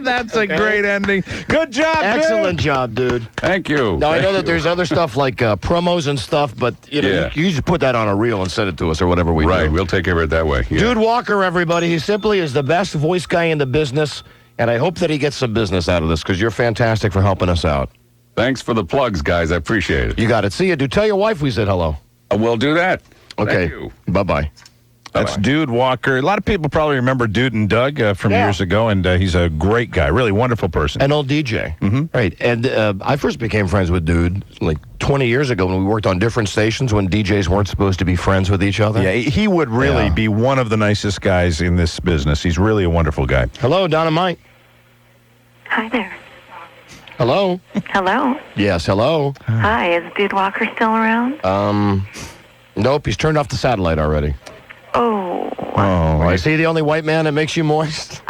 [SPEAKER 3] That's a great ending. Good job,
[SPEAKER 1] Excellent job, dude.
[SPEAKER 14] Thank you.
[SPEAKER 1] Now, I know that there's other stuff like promos and stuff, but you just put that on a reel and send it to us or whatever we do.
[SPEAKER 14] Right, we'll take care of it that way. Yeah.
[SPEAKER 1] Dude Walker, everybody. He simply is the best voice guy in the business, and I hope that he gets some business out of this because you're fantastic for helping us out.
[SPEAKER 14] Thanks for the plugs, guys. I appreciate it.
[SPEAKER 1] You got it. See you, dude. Tell your wife we said hello.
[SPEAKER 14] We'll do that.
[SPEAKER 1] Okay.
[SPEAKER 14] Thank you.
[SPEAKER 1] Bye-bye.
[SPEAKER 3] That's Dude Walker. A lot of people probably remember Dude and Doug from years ago, and he's a great guy, really wonderful person.
[SPEAKER 1] An old DJ. Mm-hmm. Right. And I first became friends with Dude like 20 years ago when we worked on different stations when DJs weren't supposed to be friends with each other.
[SPEAKER 3] Yeah, he would really be one of the nicest guys in this business. He's really a wonderful guy.
[SPEAKER 1] Hello, Donna Mike.
[SPEAKER 5] Hi there.
[SPEAKER 1] Hello.
[SPEAKER 5] Hello.
[SPEAKER 1] Yes, hello.
[SPEAKER 5] Hi, is Dude Walker still around?
[SPEAKER 1] Nope, he's turned off the satellite already.
[SPEAKER 5] Oh.
[SPEAKER 1] Is he the only white man that makes you moist?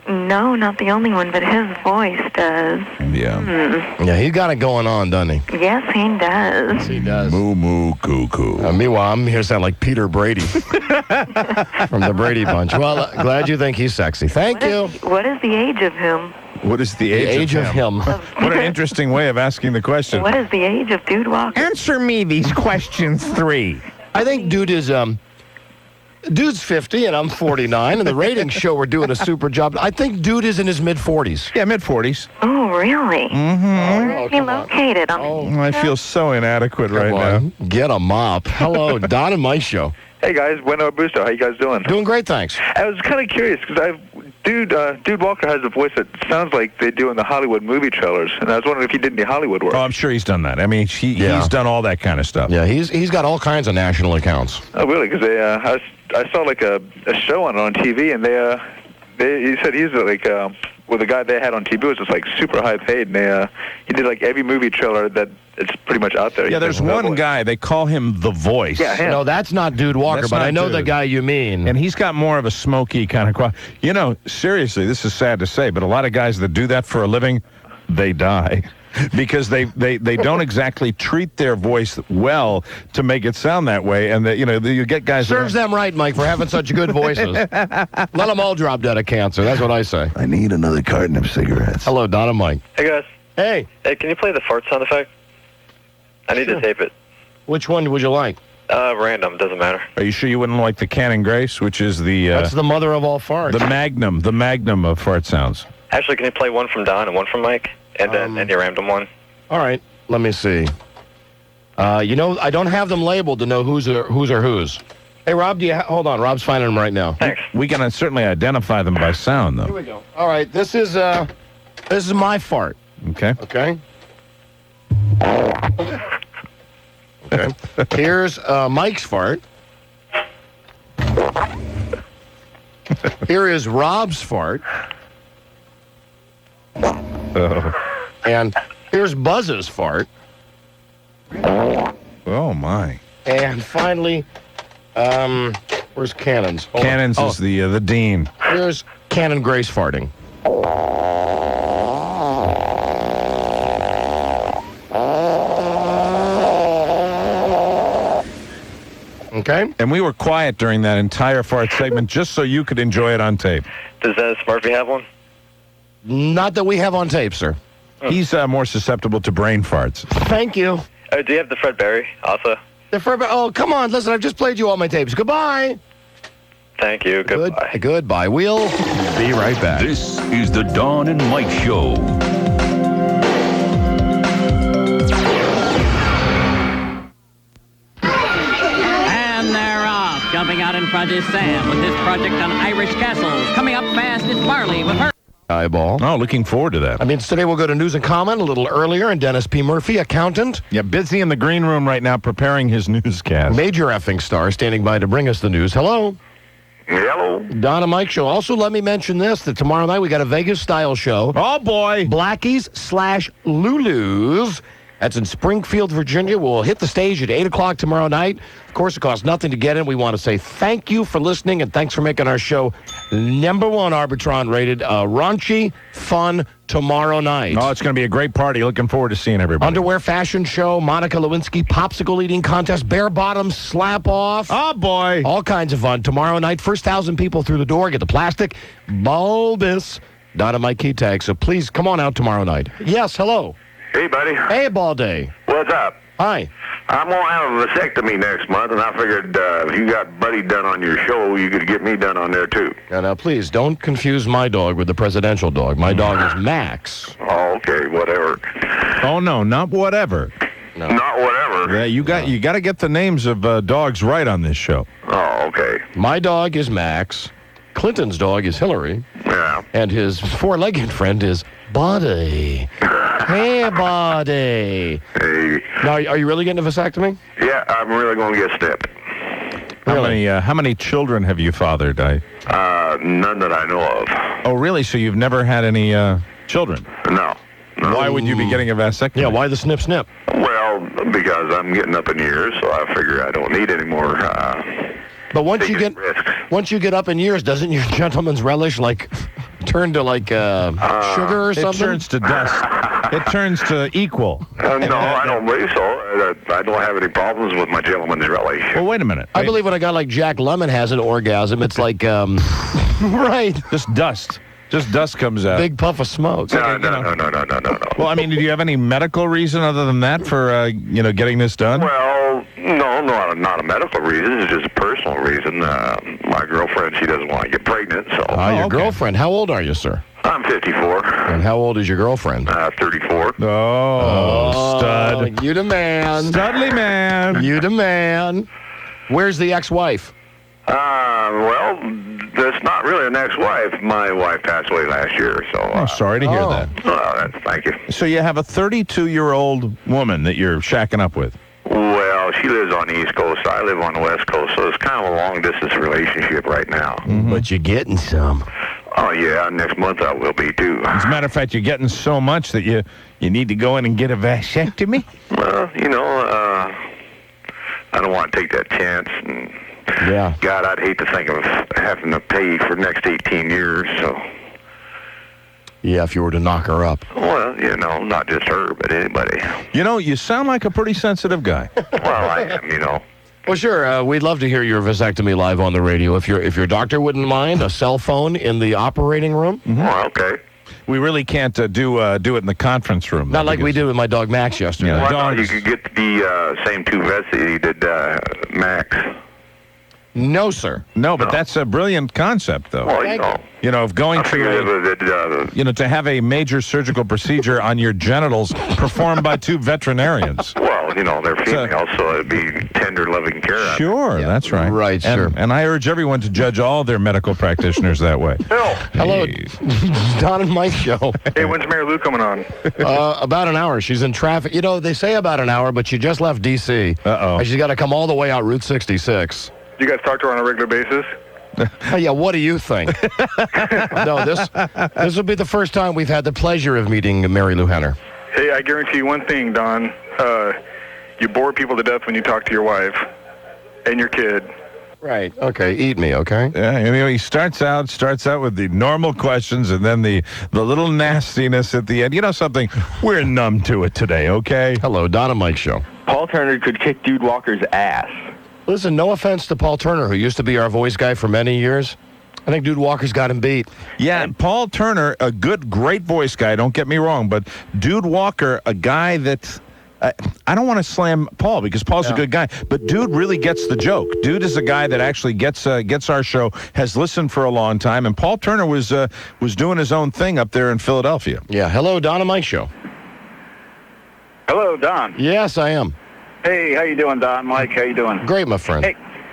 [SPEAKER 5] No, not the only one, but his voice does.
[SPEAKER 3] Yeah.
[SPEAKER 1] Yeah, he's got it going on, doesn't he?
[SPEAKER 5] Yes, he does.
[SPEAKER 1] Yes, he does.
[SPEAKER 3] Moo moo coo coo.
[SPEAKER 1] Meanwhile, I'm here to sound like Peter Brady from the Brady Bunch. Well, glad you think he's sexy. Thank you.
[SPEAKER 5] What is the age of him?
[SPEAKER 3] What is the age of him? What an interesting way of asking the question.
[SPEAKER 5] What is the age of Dude Walker?
[SPEAKER 3] Answer me these questions 3.
[SPEAKER 1] I think Dude is Dude's 50 and I'm 49, and the ratings show we're doing a super job. I think Dude is in his mid-40s.
[SPEAKER 3] Yeah, mid-40s.
[SPEAKER 5] Oh, really?
[SPEAKER 3] Mm-hmm.
[SPEAKER 5] Where is he located?
[SPEAKER 3] I feel so inadequate now.
[SPEAKER 1] Get a mop. Hello, Don and Mike Show.
[SPEAKER 8] Hey, guys. Bueno Busto. How you guys doing?
[SPEAKER 1] Doing great, thanks.
[SPEAKER 8] I was kind of curious because Dude Walker has a voice that sounds like they do in the Hollywood movie trailers, and I was wondering if he did any Hollywood work.
[SPEAKER 3] Oh, I'm sure he's done that. I mean, he's done all that kind of stuff.
[SPEAKER 1] Yeah, he's got all kinds of national accounts.
[SPEAKER 8] Oh, really? Because I saw like a show on TV, and he said he's like well, the guy they had on TV was just like super high paid, and he did like every movie trailer that it's pretty much out there.
[SPEAKER 3] Yeah, there's one guy, they call him The Voice.
[SPEAKER 8] Yeah, him.
[SPEAKER 1] No, that's not Dude Walker, but I know the guy you mean.
[SPEAKER 3] And he's got more of a smoky kind of quality. You know, seriously, this is sad to say, but a lot of guys that do that for a living, they die. Because they don't exactly treat their voice well to make it sound that way, and you get guys.
[SPEAKER 1] Serves them right, Mike, for having such good voices. Let them all drop dead of cancer. That's what I say.
[SPEAKER 7] I need another carton of cigarettes.
[SPEAKER 1] Hello, Don and Mike.
[SPEAKER 11] Hey guys.
[SPEAKER 1] Hey.
[SPEAKER 11] Hey, can you play the fart sound effect? I need to tape it.
[SPEAKER 1] Which one would you like?
[SPEAKER 11] Random, doesn't matter.
[SPEAKER 3] Are you sure you wouldn't like the Cannon Grace, which is the?
[SPEAKER 1] That's the mother of all farts.
[SPEAKER 3] The magnum of fart sounds.
[SPEAKER 11] Actually, can you play one from Don and one from Mike? And then any random one.
[SPEAKER 1] All right, let me see. I don't have them labeled to know who's or whose. Hey, Rob, hold on. Rob's finding them right now.
[SPEAKER 11] Thanks.
[SPEAKER 3] We can certainly identify them by sound, though.
[SPEAKER 1] Here we go. All right, this is my fart.
[SPEAKER 3] Okay.
[SPEAKER 1] Okay. Okay. Here's Mike's fart. Here is Rob's fart. And here's Buzz's fart.
[SPEAKER 3] Oh, my.
[SPEAKER 1] And finally, where's Cannon's?
[SPEAKER 3] Cannon's is the dean.
[SPEAKER 1] Here's Cannon Grace farting. Okay.
[SPEAKER 3] And we were quiet during that entire fart segment just so you could enjoy it on tape.
[SPEAKER 11] Does Dennis Murphy have one?
[SPEAKER 1] Not that we have on tape, sir.
[SPEAKER 3] He's more susceptible to brain farts.
[SPEAKER 1] Thank you.
[SPEAKER 11] Do you have the Fred Berry also?
[SPEAKER 1] Oh, come on. Listen, I've just played you all my tapes. Goodbye.
[SPEAKER 11] Thank you. Goodbye.
[SPEAKER 1] Goodbye. We'll be right back.
[SPEAKER 20] This is the Dawn and Mike Show.
[SPEAKER 16] And they're off. Jumping out in front is Sam with his project on Irish castles. Coming up fast is Marley with her.
[SPEAKER 1] Eyeball.
[SPEAKER 3] Oh, looking forward to that.
[SPEAKER 1] I mean, today we'll go to News and Comment a little earlier, and Dennis P. Murphy, accountant.
[SPEAKER 3] Yeah, busy in the green room right now preparing his newscast.
[SPEAKER 1] Major effing star standing by to bring us the news. Hello.
[SPEAKER 13] Hello.
[SPEAKER 1] Don and Mike Show. Also, let me mention this, that tomorrow night we got a Vegas-style show.
[SPEAKER 3] Oh, boy.
[SPEAKER 1] Blackies/Lulus. That's in Springfield, Virginia. We'll hit the stage at 8 o'clock tomorrow night. Of course, it costs nothing to get in. We want to say thank you for listening, and thanks for making our show #1 Arbitron rated. Raunchy fun tomorrow night.
[SPEAKER 3] Oh, it's going to be a great party. Looking forward to seeing everybody.
[SPEAKER 1] Underwear fashion show, Monica Lewinsky popsicle eating contest, bare bottom slap off.
[SPEAKER 3] Oh, boy.
[SPEAKER 1] All kinds of fun. Tomorrow night, first 1,000 people through the door get the plastic bulbous Don and Mike Key Tag. So please come on out tomorrow night. Yes, hello.
[SPEAKER 4] Hey, buddy.
[SPEAKER 1] Hey, Baldy.
[SPEAKER 4] What's up?
[SPEAKER 1] Hi.
[SPEAKER 4] I'm going to have a vasectomy next month, and I figured if you got Buddy done on your show, you could get me done on there, too.
[SPEAKER 1] Now, please, don't confuse my dog with the presidential dog. My dog is Max.
[SPEAKER 4] Oh, okay, whatever.
[SPEAKER 3] Oh, no, not whatever.
[SPEAKER 1] No.
[SPEAKER 4] Not whatever.
[SPEAKER 3] Yeah, you got to get the names of dogs right on this show.
[SPEAKER 4] Oh, okay.
[SPEAKER 1] My dog is Max. Clinton's dog is Hillary.
[SPEAKER 4] Yeah.
[SPEAKER 1] And his four-legged friend is Buddy. Hey, Buddy.
[SPEAKER 4] Hey.
[SPEAKER 1] Now, are you really getting a vasectomy?
[SPEAKER 4] Yeah, I'm really going to get snipped.
[SPEAKER 3] How many children have you fathered?
[SPEAKER 4] None that I know of.
[SPEAKER 3] Oh, really? So you've never had any children?
[SPEAKER 4] No.
[SPEAKER 3] Why would you be getting a vasectomy?
[SPEAKER 1] Yeah, why the snip?
[SPEAKER 4] Well, because I'm getting up in years, so I figure I don't need any more.
[SPEAKER 1] But once you get up in years, doesn't your gentleman's relish turn to sugar or something?
[SPEAKER 3] It turns to dust. It turns to equal.
[SPEAKER 4] No, I don't believe so. I don't have any problems with my gentleman's relish.
[SPEAKER 3] Well, wait a minute.
[SPEAKER 1] I believe when a guy like Jack Lemmon has an orgasm, it's like, right.
[SPEAKER 3] Just dust. Just dust comes out.
[SPEAKER 1] Big puff of smoke.
[SPEAKER 4] No.
[SPEAKER 3] Well, I mean, do you have any medical reason other than that for, getting this done?
[SPEAKER 4] Well, no, not a medical reason. It's just a personal reason. My girlfriend, she doesn't want to get pregnant, so...
[SPEAKER 1] Your girlfriend. How old are you, sir?
[SPEAKER 4] I'm 54.
[SPEAKER 1] And how old is your girlfriend?
[SPEAKER 4] 34.
[SPEAKER 3] Oh, stud.
[SPEAKER 1] You the man.
[SPEAKER 3] Studly man.
[SPEAKER 1] You the man. Where's the ex-wife?
[SPEAKER 4] Well, that's not really an ex-wife. My wife passed away last year, so...
[SPEAKER 3] I'm sorry to hear that.
[SPEAKER 4] Thank you.
[SPEAKER 3] So you have a 32-year-old woman that you're shacking up with?
[SPEAKER 4] Well, she lives on the East Coast. I live on the West Coast, so it's kind of a long-distance relationship right now.
[SPEAKER 3] Mm-hmm.
[SPEAKER 1] But you're getting some.
[SPEAKER 4] Oh, yeah, next month I will be, too.
[SPEAKER 3] As a matter of fact, you're getting so much that you need to go in and get a vasectomy?
[SPEAKER 4] Well, I don't want to take that chance. And
[SPEAKER 1] yeah.
[SPEAKER 4] God, I'd hate to think of having to pay for the next 18 years, so...
[SPEAKER 1] Yeah, if you were to knock her up.
[SPEAKER 4] Well, not just her, but anybody.
[SPEAKER 3] You sound like a pretty sensitive guy.
[SPEAKER 4] Well, I am,
[SPEAKER 1] Well, sure. We'd love to hear your vasectomy live on the radio. If your doctor wouldn't mind, a cell phone in the operating room.
[SPEAKER 4] Mm-hmm. Oh, okay.
[SPEAKER 3] We really can't do it in the conference room.
[SPEAKER 1] Not like we did with my dog Max yesterday.
[SPEAKER 4] Yeah, well, I thought you could get the same two vets that you did Max.
[SPEAKER 1] No, sir.
[SPEAKER 3] No, but that's a brilliant concept, though.
[SPEAKER 4] Well,
[SPEAKER 3] of going to have a major surgical procedure on your genitals performed by two veterinarians.
[SPEAKER 4] Well, they're females, so it'd be tender, loving care.
[SPEAKER 3] Sure, that's right.
[SPEAKER 1] Right, sure.
[SPEAKER 3] And I urge everyone to judge all their medical practitioners that way.
[SPEAKER 1] Hello, Don and Mike show.
[SPEAKER 22] Hey, when's Marilu coming on?
[SPEAKER 1] About an hour. She's in traffic. They say about an hour, but she just left D.C.
[SPEAKER 3] Uh-oh.
[SPEAKER 1] She's got to come all the way out Route 66.
[SPEAKER 22] You guys talk to her on a regular basis?
[SPEAKER 1] Yeah, what do you think? No, this will be the first time we've had the pleasure of meeting Marilu Henner.
[SPEAKER 22] Hey, I guarantee you one thing, Don. You bore people to death when you talk to your wife and your kid.
[SPEAKER 1] Right. Okay. Eat me. Okay.
[SPEAKER 3] Yeah. He starts out with the normal questions and then the little nastiness at the end. You know something? We're numb to it today. Okay.
[SPEAKER 1] Hello, Don and Mike show.
[SPEAKER 23] Paul Turner could kick Dude Walker's ass.
[SPEAKER 1] Listen, no offense to Paul Turner, who used to be our voice guy for many years. I think Dude Walker's got him beat.
[SPEAKER 3] Yeah, Paul Turner, a great voice guy, don't get me wrong, but Dude Walker, a guy that... I don't want to slam Paul because Paul's a good guy, but Dude really gets the joke. Dude is a guy that actually gets our show, has listened for a long time, and Paul Turner was doing his own thing up there in Philadelphia.
[SPEAKER 1] Yeah, hello, Don and Mike show.
[SPEAKER 24] Hello, Don.
[SPEAKER 1] Yes, I am.
[SPEAKER 24] Hey, how you doing, Don? Mike, how you doing?
[SPEAKER 1] Great, my friend.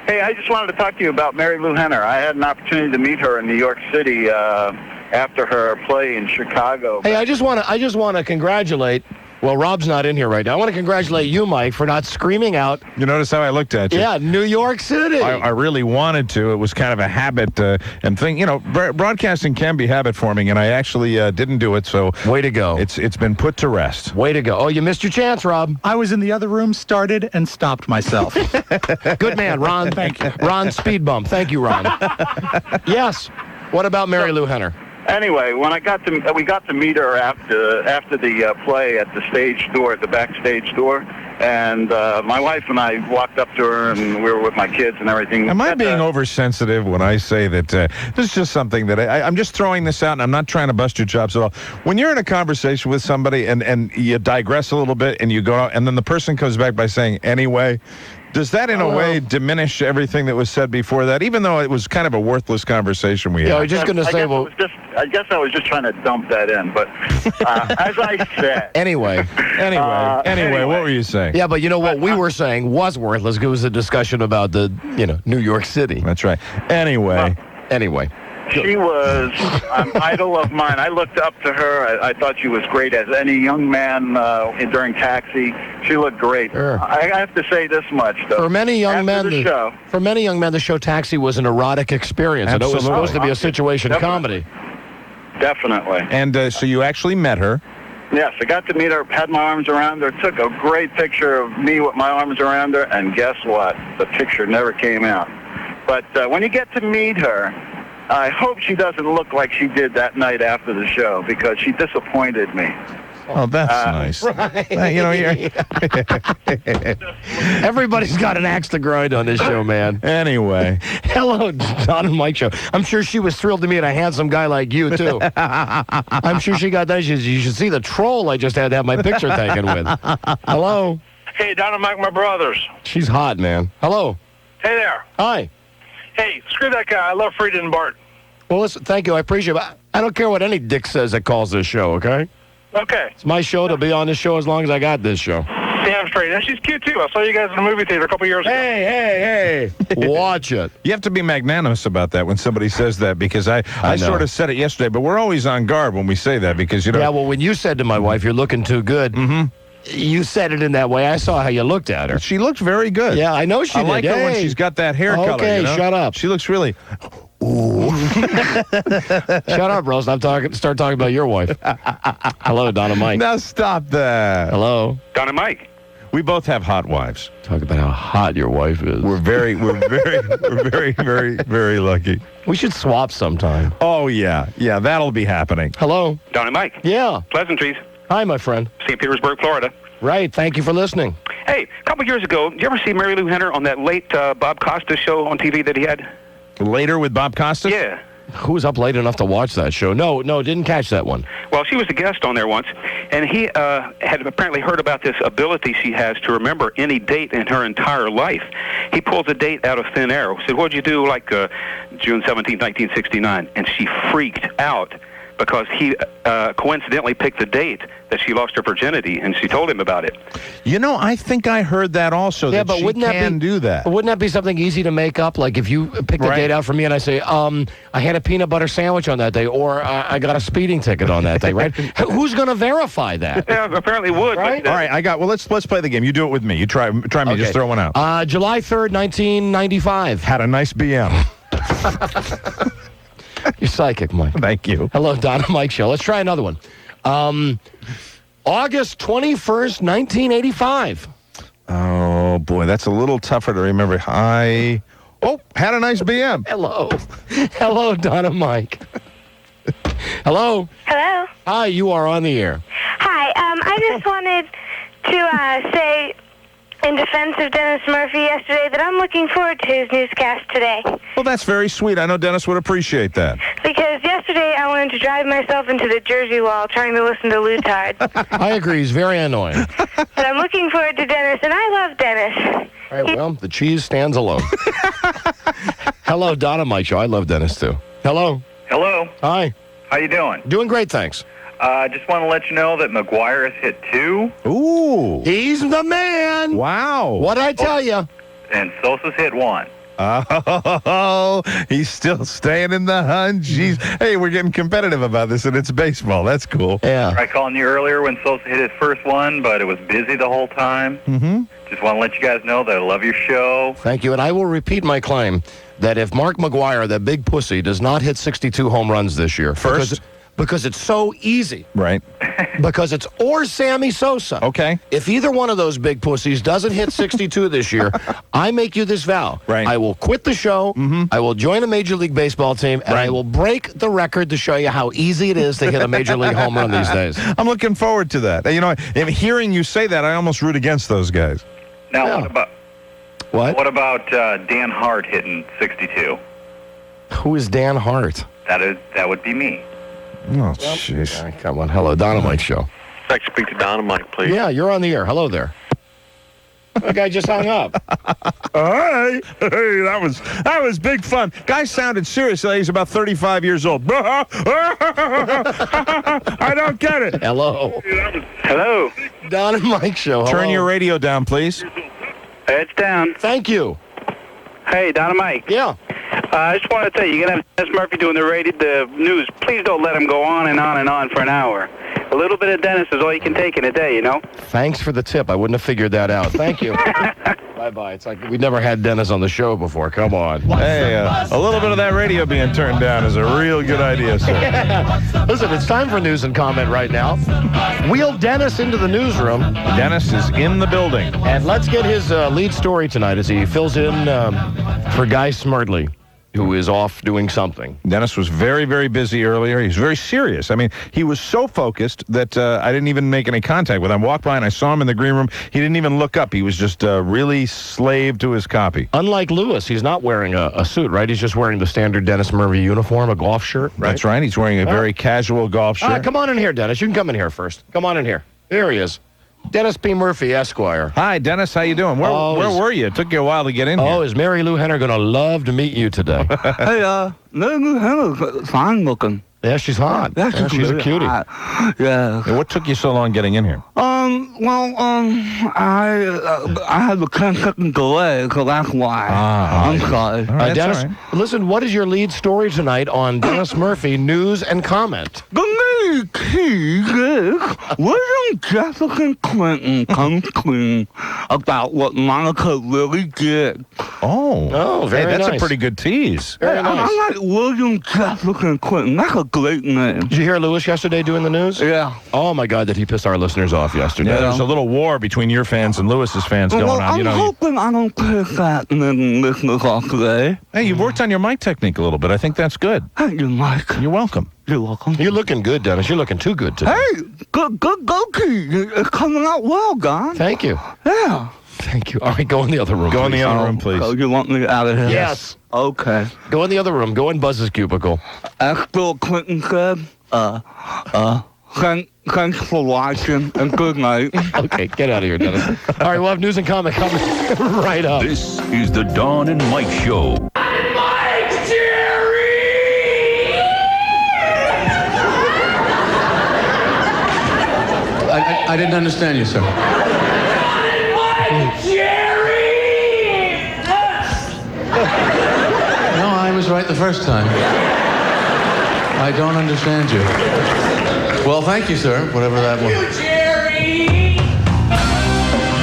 [SPEAKER 24] Hey, I just wanted to talk to you about Marilu Henner. I had an opportunity to meet her in New York City after her play in Chicago.
[SPEAKER 1] Hey, I just want to congratulate. Well, Rob's not in here right now. I want to congratulate you, Mike, for not screaming out.
[SPEAKER 3] You notice how I looked at you?
[SPEAKER 1] Yeah, New York City.
[SPEAKER 3] I really wanted to. It was kind of a habit and thing. Broadcasting can be habit forming, and I actually didn't do it. So
[SPEAKER 1] way to go.
[SPEAKER 3] It's been put to rest.
[SPEAKER 1] Way to go. Oh, you missed your chance, Rob.
[SPEAKER 25] I was in the other room, started, and stopped myself.
[SPEAKER 1] Good man, Ron.
[SPEAKER 25] Thank you.
[SPEAKER 1] Ron Speed Bump. Thank you, Ron. Yes. What about Marilu Henner?
[SPEAKER 24] Anyway, when we got to meet her after the play at the stage door, at the backstage door, And my wife and I walked up to her, and we were with my kids and everything.
[SPEAKER 3] Am I being oversensitive when I say that this is just something that I'm just throwing this out, and I'm not trying to bust your chops at all. When you're in a conversation with somebody and you digress a little bit and you go out, and then the person comes back by saying, anyway, does that in a way diminish everything that was said before that, even though it was kind of a worthless conversation we had?
[SPEAKER 1] Yeah, I was just going to say,
[SPEAKER 24] I guess I was just trying to dump that in, but as I said...
[SPEAKER 1] Anyway,
[SPEAKER 3] what were you saying?
[SPEAKER 1] Yeah, but you know what we were saying was worthless. It was a discussion about the, New York City.
[SPEAKER 3] That's right. Anyway.
[SPEAKER 24] She was an idol of mine. I looked up to her. I thought she was great as any young man during Taxi. She looked great.
[SPEAKER 1] Sure.
[SPEAKER 24] I have to say this much, though.
[SPEAKER 1] For many young men, the show Taxi was an erotic experience. And it was supposed to be a situation comedy.
[SPEAKER 24] Definitely.
[SPEAKER 3] And so you actually met her?
[SPEAKER 24] Yes, I got to meet her, had my arms around her, took a great picture of me with my arms around her, and guess what? The picture never came out. But when you get to meet her, I hope she doesn't look like she did that night after the show, because she disappointed me.
[SPEAKER 3] Oh, that's nice.
[SPEAKER 1] Right. Everybody's got an axe to grind on this show, man.
[SPEAKER 3] Anyway.
[SPEAKER 1] Hello, Don and Mike show. I'm sure she was thrilled to meet a handsome guy like you, too. I'm sure she got that. You should see the troll I just had to have my picture taken with. Hello.
[SPEAKER 2] Hey, Don and Mike, my brothers.
[SPEAKER 1] She's hot, man. Hello.
[SPEAKER 2] Hey there.
[SPEAKER 1] Hi.
[SPEAKER 2] Hey, screw that guy. I love Freda and Bart.
[SPEAKER 1] Well, listen, thank you. I appreciate it. I don't care what any dick says that calls this show, okay?
[SPEAKER 2] Okay.
[SPEAKER 1] It's my show to be on this show as long as I got this show.
[SPEAKER 2] Damn straight. And she's cute, too. I saw you guys in the movie theater a couple years ago.
[SPEAKER 1] Hey. Watch it.
[SPEAKER 3] You have to be magnanimous about that when somebody says that, because I sort of said it yesterday, but we're always on guard when we say that, because,
[SPEAKER 1] Yeah, well, when you said to my wife, you're looking too good, you said it in that way. I saw how you looked at her.
[SPEAKER 3] She looked very good.
[SPEAKER 1] Yeah, I know she did.
[SPEAKER 3] I like her when she's got that hair color.
[SPEAKER 1] Okay, shut up.
[SPEAKER 3] She looks really...
[SPEAKER 1] Ooh. Shut up, bro. Start talking about your wife. Hello, Don and Mike.
[SPEAKER 3] Now stop that.
[SPEAKER 1] Hello.
[SPEAKER 2] Don and Mike.
[SPEAKER 3] We both have hot wives.
[SPEAKER 1] Talk about how hot your wife is.
[SPEAKER 3] We're very, very lucky.
[SPEAKER 1] We should swap sometime.
[SPEAKER 3] Oh, yeah. Yeah, that'll be happening.
[SPEAKER 1] Hello.
[SPEAKER 2] Don and Mike.
[SPEAKER 1] Yeah.
[SPEAKER 2] Pleasantries.
[SPEAKER 1] Hi, my friend.
[SPEAKER 2] St. Petersburg, Florida.
[SPEAKER 1] Right. Thank you for listening.
[SPEAKER 2] Hey, a couple years ago, did you ever see Marilu Henner on that late Bob Costas show on TV that he had?
[SPEAKER 3] Later with Bob Costas?
[SPEAKER 2] Yeah.
[SPEAKER 1] Who was up late enough to watch that show? No, didn't catch that one.
[SPEAKER 2] Well, she was a guest on there once, and he had apparently heard about this ability she has to remember any date in her entire life. He pulls a date out of thin air. Said, "What'd you do, like June 17, 1969?" And she freaked out because he coincidentally picked the date that she lost her virginity, and she told him about it.
[SPEAKER 3] You know, I think I heard that also.
[SPEAKER 1] Yeah,
[SPEAKER 3] that
[SPEAKER 1] but
[SPEAKER 3] she
[SPEAKER 1] wouldn't
[SPEAKER 3] can do that?
[SPEAKER 1] Wouldn't that be something easy to make up? Like if you pick the date out for me and I say, I had a peanut butter sandwich on that day, or I got a speeding ticket on that day, right? Who's going to verify that?
[SPEAKER 2] Yeah, apparently would.
[SPEAKER 1] Right?
[SPEAKER 3] All right, well, let's play the game. You do it with me. You try me.
[SPEAKER 1] Okay.
[SPEAKER 3] Just throw one out.
[SPEAKER 1] July 3rd, 1995.
[SPEAKER 3] Had a nice BM.
[SPEAKER 1] You're psychic, Mike.
[SPEAKER 3] Thank you.
[SPEAKER 1] Hello, Don and Mike show. Let's try another one. August 21st, 1985.
[SPEAKER 3] Oh, boy, that's a little tougher to remember. Had a nice BM.
[SPEAKER 1] Hello, Don and Mike. Hello.
[SPEAKER 5] Hello.
[SPEAKER 1] Hi, you are on the air.
[SPEAKER 5] Hi. I just wanted to say, in defense of Dennis Murphy yesterday, that I'm looking forward to his newscast today.
[SPEAKER 3] Well, that's very sweet. I know Dennis would appreciate that.
[SPEAKER 5] Because yesterday I wanted to drive myself into the Jersey wall trying to listen to Lutard.
[SPEAKER 1] I agree. He's very annoying.
[SPEAKER 5] But I'm looking forward to Dennis, and I love Dennis.
[SPEAKER 1] All right, well, the cheese stands alone. Hello, Don and Mike show. I love Dennis, too. Hello.
[SPEAKER 9] Hello.
[SPEAKER 1] Hi.
[SPEAKER 9] How you doing?
[SPEAKER 1] Doing great, thanks.
[SPEAKER 9] Just want to let you know that McGuire has hit 2.
[SPEAKER 3] Ooh.
[SPEAKER 1] He's the man.
[SPEAKER 3] Wow.
[SPEAKER 1] What'd I tell you?
[SPEAKER 9] And Sosa's hit 1.
[SPEAKER 3] Oh, he's still staying in the hunt. Jeez. Hey, we're getting competitive about this, and it's baseball. That's cool.
[SPEAKER 1] Yeah.
[SPEAKER 9] I tried calling you earlier when Sosa hit his first one, but it was busy the whole time.
[SPEAKER 3] Mm-hmm.
[SPEAKER 9] Just want to let you guys know that I love your show.
[SPEAKER 1] Thank you, and I will repeat my claim that if Mark McGuire, that big pussy, does not hit 62 home runs this year... because it's so easy.
[SPEAKER 3] Right.
[SPEAKER 1] Because it's or Sammy Sosa.
[SPEAKER 3] Okay.
[SPEAKER 1] If either one of those big pussies doesn't hit 62 this year, I make you this vow.
[SPEAKER 3] Right.
[SPEAKER 1] I will quit the show, I will join a Major League Baseball team, and I will break the record to show you how easy it is to hit a Major League home run these days.
[SPEAKER 3] I'm looking forward to that. You know, hearing you say that, I almost root against those guys.
[SPEAKER 9] Now,
[SPEAKER 1] What
[SPEAKER 9] about Dan Hart hitting 62?
[SPEAKER 1] Who is Dan Hart?
[SPEAKER 9] That would be me.
[SPEAKER 3] Oh, jeez.
[SPEAKER 1] Come on. Hello, Dynamite Show.
[SPEAKER 11] I'd like to speak to Dynamite, please.
[SPEAKER 1] Yeah, you're on the air. Hello there. That guy just hung up.
[SPEAKER 3] Hey, that was big fun. Guy sounded serious. He's about 35 years old. I don't get it.
[SPEAKER 1] Hello.
[SPEAKER 9] Hello.
[SPEAKER 1] Don and Mike Show.
[SPEAKER 3] Turn
[SPEAKER 1] Hello.
[SPEAKER 3] your radio down, please.
[SPEAKER 9] It's down.
[SPEAKER 1] Thank you.
[SPEAKER 9] Hey, Don and Mike.
[SPEAKER 1] Yeah.
[SPEAKER 9] I just want to tell you, you're going to have Dennis Murphy doing the news. Please don't let him go on and on and on for an hour. A little bit of Dennis is all you can take in a day, you know?
[SPEAKER 1] Thanks for the tip. I wouldn't have figured that out. Thank you. Bye-bye. It's like we've never had Dennis on the show before. Come on.
[SPEAKER 3] Hey, a little bit of that radio being turned down is a real good idea, sir.
[SPEAKER 1] Yeah. Listen, it's time for news and comment right now. Wheel Dennis into the newsroom.
[SPEAKER 3] Dennis is in the building.
[SPEAKER 1] And let's get his lead story tonight as he fills in for Guy Smurtley, who is off doing something.
[SPEAKER 3] Dennis was very, very busy earlier. He was very serious. I mean, he was so focused that I didn't even make any contact with him. I walked by and I saw him in the green room. He didn't even look up. He was just really slave to his copy.
[SPEAKER 1] Unlike Lewis, he's not wearing a suit, right? He's just wearing the standard Dennis Murphy uniform, a golf shirt, right?
[SPEAKER 3] That's right. He's wearing a very casual golf shirt.
[SPEAKER 1] Come on in here, Dennis. You can come in here first. Come on in here. There he is. Dennis P. Murphy, Esquire.
[SPEAKER 3] Hi, Dennis. How you doing? Where were you? It took you a while to get in here.
[SPEAKER 1] Oh, is Mary-Lou Henner going to love to meet you today?
[SPEAKER 10] Hey, Mary-Lou Henner's fine looking.
[SPEAKER 1] Yeah, she's hot.
[SPEAKER 10] Yeah,
[SPEAKER 1] she's a cutie.
[SPEAKER 10] Yeah.
[SPEAKER 3] What took you so long getting in here?
[SPEAKER 10] I had a 10-second delay, so that's why. I'm sorry.
[SPEAKER 3] All right,
[SPEAKER 1] Dennis,
[SPEAKER 3] all right.
[SPEAKER 1] listen, what is your lead story tonight on Dennis Murphy News and Comment?
[SPEAKER 10] The lead key is William Jefferson Clinton comes clean about what Monica really did.
[SPEAKER 3] Oh,
[SPEAKER 1] very
[SPEAKER 3] that's
[SPEAKER 1] nice.
[SPEAKER 3] a pretty good tease.
[SPEAKER 1] Very nice.
[SPEAKER 10] I like William Jefferson Clinton. That's a great name.
[SPEAKER 1] Did you hear Lewis yesterday doing the news?
[SPEAKER 10] Yeah.
[SPEAKER 1] Oh, my God, did he piss our listeners off yesterday?
[SPEAKER 3] Yeah, there's a little war between your fans and Lewis's fans going on.
[SPEAKER 10] I'm hoping I don't piss that listeners off today.
[SPEAKER 3] Hey, you've worked on your mic technique a little bit. I think that's good.
[SPEAKER 10] Thank you, Mike.
[SPEAKER 3] You're welcome.
[SPEAKER 10] You're welcome.
[SPEAKER 1] You're looking good, Dennis. You're looking too good today.
[SPEAKER 10] Hey, good goatee. It's coming out well, Don.
[SPEAKER 1] Thank you.
[SPEAKER 10] Yeah.
[SPEAKER 1] Thank you. All right, go in the other room.
[SPEAKER 3] Go in the other room, please.
[SPEAKER 10] So you want me out of here?
[SPEAKER 1] Yes.
[SPEAKER 10] Okay.
[SPEAKER 1] Go in the other room. Go in Buzz's cubicle.
[SPEAKER 10] As Bill Clinton said, thanks for watching and good night.
[SPEAKER 1] Okay, get out of here, Dennis. All right, we'll have news and comment coming right up.
[SPEAKER 20] This is the Dawn and Mike Show.
[SPEAKER 15] I didn't understand you, sir. No, I was right the first time. I don't understand you. Well, thank you, sir, whatever that was.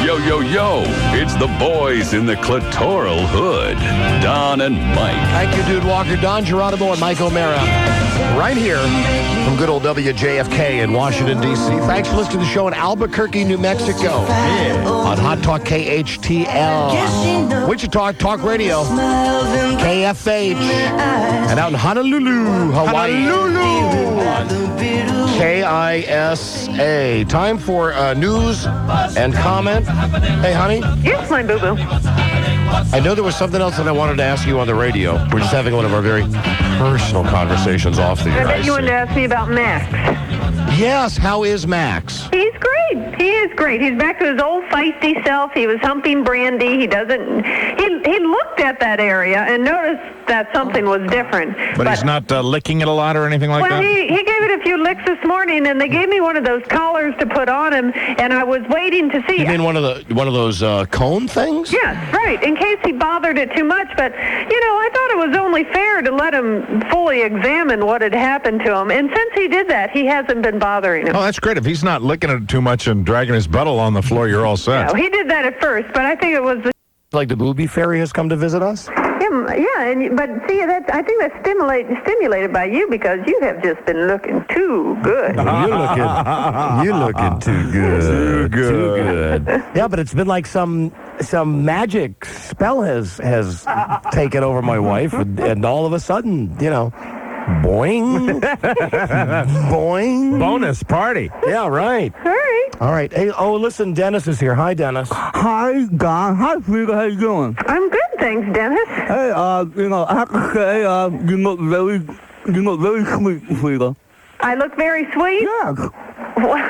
[SPEAKER 20] Yo, yo, yo. It's the boys in the clitoral hood. Don and Mike.
[SPEAKER 1] Thank you, Dude Walker, Don Geronimo, and Mike O'Mara. Right here from good old WJFK in Washington, D.C. Thanks for listening to the show in Albuquerque, New Mexico. On Hot Talk KHTL. Wichita Talk Radio. KFH. And out in Honolulu, Hawaii. KISA. Time for news and comment. Hey, honey.
[SPEAKER 17] Yes, my boo-boo.
[SPEAKER 1] I know there was something else that I wanted to ask you on the radio. We're just having one of our very personal conversations off the air.
[SPEAKER 17] I bet you wanted to ask me about Max.
[SPEAKER 1] Yes, how is Max?
[SPEAKER 17] He's great. He is great. He's back to his old feisty self. He was humping Brandy. He doesn't. He looked at that area and noticed that something was different.
[SPEAKER 3] But he's not licking it a lot or anything like that?
[SPEAKER 17] Well, he gave it a few licks this morning, and they gave me one of those collars to put on him, and I was waiting to see.
[SPEAKER 1] You mean one of those cone things?
[SPEAKER 17] Yes, right. In case he bothered it too much, but I thought it was only fair to let him fully examine what had happened to him. And since he did that, he hasn't been bothering him.
[SPEAKER 3] Oh, that's great. If he's not licking it too much and dragging his buttle on the floor, you're all set.
[SPEAKER 17] No, he did that at first, but I think it was
[SPEAKER 1] like the booby fairy has come to visit us?
[SPEAKER 17] Yeah, But see, I think that's stimulated by you because you have just been looking too good.
[SPEAKER 1] You're looking too good. Too good. Yeah, but it's been like some magic spell has taken over my wife, and all of a sudden, boing, boing,
[SPEAKER 3] bonus party.
[SPEAKER 1] Yeah, right. All right. Hey, listen, Dennis is here. Hi, Dennis.
[SPEAKER 10] Hi, Don. Hi, Freda. How you doing?
[SPEAKER 17] I'm good, thanks, Dennis.
[SPEAKER 10] Hey, I have to say, you look very sweet, Freda.
[SPEAKER 17] I look very sweet?
[SPEAKER 10] Yeah.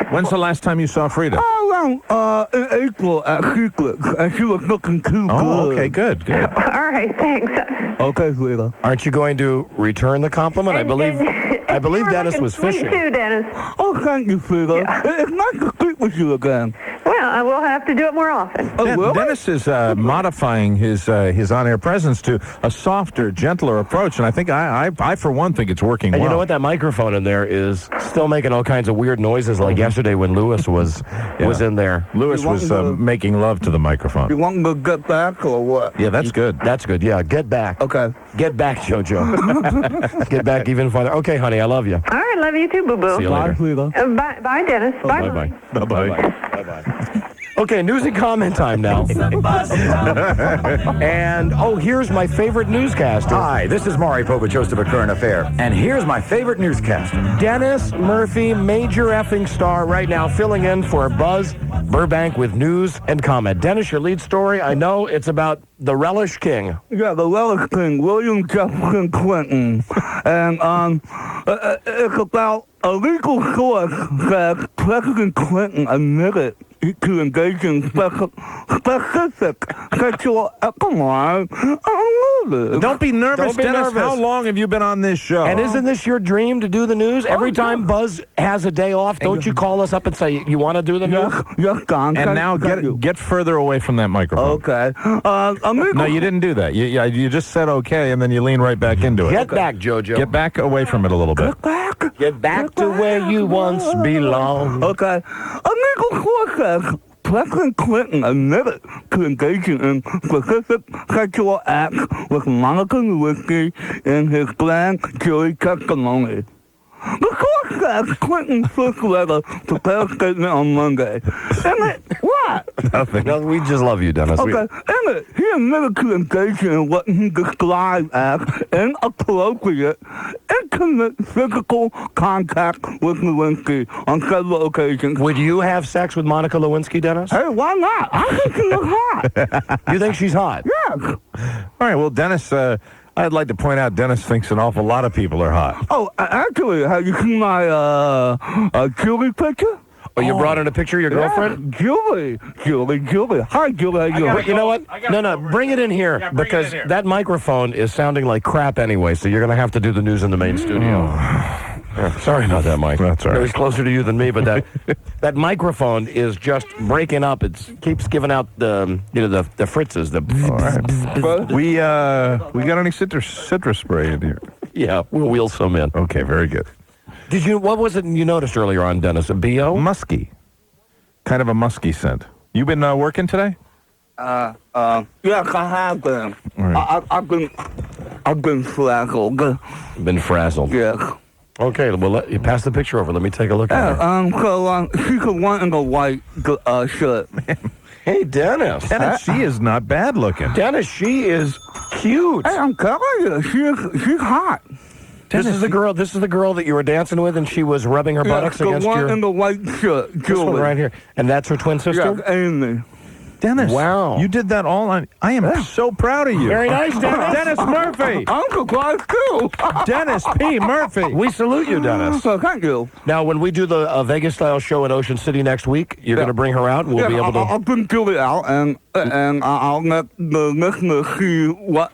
[SPEAKER 3] When's the last time you saw Freda?
[SPEAKER 10] Around in April at Secrets, and she was looking too good.
[SPEAKER 3] Oh, okay, good.
[SPEAKER 17] All right, thanks.
[SPEAKER 10] Okay, Freda.
[SPEAKER 1] Aren't you going to return the compliment? I believe Dennis was
[SPEAKER 17] sweet
[SPEAKER 1] fishing.
[SPEAKER 17] too, Dennis.
[SPEAKER 10] Oh, thank you, Freda.
[SPEAKER 17] Yeah.
[SPEAKER 10] It's nice to speak with you again.
[SPEAKER 17] Well, I will have to do it more often.
[SPEAKER 10] Really?
[SPEAKER 3] Dennis is modifying his on-air presence to a softer, gentler approach, and I think I for one think it's working
[SPEAKER 1] And
[SPEAKER 3] well.
[SPEAKER 1] you know what? That microphone in there is still making all kinds of weird noises, like yesterday when Lewis was in there.
[SPEAKER 3] Lewis was making love to the microphone.
[SPEAKER 10] You want me to get back or what?
[SPEAKER 3] Yeah, that's good.
[SPEAKER 1] That's good. Yeah, get back.
[SPEAKER 10] Okay.
[SPEAKER 1] Get back, JoJo. Get back even farther. Okay, honey, I love you.
[SPEAKER 17] All right, love you too, boo-boo.
[SPEAKER 1] See you later.
[SPEAKER 17] Bye, Dennis. Bye-bye.
[SPEAKER 3] Bye-bye.
[SPEAKER 1] Bye-bye. Okay, news and comment time now. And, here's my favorite newscaster.
[SPEAKER 6] Hi, this is Maury Povich, host of A Current Affair. And here's my favorite newscaster.
[SPEAKER 1] Dennis Murphy, major effing star right now, filling in for Buzz Burbank with news and comment. Dennis, your lead story, I know it's about the Relish King.
[SPEAKER 10] Yeah, the Relish King, William Jefferson Clinton. And it's about a legal source that President Clinton admitted to engage in specific sexual... Come on.
[SPEAKER 3] Don't be nervous, Dennis. How long have you been on this show?
[SPEAKER 1] And isn't this your dream to do the news? Every time Buzz has a day off, don't you call us up and say, you want to do the news?
[SPEAKER 10] Yes, Don.
[SPEAKER 3] And now get further away from that microphone.
[SPEAKER 10] Okay.
[SPEAKER 3] No, you didn't do that. You just said okay, and then you lean right back into it.
[SPEAKER 1] Get back, JoJo.
[SPEAKER 3] Get back away from it a little bit.
[SPEAKER 1] Get back to where you once belonged.
[SPEAKER 10] Okay. A legal source says President Clinton admitted to engaging in specific sexual acts with Monica Lewinsky in his grand jury testimony. The source says Clinton's first letter prepared a statement on Monday. In it, what?
[SPEAKER 1] Nothing. No, we just love you, Dennis.
[SPEAKER 10] Okay, in it, he admitted to engaging in what he described as inappropriate, intimate physical contact with Lewinsky on several occasions.
[SPEAKER 1] Would you have sex with Monica Lewinsky, Dennis?
[SPEAKER 10] Hey, why not? I think she looks hot.
[SPEAKER 1] You think she's hot?
[SPEAKER 10] Yes.
[SPEAKER 3] All right, well, Dennis, I'd like to point out Dennis thinks an awful lot of people are hot.
[SPEAKER 10] Oh, actually, have you seen my Julie picture?
[SPEAKER 1] Oh, you brought in a picture of your girlfriend?
[SPEAKER 10] Julie. Hi, Julie.
[SPEAKER 1] You know what? No, bring it in here because that microphone is sounding like crap anyway, so you're going to have to do the news in the main studio. Sorry about that, Mike.
[SPEAKER 3] That's all right.
[SPEAKER 1] He's closer to you than me, but that microphone is just breaking up. It keeps giving out the fritzes.
[SPEAKER 3] All right. We got any citrus spray in here?
[SPEAKER 1] Yeah, we'll wheel some in.
[SPEAKER 3] Okay, very good.
[SPEAKER 1] What was it you noticed earlier on, Dennis? A BO?
[SPEAKER 3] Musky. Kind of a musky scent. You been working today?
[SPEAKER 10] Yes, I have been.
[SPEAKER 3] Right.
[SPEAKER 10] I've been frazzled.
[SPEAKER 1] Been frazzled.
[SPEAKER 10] Yes.
[SPEAKER 1] Okay, well, let you pass the picture over. Let me take a look at it.
[SPEAKER 10] She's the one in the white shirt.
[SPEAKER 1] Hey, Dennis.
[SPEAKER 3] Dennis, she is not bad looking.
[SPEAKER 1] Dennis, she is cute.
[SPEAKER 10] Hey, I'm telling you, she's hot.
[SPEAKER 1] This is the girl that you were dancing with, and she was rubbing her buttocks against
[SPEAKER 10] the one
[SPEAKER 1] your...
[SPEAKER 10] in the white shirt,
[SPEAKER 1] This one right here. And that's her twin sister?
[SPEAKER 10] Yeah, Amy.
[SPEAKER 3] Dennis,
[SPEAKER 1] wow.
[SPEAKER 3] You did that all on... I am so proud of you.
[SPEAKER 1] Very nice, Dennis.
[SPEAKER 3] Dennis Murphy.
[SPEAKER 10] I'm surprised, too.
[SPEAKER 3] Dennis P. Murphy.
[SPEAKER 1] We salute you, Dennis.
[SPEAKER 10] Thank you.
[SPEAKER 1] Now, when we do the Vegas-style show in Ocean City next week, you're going to bring her out, and we'll be able to...
[SPEAKER 10] I'll bring Julie out, and I'll let the listeners see what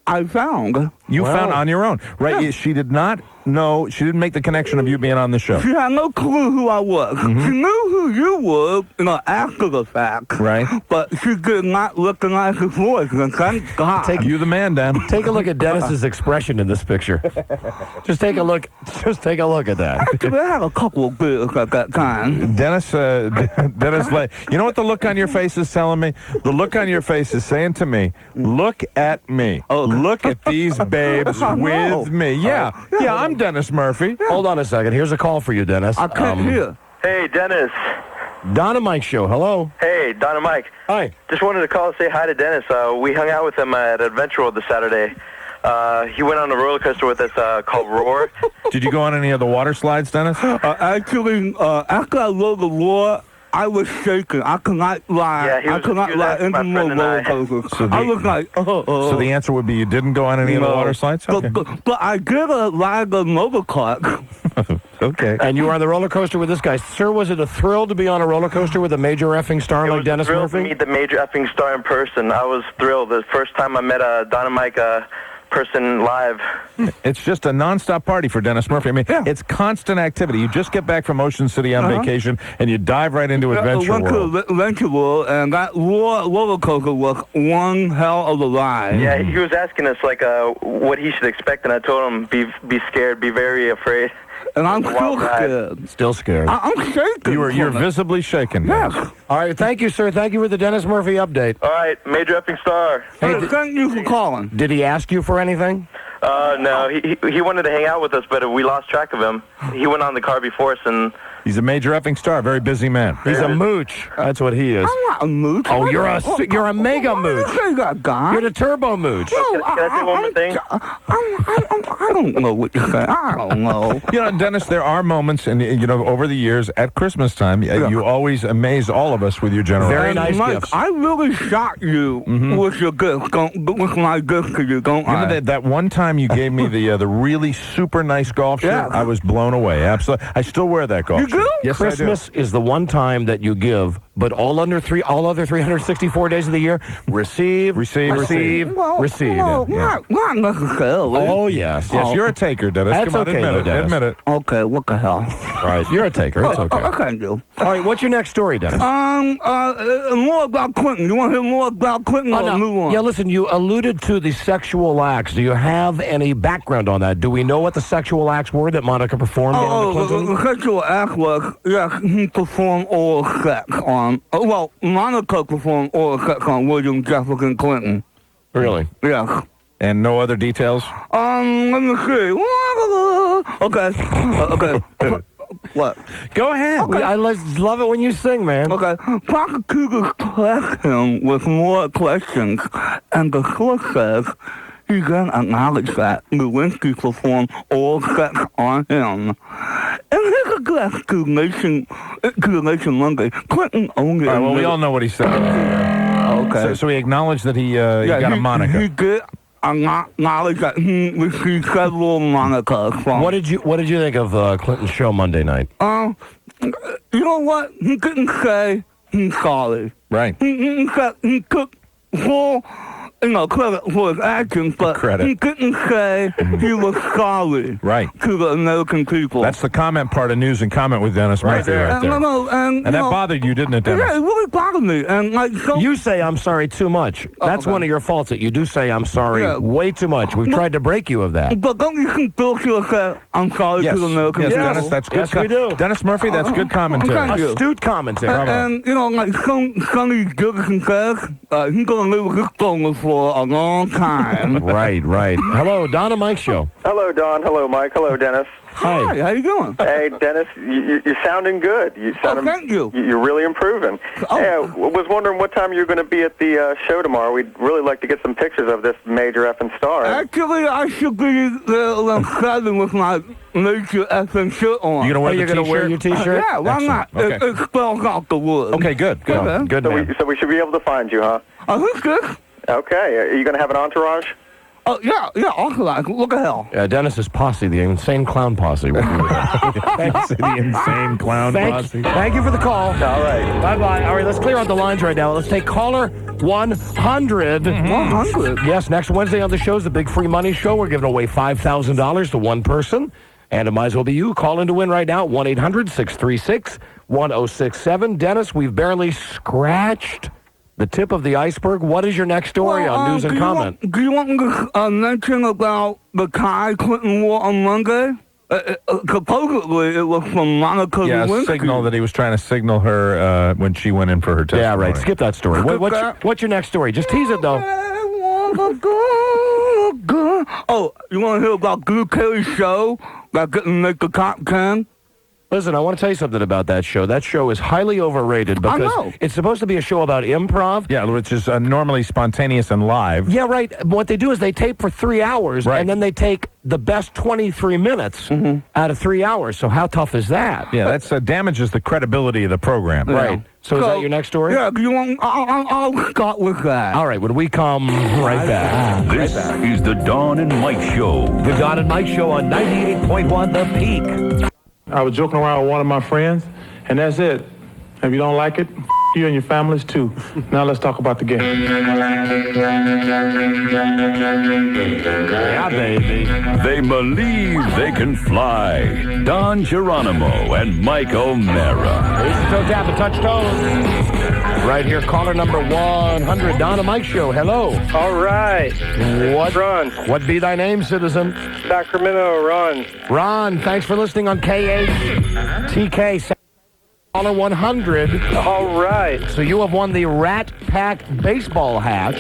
[SPEAKER 10] I found.
[SPEAKER 3] You found on your own. Right,
[SPEAKER 10] Yeah.
[SPEAKER 3] She did not know. She didn't make the connection of you being on the show.
[SPEAKER 10] She had no clue who I was.
[SPEAKER 3] Mm-hmm.
[SPEAKER 10] She knew who you were, after the fact.
[SPEAKER 3] Right.
[SPEAKER 10] But she did not recognize his voice, and thank God.
[SPEAKER 3] You the man, Dan.
[SPEAKER 1] Take a look at Dennis's expression in this picture. Just take a look. Just take a look at that.
[SPEAKER 10] Actually, I had a couple of beers at that time.
[SPEAKER 3] Dennis, you know what the look on your face is telling me? The look on your face is saying to me, look at me.
[SPEAKER 10] Oh,
[SPEAKER 3] look at these babes with me. Yeah, I'm Dennis Murphy.
[SPEAKER 1] Hold on a second. Here's a call for you, Dennis.
[SPEAKER 10] I can't hear.
[SPEAKER 11] Hey, Dennis.
[SPEAKER 1] Don and Mike show. Hello.
[SPEAKER 11] Hey, Don and Mike.
[SPEAKER 1] Hi.
[SPEAKER 11] Just wanted to call and say hi to Dennis. We hung out with him at Adventure World this Saturday. He went on a roller coaster with us called Roar.
[SPEAKER 3] Did you go on any of the water slides, Dennis?
[SPEAKER 10] Actually, after I rode the Roar, I was shaking. I could not lie.
[SPEAKER 11] Yeah,
[SPEAKER 10] I could not lie into more roller coasters. I was like,
[SPEAKER 3] So the answer would be you didn't go on any of the water slides? Okay.
[SPEAKER 10] But I did ride the motor kart.
[SPEAKER 3] Okay.
[SPEAKER 1] And you were on the roller coaster with this guy. Sir, was it a thrill to be on a roller coaster with a major effing star like Dennis
[SPEAKER 11] Murphy? It was a thrill
[SPEAKER 1] Murphy?
[SPEAKER 11] to meet the major effing star in person. I was thrilled. The first time I met Don and Mike person live.
[SPEAKER 3] It's just a nonstop party for Dennis Murphy. I mean, it's constant activity. You just get back from Ocean City on vacation, and you dive right into Adventure World.
[SPEAKER 10] I went to Adventure World, and that roller coaster was one hell of a ride.
[SPEAKER 11] Yeah, he was asking us, what he should expect, and I told him, be scared, be very afraid.
[SPEAKER 10] And I'm still scared.
[SPEAKER 1] Still scared.
[SPEAKER 10] I'm shaking.
[SPEAKER 3] You're visibly shaken.
[SPEAKER 10] Yes.
[SPEAKER 1] All right, thank you, sir. Thank you for the Dennis Murphy update.
[SPEAKER 11] All right, major effing star.
[SPEAKER 10] Hey, thank you for calling.
[SPEAKER 1] Did he ask you for anything?
[SPEAKER 11] No, he wanted to hang out with us, but we lost track of him. He went on the car before us, and...
[SPEAKER 3] He's a major effing star, very busy man.
[SPEAKER 1] He's a mooch. That's what he is.
[SPEAKER 10] I'm not a mooch.
[SPEAKER 1] Oh, you're a mega mooch. You're the turbo mooch.
[SPEAKER 11] Can I say one more thing?
[SPEAKER 10] I don't know what you're saying. I don't know.
[SPEAKER 3] Dennis, there are moments, and over the years at Christmas time, you always amaze all of us with your generosity.
[SPEAKER 1] Very nice
[SPEAKER 10] Mike,
[SPEAKER 1] gifts.
[SPEAKER 10] I really shocked you with your gift, with my gift to you, don't I?
[SPEAKER 3] Remember that one time you gave me the really super nice golf shirt?
[SPEAKER 10] Yeah.
[SPEAKER 3] I was blown away. Absolutely. I still wear that golf shirt.
[SPEAKER 10] You do?
[SPEAKER 3] Yes,
[SPEAKER 1] Christmas is the one time that you give, but all other 364 days of the year, receive.
[SPEAKER 10] Well, not necessarily.
[SPEAKER 1] Oh, yes.
[SPEAKER 3] Yes, you're a taker, Dennis.
[SPEAKER 1] That's
[SPEAKER 3] Come on,
[SPEAKER 1] okay,
[SPEAKER 3] admit
[SPEAKER 1] though,
[SPEAKER 3] it.
[SPEAKER 1] Dennis.
[SPEAKER 3] Admit it.
[SPEAKER 10] Okay, what the hell?
[SPEAKER 1] All right, you're a taker. It's okay.
[SPEAKER 10] I can do.
[SPEAKER 1] All right, what's your next story, Dennis?
[SPEAKER 10] More about Clinton. You want to hear more about Clinton or a new one?
[SPEAKER 1] Yeah, listen, you alluded to the sexual acts. Do you have any background on that? Do we know what the sexual acts were that Monica performed on the Clinton?
[SPEAKER 10] The sexual act was, yes, he performed oral sex on, Monica performed oral sex on William Jefferson Clinton.
[SPEAKER 1] Really?
[SPEAKER 10] Yes.
[SPEAKER 3] And no other details?
[SPEAKER 10] Let me see. Okay. What?
[SPEAKER 3] Go ahead.
[SPEAKER 10] Okay.
[SPEAKER 1] I love it when you sing, man.
[SPEAKER 10] Okay. Prosecutors pressed him with more questions, and the source says he then acknowledged that Lewinsky performed oral sex on him. In his address to Nation Monday, Clinton only...
[SPEAKER 3] All right, well, we all know what he said.
[SPEAKER 10] Okay.
[SPEAKER 3] So he acknowledged that he got a Monica.
[SPEAKER 10] He did acknowledge that he received several Monicas from...
[SPEAKER 1] What did you think of Clinton's show Monday night?
[SPEAKER 10] You know what? He didn't say he's sorry.
[SPEAKER 3] Right.
[SPEAKER 10] He said he took full... credit for his actions, but he didn't say he was sorry to the American people.
[SPEAKER 3] That's the comment part of News and Comment with Dennis Murphy right there. And that bothered you, didn't it, Dennis?
[SPEAKER 10] Yeah, it really bothered me. And
[SPEAKER 1] you say I'm sorry too much. That's one of your faults, that you do say I'm sorry way too much. We've tried to break you of that.
[SPEAKER 10] But don't you think Bill should have said I'm sorry to the American people?
[SPEAKER 3] Dennis, that's good.
[SPEAKER 1] Yes, we do.
[SPEAKER 3] Dennis Murphy, that's good commentary.
[SPEAKER 1] Astute commentary.
[SPEAKER 10] And Sonny Gibson says, he's going to live with his bonus for a long time.
[SPEAKER 1] Right. Hello, Don and Mike show.
[SPEAKER 23] Hello, Don. Hello, Mike. Hello, Dennis.
[SPEAKER 10] Hi, how you doing?
[SPEAKER 23] Hey, Dennis, you're sounding good.
[SPEAKER 10] Thank you.
[SPEAKER 23] You're really improving. Hey, I was wondering what time you're going to be at the show tomorrow. We'd really like to get some pictures of this major effing star.
[SPEAKER 10] Actually, I should be there around 7 with my major effing shirt on.
[SPEAKER 3] You going to
[SPEAKER 1] wear your T-shirt?
[SPEAKER 10] Yeah, why not?
[SPEAKER 3] Okay.
[SPEAKER 10] It spells out the word.
[SPEAKER 3] Okay, good. Good man.
[SPEAKER 23] So we should be able to find you, huh?
[SPEAKER 10] I think this.
[SPEAKER 23] Okay. Are you going to have an entourage?
[SPEAKER 10] Oh, yeah, entourage. Look at hell.
[SPEAKER 1] Dennis's posse, the Insane Clown Posse.
[SPEAKER 3] The Insane Clown Posse.
[SPEAKER 1] Thank you for the call.
[SPEAKER 23] All right.
[SPEAKER 1] Bye-bye. All right, let's clear out the lines right now. Let's take caller 100.
[SPEAKER 10] 100?
[SPEAKER 1] Yes, next Wednesday on the show is the Big Free Money Show. We're giving away $5,000 to one person. And it might as well be you. Call in to win right now, 1-800-636-1067. Dennis, we've barely scratched the tip of the iceberg. What is your next story on News and Comment?
[SPEAKER 10] Do you want me to mention about the Kai Clinton war on Monday? Supposedly, it was from Monica Lewinsky.
[SPEAKER 3] Signal that he was trying to signal her when she went in for her testimony.
[SPEAKER 1] Yeah, right. Skip that story. What's your next story? Just tease it, though.
[SPEAKER 10] Oh, you want to hear about Drew Carey's show that didn't make the top 10?
[SPEAKER 1] Listen, I want to tell you something about that show. That show is highly overrated because it's supposed to be a show about improv.
[SPEAKER 3] Yeah, which is normally spontaneous and live.
[SPEAKER 1] Yeah, right. What they do is they tape for 3 hours, and then they take the best 23 minutes out of 3 hours. So how tough is that?
[SPEAKER 3] Yeah, that's damages the credibility of the program.
[SPEAKER 1] Right. So is that your next story?
[SPEAKER 10] Yeah, you want? I'll start with that.
[SPEAKER 1] All right, when we come right back.
[SPEAKER 20] This is the Dawn and Mike Show.
[SPEAKER 1] The Dawn and Mike Show on 98.1 The Peak.
[SPEAKER 12] I was joking around with one of my friends, and that's it. If you don't like it, you and your families too. Now let's talk about the game.
[SPEAKER 1] Yeah, baby.
[SPEAKER 20] They believe they can fly. Don Geronimo and Mike O'Mara.
[SPEAKER 1] Here's the toe tap and touch toes. Right here, caller number 100, Don and Mike Show. Hello.
[SPEAKER 14] All right.
[SPEAKER 1] Ron. What be thy name, citizen?
[SPEAKER 14] Sacramento, Ron.
[SPEAKER 1] Ron, thanks for listening on KHTK. Caller 100.
[SPEAKER 14] All right.
[SPEAKER 1] So you have won the Rat Pack baseball hat.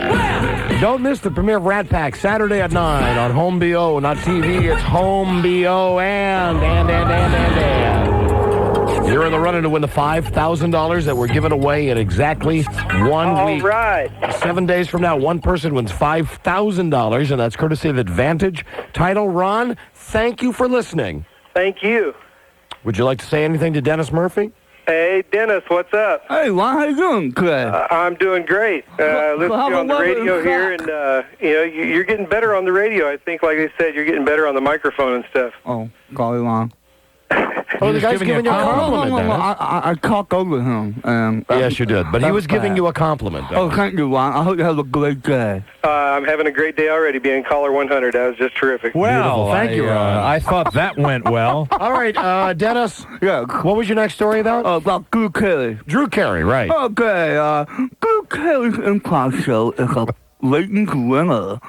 [SPEAKER 1] Don't miss the premiere of Rat Pack Saturday at 9 on Home BO, not TV. It's Home BO and. You're in the running to win the $5,000 that we're giving away in exactly 1 week.
[SPEAKER 14] All right.
[SPEAKER 1] 7 days from now, one person wins $5,000, and that's courtesy of Advantage Title. Ron, thank you for listening.
[SPEAKER 14] Thank you.
[SPEAKER 1] Would you like to say anything to Dennis Murphy?
[SPEAKER 14] Hey, Dennis, what's up?
[SPEAKER 10] Hey, Ron, how you doing today?
[SPEAKER 14] I'm doing great. Listen to you on the radio here, and you're getting better on the radio. I think, like I said, you're getting better on the microphone and stuff.
[SPEAKER 10] Oh, golly, Ron.
[SPEAKER 1] Oh, the guy's giving you a compliment,
[SPEAKER 10] No, I talked over him. And,
[SPEAKER 1] yes, you did. But he was giving you a compliment.
[SPEAKER 10] Oh, thank you, Ron. I hope you have a great day.
[SPEAKER 14] I'm having a great day already being caller 100. That was just terrific.
[SPEAKER 3] Well,
[SPEAKER 1] thank you, Ron.
[SPEAKER 3] I thought that went well.
[SPEAKER 1] All right, Dennis.
[SPEAKER 10] Yeah.
[SPEAKER 1] What was your next story about?
[SPEAKER 10] About Drew Carey.
[SPEAKER 1] Drew Carey, right.
[SPEAKER 10] Okay, Drew Carey's improv show is a ratings winner.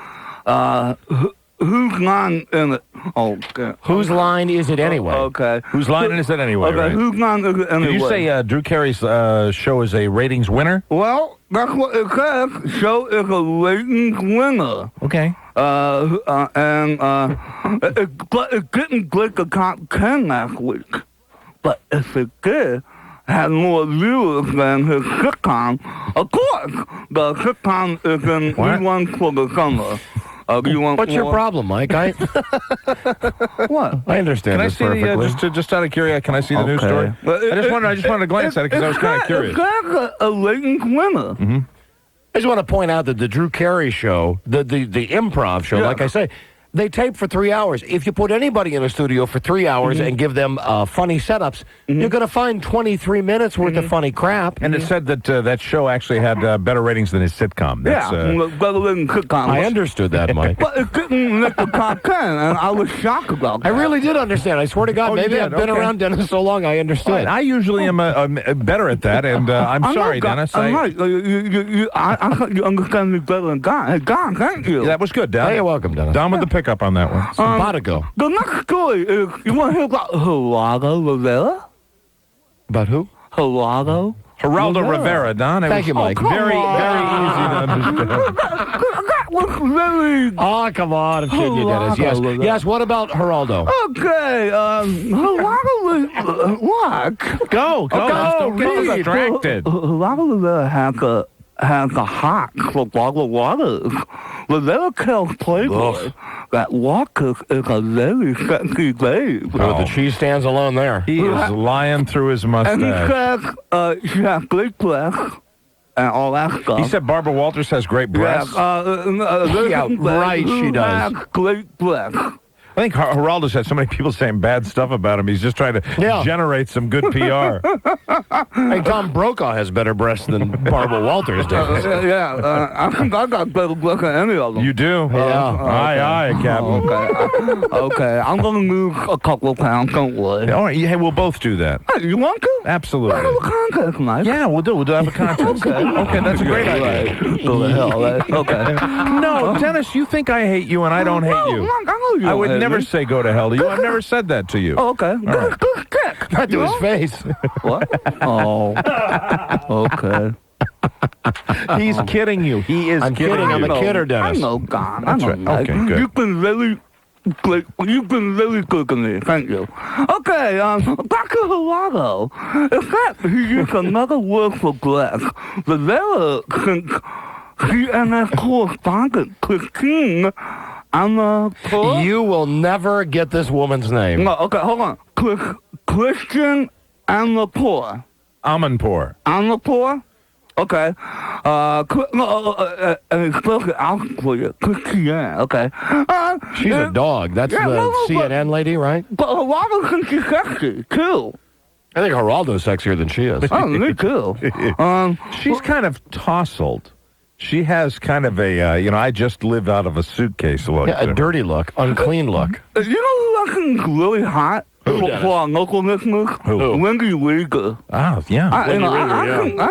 [SPEAKER 10] Whose line in it? Okay.
[SPEAKER 1] Whose line is it anyway?
[SPEAKER 10] Okay.
[SPEAKER 3] Whose line is it anyway?
[SPEAKER 10] Okay,
[SPEAKER 3] right?
[SPEAKER 10] whose line is it anyway?
[SPEAKER 3] Did you say Drew Carey's show is a ratings winner?
[SPEAKER 10] Well, that's what it says. Show is a ratings winner.
[SPEAKER 3] Okay.
[SPEAKER 10] But it didn't break the top 10 last week. But if it did, had more viewers than his sitcom. Of course, the sitcom is in reruns for the summer.
[SPEAKER 1] What's your problem, Mike?
[SPEAKER 10] What?
[SPEAKER 1] I understand.
[SPEAKER 3] Can I
[SPEAKER 1] this
[SPEAKER 3] see
[SPEAKER 1] perfectly.
[SPEAKER 3] just out of curiosity? Can I see the news story? I just wanted to glance at it because I was kind of curious.
[SPEAKER 10] It's a ratings winner.
[SPEAKER 1] I just want to point out that the Drew Carey show, the improv show, like I say, they tape for 3 hours. If you put anybody in a studio for 3 hours and give them funny setups, you're going to find 23 minutes worth of funny crap.
[SPEAKER 3] And it said that that show actually had better ratings than his sitcom. That's,
[SPEAKER 10] better than sitcom.
[SPEAKER 1] I understood that, Mike.
[SPEAKER 10] But it didn't make the top 10, and I was shocked about that.
[SPEAKER 1] I really did understand. I swear to God, maybe I've been around Dennis so long, I understood.
[SPEAKER 3] Right. I usually am better at that, and I'm sorry, Dennis.
[SPEAKER 10] I'm right. I thought you understand me better than Don. Hey, Don, thank you.
[SPEAKER 3] Yeah, that was good, Don.
[SPEAKER 1] Hey, you're welcome, Dennis.
[SPEAKER 3] Don with the pickup on that one.
[SPEAKER 1] Simpatico.
[SPEAKER 10] The next story is, you want to hear about Geraldo Rivera?
[SPEAKER 1] About who?
[SPEAKER 10] Geraldo
[SPEAKER 3] Rivera, Don.
[SPEAKER 1] Thank you, Mike.
[SPEAKER 3] Very easy to understand.
[SPEAKER 10] That was very...
[SPEAKER 1] Oh, come on. I'm kidding you, Dennis. Yes, what about Geraldo?
[SPEAKER 10] Okay, Geraldo... What?
[SPEAKER 3] Go. Don't get distracted.
[SPEAKER 10] Geraldo Rivera has a heart for bottled waters. Rivera tells Playboy that Walker is a very sexy babe.
[SPEAKER 1] Oh, the cheese stands alone there.
[SPEAKER 3] He is lying through his mustache.
[SPEAKER 10] And he says she has great breasts and all that stuff.
[SPEAKER 3] He said Barbara Walters has great breasts.
[SPEAKER 1] Yeah, right, she does.
[SPEAKER 10] Has great breasts.
[SPEAKER 3] I think Geraldo's had so many people saying bad stuff about him. He's just trying to generate some good PR.
[SPEAKER 1] Hey, Tom Brokaw has better breasts than Barbara Walters does.
[SPEAKER 10] I think I got better breasts than any of them.
[SPEAKER 3] You do?
[SPEAKER 1] Yeah.
[SPEAKER 3] Aye, Captain.
[SPEAKER 10] Okay, I'm going to lose a couple of pounds, don't worry.
[SPEAKER 3] All right, yeah, we'll both do that.
[SPEAKER 10] Hey, you want to?
[SPEAKER 3] Absolutely.
[SPEAKER 10] We'll have a contest tonight.
[SPEAKER 3] Yeah, we'll do. We'll have a contest. Okay, that's a great idea.
[SPEAKER 10] Go to hell, right? Okay.
[SPEAKER 3] No, Dennis, you think I hate you and I don't hate you.
[SPEAKER 10] I know you
[SPEAKER 3] I
[SPEAKER 10] don't
[SPEAKER 3] would
[SPEAKER 10] hate
[SPEAKER 3] never
[SPEAKER 10] me.
[SPEAKER 3] say go to hell to you. I've never said that to you.
[SPEAKER 10] Oh, okay.
[SPEAKER 3] Right.
[SPEAKER 10] Good kick.
[SPEAKER 1] Not to his face.
[SPEAKER 10] What? Oh. Okay.
[SPEAKER 3] He's kidding you. He is
[SPEAKER 1] I'm kidding. I'm a kidder, Dennis.
[SPEAKER 10] I know, God.
[SPEAKER 3] That's
[SPEAKER 10] I know,
[SPEAKER 3] right.
[SPEAKER 10] Mike.
[SPEAKER 3] Okay, good.
[SPEAKER 10] You've been very good to me. Thank you. Okay, back to Geraldo. In fact, he used another word for Greg. The letter think CNN correspondent Christine Amanpour.
[SPEAKER 1] You will never get this woman's name.
[SPEAKER 10] No, okay, hold on. Christian Amanpour. Amanpour? Okay. And spell it out for you. Christiane, okay.
[SPEAKER 1] She's a dog. That's the CNN lady, right?
[SPEAKER 10] But Geraldo thinks she's sexy, too.
[SPEAKER 1] I think Geraldo's sexier than she is.
[SPEAKER 10] Oh, me too.
[SPEAKER 3] She's kind of tousled. She has kind of a, I just lived out of a suitcase look.
[SPEAKER 1] Yeah, a dirty look, unclean look.
[SPEAKER 10] You know who I think is really hot? For our local listeners?
[SPEAKER 3] Who?
[SPEAKER 10] Wendy Rieger.
[SPEAKER 3] Oh, yeah.
[SPEAKER 10] I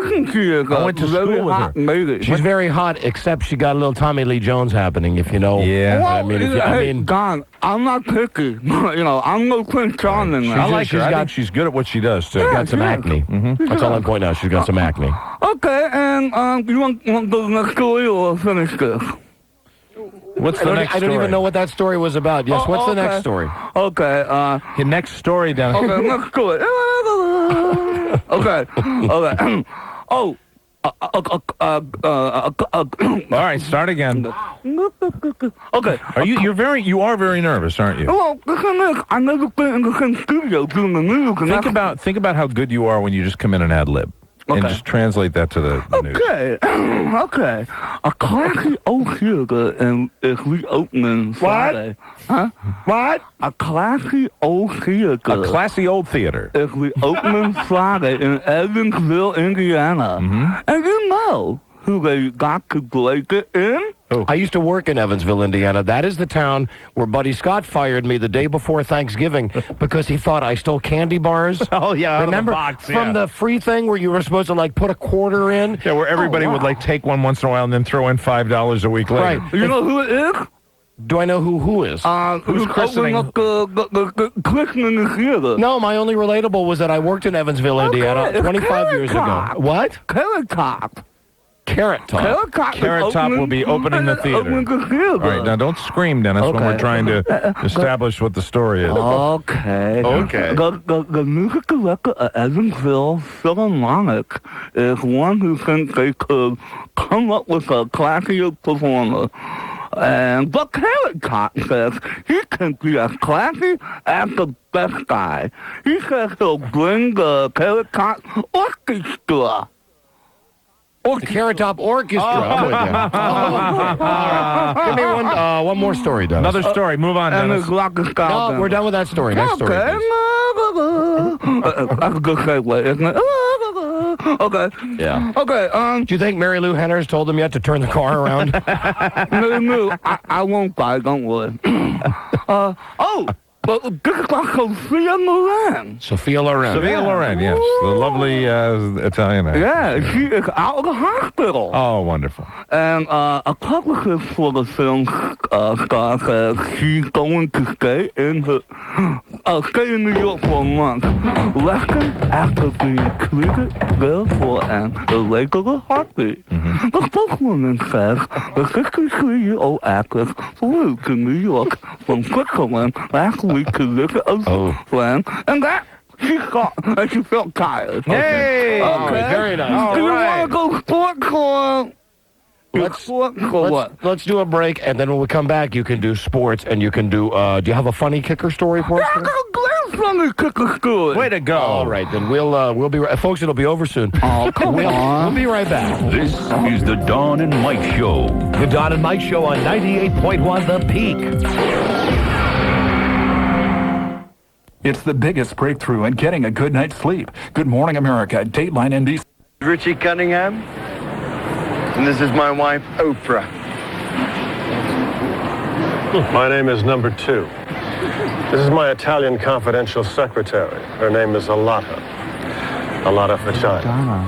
[SPEAKER 10] can see her.
[SPEAKER 3] I went to
[SPEAKER 10] very
[SPEAKER 3] school with
[SPEAKER 10] hot
[SPEAKER 3] her.
[SPEAKER 10] lady.
[SPEAKER 1] She's very hot, except she got a little Tommy Lee Jones happening, if you know.
[SPEAKER 3] Yeah.
[SPEAKER 1] What I mean,
[SPEAKER 10] Hey, Don, I'm not picky. I'm no Prince Charming.
[SPEAKER 3] I like her. I think she's good at what she does, too.
[SPEAKER 1] She's got some acne. That's all I'm pointing out. She's got some acne.
[SPEAKER 10] Okay, and you want to go to the next story or finish this?
[SPEAKER 3] What's the next story?
[SPEAKER 1] I don't even know what that story was about. Yes, what's the next story?
[SPEAKER 10] Okay,
[SPEAKER 3] the next story, Dennis.
[SPEAKER 10] Okay, next story. Okay. Oh.
[SPEAKER 3] All right, start again.
[SPEAKER 10] Okay.
[SPEAKER 3] You are very nervous, aren't you?
[SPEAKER 10] Well, I've never been in the same studio doing the news.
[SPEAKER 3] Think about how good you are when you just come in and ad lib. And just translate that to the news.
[SPEAKER 10] Okay. A classy old theater is reopening Friday. Huh? What? A classy old theater.
[SPEAKER 3] A classy old theater.
[SPEAKER 10] Is reopening Friday in Evansville, Indiana. And you know who they got to break it in?
[SPEAKER 1] I used to work in Evansville, Indiana. That is the town where Buddy Scott fired me the day before Thanksgiving because he thought I stole candy bars.
[SPEAKER 3] Oh, yeah,
[SPEAKER 1] remember
[SPEAKER 3] out of the box,
[SPEAKER 1] from the free thing where you were supposed to put a quarter in?
[SPEAKER 3] Yeah, where everybody would take one once in a while and then throw in $5 a week later.
[SPEAKER 1] Right.
[SPEAKER 10] You know who it is?
[SPEAKER 1] Do I know who is?
[SPEAKER 10] Who's opening up the christening in the theater?
[SPEAKER 1] No, my only relatable was that I worked in Evansville, Indiana 25 years ago. What?
[SPEAKER 10] Carrot Top.
[SPEAKER 1] Carrot Top.
[SPEAKER 3] Carrot Top will be opening the theater. All right, now don't scream, Dennis, when we're trying to establish what the story is.
[SPEAKER 10] Okay. The music director at Evansville Philharmonic is one who thinks they could come up with a classier performer. But Carrot Top says he can be as classy as the best guy. He says he'll bring the Carrot Top Orchestra.
[SPEAKER 1] The Carrot Top Orchestra. I'm with you. Give me one more story, Dennis.
[SPEAKER 3] Another story. Move on, Dennis.
[SPEAKER 1] No, we're done with that story. Next story, please.
[SPEAKER 10] That's a good segue, isn't it? Okay.
[SPEAKER 1] Yeah.
[SPEAKER 10] Okay.
[SPEAKER 1] Do you think Mary-Lou Henner's told him yet to turn the car around?
[SPEAKER 10] No, I won't buy. Don't worry. But this is like Sophia Loren.
[SPEAKER 1] Sophia Loren,
[SPEAKER 3] yes. The lovely Italian actress.
[SPEAKER 10] Yeah, she is out of the hospital.
[SPEAKER 3] Oh, wonderful.
[SPEAKER 10] And a publicist for the film star says she's going to stay in New York for a month. Lessons after being treated there for an irregular heartbeat. The spokeswoman says the 63-year-old actress flew to New York from Switzerland last week to visit a friend, and that she felt tired.
[SPEAKER 1] Hey! Okay. Very nice.
[SPEAKER 10] Do you want to go sports or
[SPEAKER 1] Let's do a break, and then when we come back, you can do sports, and you can do you have a funny kicker story for us?
[SPEAKER 10] Funny kicker story.
[SPEAKER 3] Way to go.
[SPEAKER 1] All right, then we'll be right, folks, it'll be over soon.
[SPEAKER 10] Oh, come on.
[SPEAKER 1] We'll be right back.
[SPEAKER 20] This is the Don and Mike Show.
[SPEAKER 6] The Don and Mike Show on 98.1 The Peak.
[SPEAKER 7] It's the biggest breakthrough in getting a good night's sleep. Good Morning America, Dateline NBC.
[SPEAKER 8] Richie Cunningham, and this is my wife, Oprah.
[SPEAKER 18] My name is number 2. This is my Italian confidential secretary. Her name is Alata. Alata Facciata.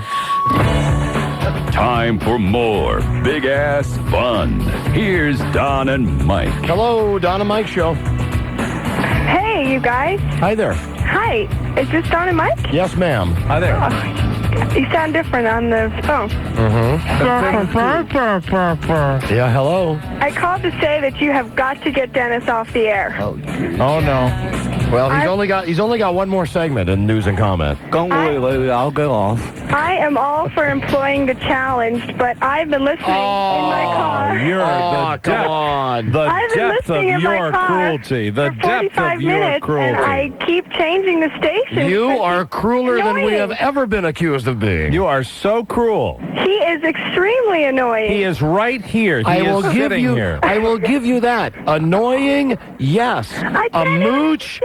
[SPEAKER 20] Time for more big-ass fun. Here's Don and Mike.
[SPEAKER 1] Hello, Don and Mike Show.
[SPEAKER 5] Hey, you guys.
[SPEAKER 1] Hi there.
[SPEAKER 5] Hi. Is this Don and Mike?
[SPEAKER 1] Yes, ma'am.
[SPEAKER 3] Hi there.
[SPEAKER 5] You sound different on the phone.
[SPEAKER 1] Yeah, hello.
[SPEAKER 5] I called to say that you have got to get Dennis off the air.
[SPEAKER 1] Oh no. Well, he's only got one more segment in news and comment.
[SPEAKER 10] Don't worry, lady. I'll get off.
[SPEAKER 5] I am all for employing the challenged, but I've been listening in my car.
[SPEAKER 1] Come on.
[SPEAKER 3] The
[SPEAKER 5] I've been
[SPEAKER 3] depth of
[SPEAKER 5] listening in my
[SPEAKER 3] your
[SPEAKER 5] car
[SPEAKER 3] cruelty. The
[SPEAKER 5] for
[SPEAKER 3] depth
[SPEAKER 5] 45
[SPEAKER 3] of your
[SPEAKER 5] minutes,
[SPEAKER 3] cruelty.
[SPEAKER 5] and I keep changing the station.
[SPEAKER 1] You are crueler than we
[SPEAKER 5] annoying.
[SPEAKER 1] have ever been accused of being.
[SPEAKER 3] You are so cruel.
[SPEAKER 5] He is extremely annoying.
[SPEAKER 3] He is right here. He
[SPEAKER 1] I will
[SPEAKER 3] is
[SPEAKER 1] give
[SPEAKER 3] sitting
[SPEAKER 1] you.
[SPEAKER 3] here.
[SPEAKER 1] I will give you that. Annoying, yes. A mooch,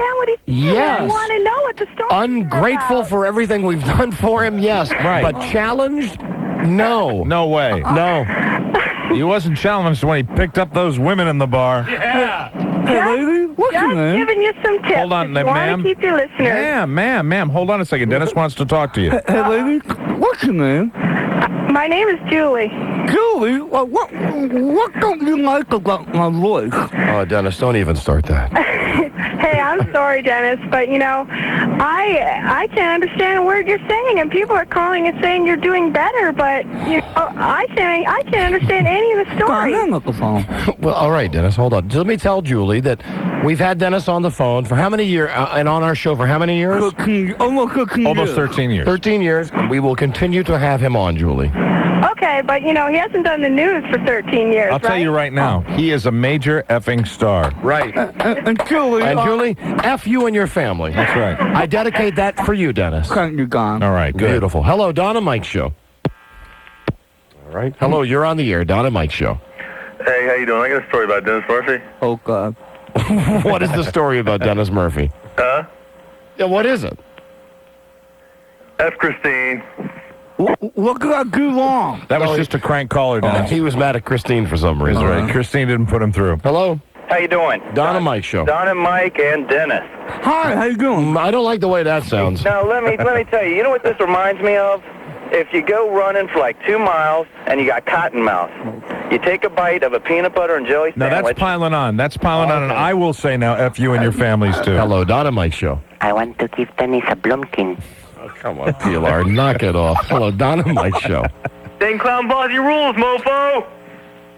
[SPEAKER 1] yes.
[SPEAKER 5] I want to know what the story
[SPEAKER 1] Ungrateful
[SPEAKER 5] is
[SPEAKER 1] for everything we've done for him, yes.
[SPEAKER 3] Right.
[SPEAKER 1] But challenged, no.
[SPEAKER 3] No way.
[SPEAKER 1] No.
[SPEAKER 3] He wasn't challenged when he picked up those women in the bar.
[SPEAKER 5] Yeah. Just giving you some tips.
[SPEAKER 3] Hold on,
[SPEAKER 5] if you want
[SPEAKER 3] ma'am.
[SPEAKER 5] to keep your listeners.
[SPEAKER 3] Ma'am. Hold on a second. Dennis wants to talk to you.
[SPEAKER 10] Hey, lady. What's your name?
[SPEAKER 5] My name is Julie.
[SPEAKER 10] Julie? What don't you like about my voice?
[SPEAKER 1] Oh, Dennis, don't even start that.
[SPEAKER 5] Hey, I'm sorry, Dennis, but you know, I can't understand a word you're saying, and people are calling and saying you're doing better, but you know, I can't understand any of the stories.
[SPEAKER 10] Hang up the phone.
[SPEAKER 1] Well, all right, Dennis, hold on. Let me tell Julie that we've had Dennis on the phone for how many years, and on our show for how many years?
[SPEAKER 10] Almost 13
[SPEAKER 3] Almost 13 years.
[SPEAKER 1] 13 years. We will continue to have him on, Julie.
[SPEAKER 5] Okay, but you know, he hasn't done the news for 13 years,
[SPEAKER 3] I'll tell you right now, he is a major effing star.
[SPEAKER 1] Right.
[SPEAKER 10] And Julie,
[SPEAKER 1] F you and your family.
[SPEAKER 3] That's right.
[SPEAKER 1] I dedicate that for you, Dennis.
[SPEAKER 10] You're gone.
[SPEAKER 3] All right, good.
[SPEAKER 1] Beautiful. Hello, Don and Mike Show. All right. Hello, you're on the air, Don and Mike Show.
[SPEAKER 4] Hey, how you doing? I got a story about Dennis Murphy.
[SPEAKER 10] Oh, God.
[SPEAKER 1] What is the story about Dennis Murphy?
[SPEAKER 4] Huh?
[SPEAKER 1] Yeah, what is it?
[SPEAKER 4] F. Christine.
[SPEAKER 10] What could I do wrong?
[SPEAKER 3] That was just a crank caller, Dennis.
[SPEAKER 1] He was mad at Christine for some reason.
[SPEAKER 3] That's right. Christine didn't put him through.
[SPEAKER 1] Hello?
[SPEAKER 9] How you doing?
[SPEAKER 1] Don and Mike Show.
[SPEAKER 9] Don and Mike and Dennis.
[SPEAKER 10] Hi, how you doing?
[SPEAKER 1] I don't like the way that sounds.
[SPEAKER 9] Now let me tell you. You know what this reminds me of? If you go running for like 2 miles and you got cotton mouth, you take a bite of a peanut butter and jelly
[SPEAKER 3] Now,
[SPEAKER 9] sandwich.
[SPEAKER 3] that's piling on. That's piling on, and I will say now, F you and your families, too.
[SPEAKER 1] Hello, Don and Mike Show.
[SPEAKER 19] I want to give Dennis a Blumpkin.
[SPEAKER 1] Oh, come on, Pilar. Knock it off. Hello, Don and Mike Show.
[SPEAKER 9] Then clown balls your rules, mofo.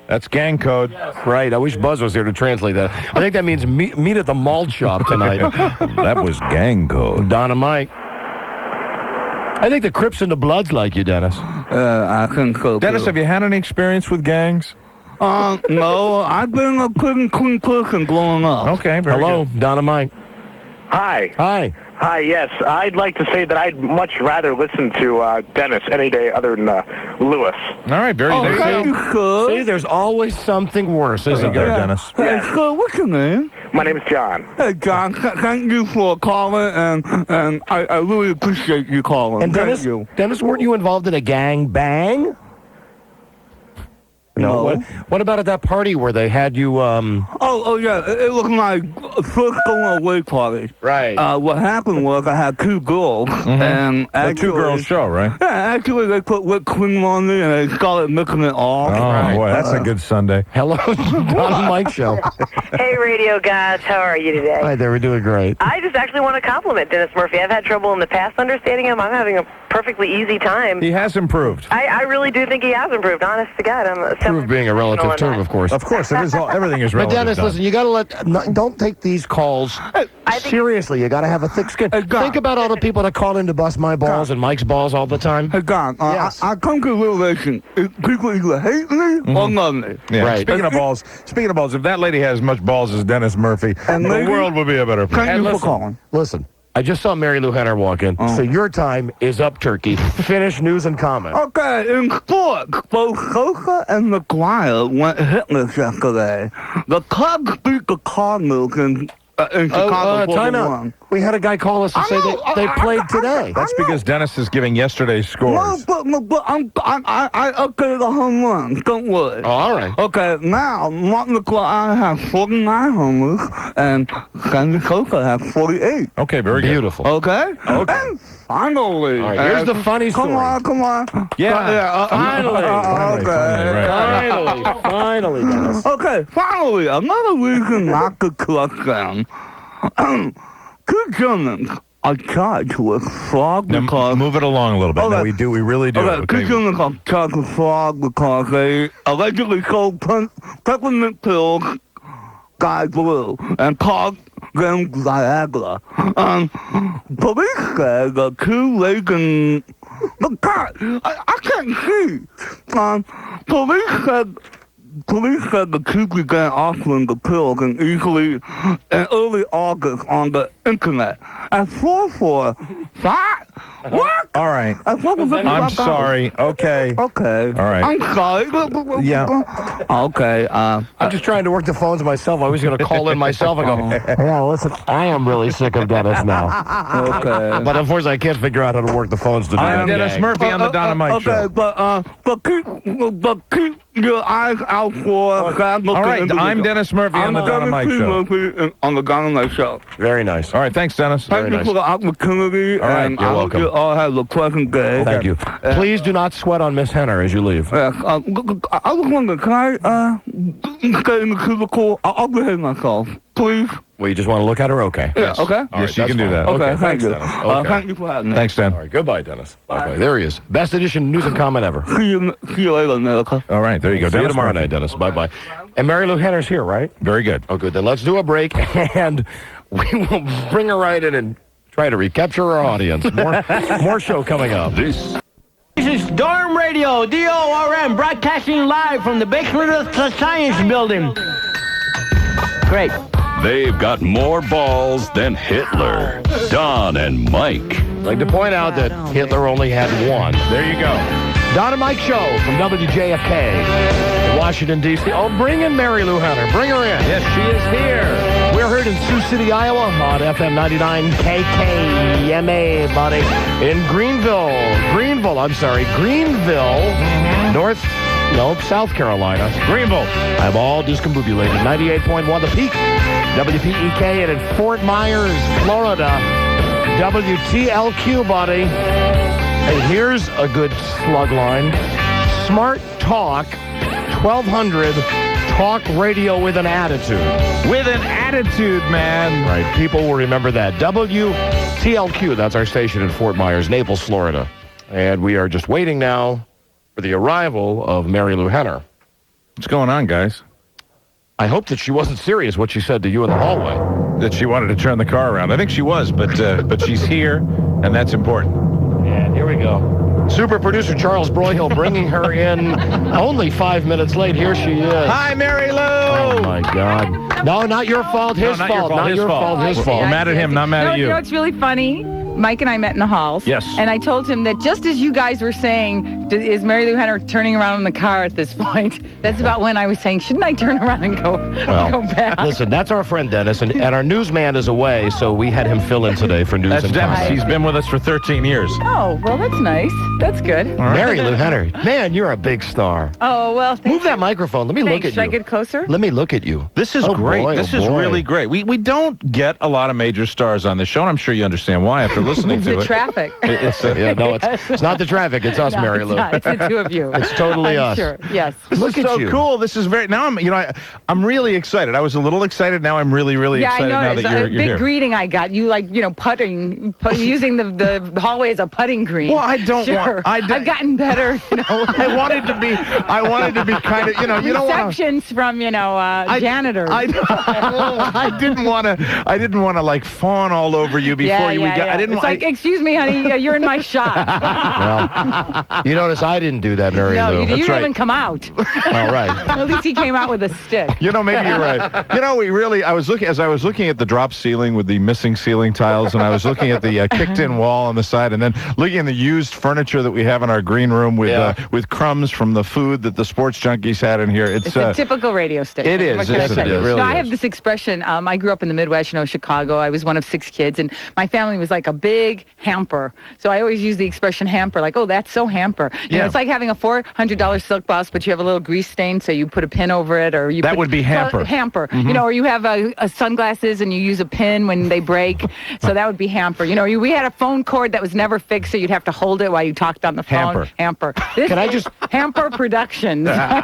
[SPEAKER 3] That's gang code.
[SPEAKER 1] Right. I wish Buzz was here to translate that. I think that means meet at the malt shop tonight.
[SPEAKER 3] That was gang code.
[SPEAKER 1] Don and Mike. I think the Crips and the Bloods like you, Dennis.
[SPEAKER 10] I can cope.
[SPEAKER 3] Dennis, have you had any experience with gangs?
[SPEAKER 10] No. I've been a pretty clean person growing up.
[SPEAKER 3] Okay, very
[SPEAKER 1] Hello,
[SPEAKER 3] good.
[SPEAKER 1] Don and Mike.
[SPEAKER 14] Hi.
[SPEAKER 1] Hi.
[SPEAKER 14] Hi, yes. I'd like to say that I'd much rather listen to Dennis any day other than Lewis.
[SPEAKER 3] All right, very
[SPEAKER 10] good.
[SPEAKER 1] See, there's always something worse, isn't there, Dennis?
[SPEAKER 10] Hey, so what's your name?
[SPEAKER 14] My name is John.
[SPEAKER 10] Hey, John, thank you for calling, and I really appreciate you calling.
[SPEAKER 1] And Dennis,
[SPEAKER 10] Thank you.
[SPEAKER 1] Dennis, weren't you involved in a gang bang? No. What about at that party where they had you,
[SPEAKER 10] Oh, yeah. It was my first going away party.
[SPEAKER 1] Right.
[SPEAKER 10] What happened was I had 2 girls, and
[SPEAKER 3] The
[SPEAKER 10] actually...
[SPEAKER 3] 2-girl show, right?
[SPEAKER 10] Yeah, actually they put whipped cream on me, and they started mixing it off.
[SPEAKER 3] Oh, boy, that's a good Sunday.
[SPEAKER 1] Hello, Don and Mike Show.
[SPEAKER 21] Hey, radio guys, how are you today?
[SPEAKER 1] Hi there, we're doing great.
[SPEAKER 21] I just actually want to compliment Dennis Murphy. I've had trouble in the past understanding him. I'm having a perfectly easy time.
[SPEAKER 3] He has improved.
[SPEAKER 21] I really do think he has improved, honest to God. I'm
[SPEAKER 1] Improved being a relative term, of course.
[SPEAKER 3] Of course, it is all, everything is
[SPEAKER 1] But
[SPEAKER 3] relative.
[SPEAKER 1] Dennis,
[SPEAKER 3] Don.
[SPEAKER 1] listen, you got to don't take these calls seriously. You got to have a thick skin. Think about all the people that call in to bust my balls and Mike's balls all the time.
[SPEAKER 10] Hey, God,
[SPEAKER 1] Yes.
[SPEAKER 10] I come to a realization. People either hate me or love me.
[SPEAKER 3] Yeah.
[SPEAKER 1] Right.
[SPEAKER 3] Speaking of balls, if that lady had as much balls as Dennis Murphy,
[SPEAKER 10] And
[SPEAKER 3] the
[SPEAKER 10] maybe-
[SPEAKER 3] world would be a better place.
[SPEAKER 10] Thank you for
[SPEAKER 1] listen,
[SPEAKER 10] calling.
[SPEAKER 1] Listen, I just saw Mary-Lou Henner walk in, so your time is up, Turkey. Finish news and comment.
[SPEAKER 10] Okay, in sports, both Sosa and McGuire went hitless yesterday. The Cubs beat the Cardinals in in Chicago.
[SPEAKER 1] Time out. We had a guy call us and say they played today.
[SPEAKER 3] That's because Dennis is giving yesterday's scores.
[SPEAKER 10] No, but I upgraded the home runs. Don't worry.
[SPEAKER 1] Oh, all right.
[SPEAKER 10] Okay, now Martin McFly has 49 homers, and Sandy Coca has 48.
[SPEAKER 3] Okay, very good.
[SPEAKER 1] Beautiful.
[SPEAKER 10] Okay? And finally.
[SPEAKER 1] All right, here's the funny story.
[SPEAKER 10] Come on.
[SPEAKER 1] Finally. Finally, Dennis.
[SPEAKER 10] Okay, finally, another reason not to clutch them. Two Germans are charged with fraud because...
[SPEAKER 3] Move it along a little bit.
[SPEAKER 10] Okay.
[SPEAKER 3] No, we really do.
[SPEAKER 10] Okay, two Germans are charged with fraud because they allegedly sold peppermint pills, Guy Blue, and called them Viagra. Police said the two Reagan... But God, I can't see. Police said the two began offering the pills in early August on the internet. At 445. What?
[SPEAKER 3] All right. I'm sorry. Okay.
[SPEAKER 10] Okay.
[SPEAKER 3] All right.
[SPEAKER 10] I'm sorry.
[SPEAKER 3] Yeah.
[SPEAKER 10] Okay.
[SPEAKER 1] I'm just trying to work the phones myself. I was going to call in myself and go, yeah, listen, I am really sick of Dennis now.
[SPEAKER 10] Okay.
[SPEAKER 1] But unfortunately, I can't figure out how to work the phones to do
[SPEAKER 3] I am Dennis Murphy on the Don and Mike Show.
[SPEAKER 10] Okay, but keep your eyes out for...
[SPEAKER 3] All right, I'm Dennis Murphy on the Don and Mike Show.
[SPEAKER 10] Murphy on the Don and Mike Show.
[SPEAKER 1] Very nice.
[SPEAKER 3] All right, thanks, Dennis.
[SPEAKER 10] Thank you for the opportunity.
[SPEAKER 1] All right,
[SPEAKER 10] and
[SPEAKER 1] you're
[SPEAKER 10] I hope
[SPEAKER 1] welcome.
[SPEAKER 10] you all have a pleasant day.
[SPEAKER 1] Thank you. Please do not sweat on Miss Henner as you leave.
[SPEAKER 10] I was wondering, can I stay in the cubicle? I'll behave myself, please.
[SPEAKER 1] Well, you just want to look at her? Okay.
[SPEAKER 10] Yeah, okay.
[SPEAKER 3] Yes, you can do that.
[SPEAKER 10] Okay, thank you.
[SPEAKER 1] Dennis. Okay.
[SPEAKER 10] Thank you for having me.
[SPEAKER 3] Thanks, Dan.
[SPEAKER 1] All right, goodbye, Dennis. Bye. There he is. Best edition news and comment ever.
[SPEAKER 10] See you later, America.
[SPEAKER 3] All right, there you go.
[SPEAKER 1] See you
[SPEAKER 3] Dennis
[SPEAKER 1] tomorrow
[SPEAKER 3] Murphy.
[SPEAKER 1] night, Dennis. Bye-bye. And Marilu Henner's here, right?
[SPEAKER 3] Very good.
[SPEAKER 1] Oh, good. Then let's do a break, and we will bring her right in and try to recapture our audience. More show coming up.
[SPEAKER 13] This is Dorm Radio, DORM, broadcasting live from the basement of the Science Building. Great.
[SPEAKER 20] They've got more balls than Hitler. Don and Mike.
[SPEAKER 1] I'd like to point out that Hitler only had one.
[SPEAKER 3] There you go.
[SPEAKER 1] Don and Mike Show from WJFK in Washington, D.C. Oh, bring in Marilu Henner. Bring her in.
[SPEAKER 3] Yes, she is here.
[SPEAKER 1] We're heard in Sioux City, Iowa on FM 99 KKMA, buddy. In Greenville, South Carolina.
[SPEAKER 3] Greenville.
[SPEAKER 1] I'm all discombobulated. 98.1 The Peak, WPEK, and in Fort Myers, Florida, WTLQ, buddy. Hey, here's a good slug line. Smart Talk, 1200, talk radio with an attitude.
[SPEAKER 3] With an attitude, man.
[SPEAKER 1] Right, people will remember that. WTLQ, that's our station in Fort Myers, Naples, Florida. And we are just waiting now for the arrival of Marilu Henner.
[SPEAKER 3] What's going on, guys?
[SPEAKER 1] I hope that she wasn't serious what she said to you in the hallway.
[SPEAKER 3] That she wanted to turn the car around. I think she was, but she's here, and that's important.
[SPEAKER 1] And here we go. Super producer Charles Broyhill bringing her in only 5 minutes late. Here she is.
[SPEAKER 3] Hi, Marilu!
[SPEAKER 1] Oh, my God. No, not your fault. His fault. Not your fault. His fault.
[SPEAKER 3] We're mad at him, not mad at you.
[SPEAKER 16] You know what's really funny? Mike and I met in the halls.
[SPEAKER 3] Yes.
[SPEAKER 16] And I told him that just as you guys were saying, is Marilu Henner turning around in the car at this point? That's about when I was saying, shouldn't I turn around and go back?
[SPEAKER 1] Listen, that's our friend Dennis, and our newsman is away, so we had him fill in today for news and
[SPEAKER 3] Dennis.
[SPEAKER 1] comment.
[SPEAKER 3] He's been with us for 13 years.
[SPEAKER 16] Oh, well, that's nice. That's good.
[SPEAKER 1] Marilu Henner, man, you're a big star.
[SPEAKER 16] Oh, well,
[SPEAKER 1] Move that microphone. Let me look at
[SPEAKER 16] Should
[SPEAKER 1] you.
[SPEAKER 16] I get closer?
[SPEAKER 1] Let me look at you.
[SPEAKER 3] This is great. This is really great. We don't get a lot of major stars on this show, and I'm sure you understand why after listening to
[SPEAKER 16] The
[SPEAKER 3] it.
[SPEAKER 16] traffic.
[SPEAKER 1] It's not the traffic. It's us, Marilu.
[SPEAKER 16] It's the two of you.
[SPEAKER 1] It's totally us.
[SPEAKER 16] Sure. Yes.
[SPEAKER 3] This is so cool. This is very. Now I'm really excited. I was a little excited. Now I'm really excited.
[SPEAKER 16] Yeah, I know.
[SPEAKER 3] Now
[SPEAKER 16] It's
[SPEAKER 3] that
[SPEAKER 16] a
[SPEAKER 3] you're
[SPEAKER 16] big
[SPEAKER 3] here.
[SPEAKER 16] greeting I got. You putting, using the hallway as a putting green.
[SPEAKER 3] Well, I don't
[SPEAKER 16] sure.
[SPEAKER 3] want.
[SPEAKER 16] I've gotten better.
[SPEAKER 3] I wanted to be kind of. You don't want
[SPEAKER 16] receptions from janitors.
[SPEAKER 3] I didn't want to like fawn all over you before we got. I didn't.
[SPEAKER 16] It's like, excuse me, honey, you're in my shot.
[SPEAKER 1] Well, notice I didn't do that, Mary
[SPEAKER 16] No,
[SPEAKER 1] Lou.
[SPEAKER 16] you
[SPEAKER 3] That's
[SPEAKER 16] didn't
[SPEAKER 3] right.
[SPEAKER 16] even come out.
[SPEAKER 1] All right.
[SPEAKER 16] At least he came out with a stick.
[SPEAKER 3] You know, maybe you're right. You know, I was looking at the drop ceiling with the missing ceiling tiles, and I was looking at the kicked-in wall on the side, and then looking at the used furniture that we have in our green room with crumbs from the food that the sports junkies had in here.
[SPEAKER 16] It's a typical radio station.
[SPEAKER 3] It is.
[SPEAKER 16] What can I say?
[SPEAKER 3] It really
[SPEAKER 16] No, I
[SPEAKER 3] is.
[SPEAKER 16] have this expression. I grew up in the Midwest, Chicago. I was one of 6 kids, and my family was like a big hamper. So I always use the expression hamper, like, oh, that's so hamper. You know, it's like having a $400 silk blouse, but you have a little grease stain, so you put a pin over it, or you
[SPEAKER 3] That would be hamper.
[SPEAKER 16] Hamper.
[SPEAKER 3] Mhm.
[SPEAKER 16] You know, or you have a sunglasses and you use a pin when they break, so that would be hamper. You know, we had a phone cord that was never fixed, so you'd have to hold it while you talked on the phone. Hamper. This
[SPEAKER 1] Can I
[SPEAKER 16] is
[SPEAKER 1] just-
[SPEAKER 16] Hamper Productions.
[SPEAKER 1] I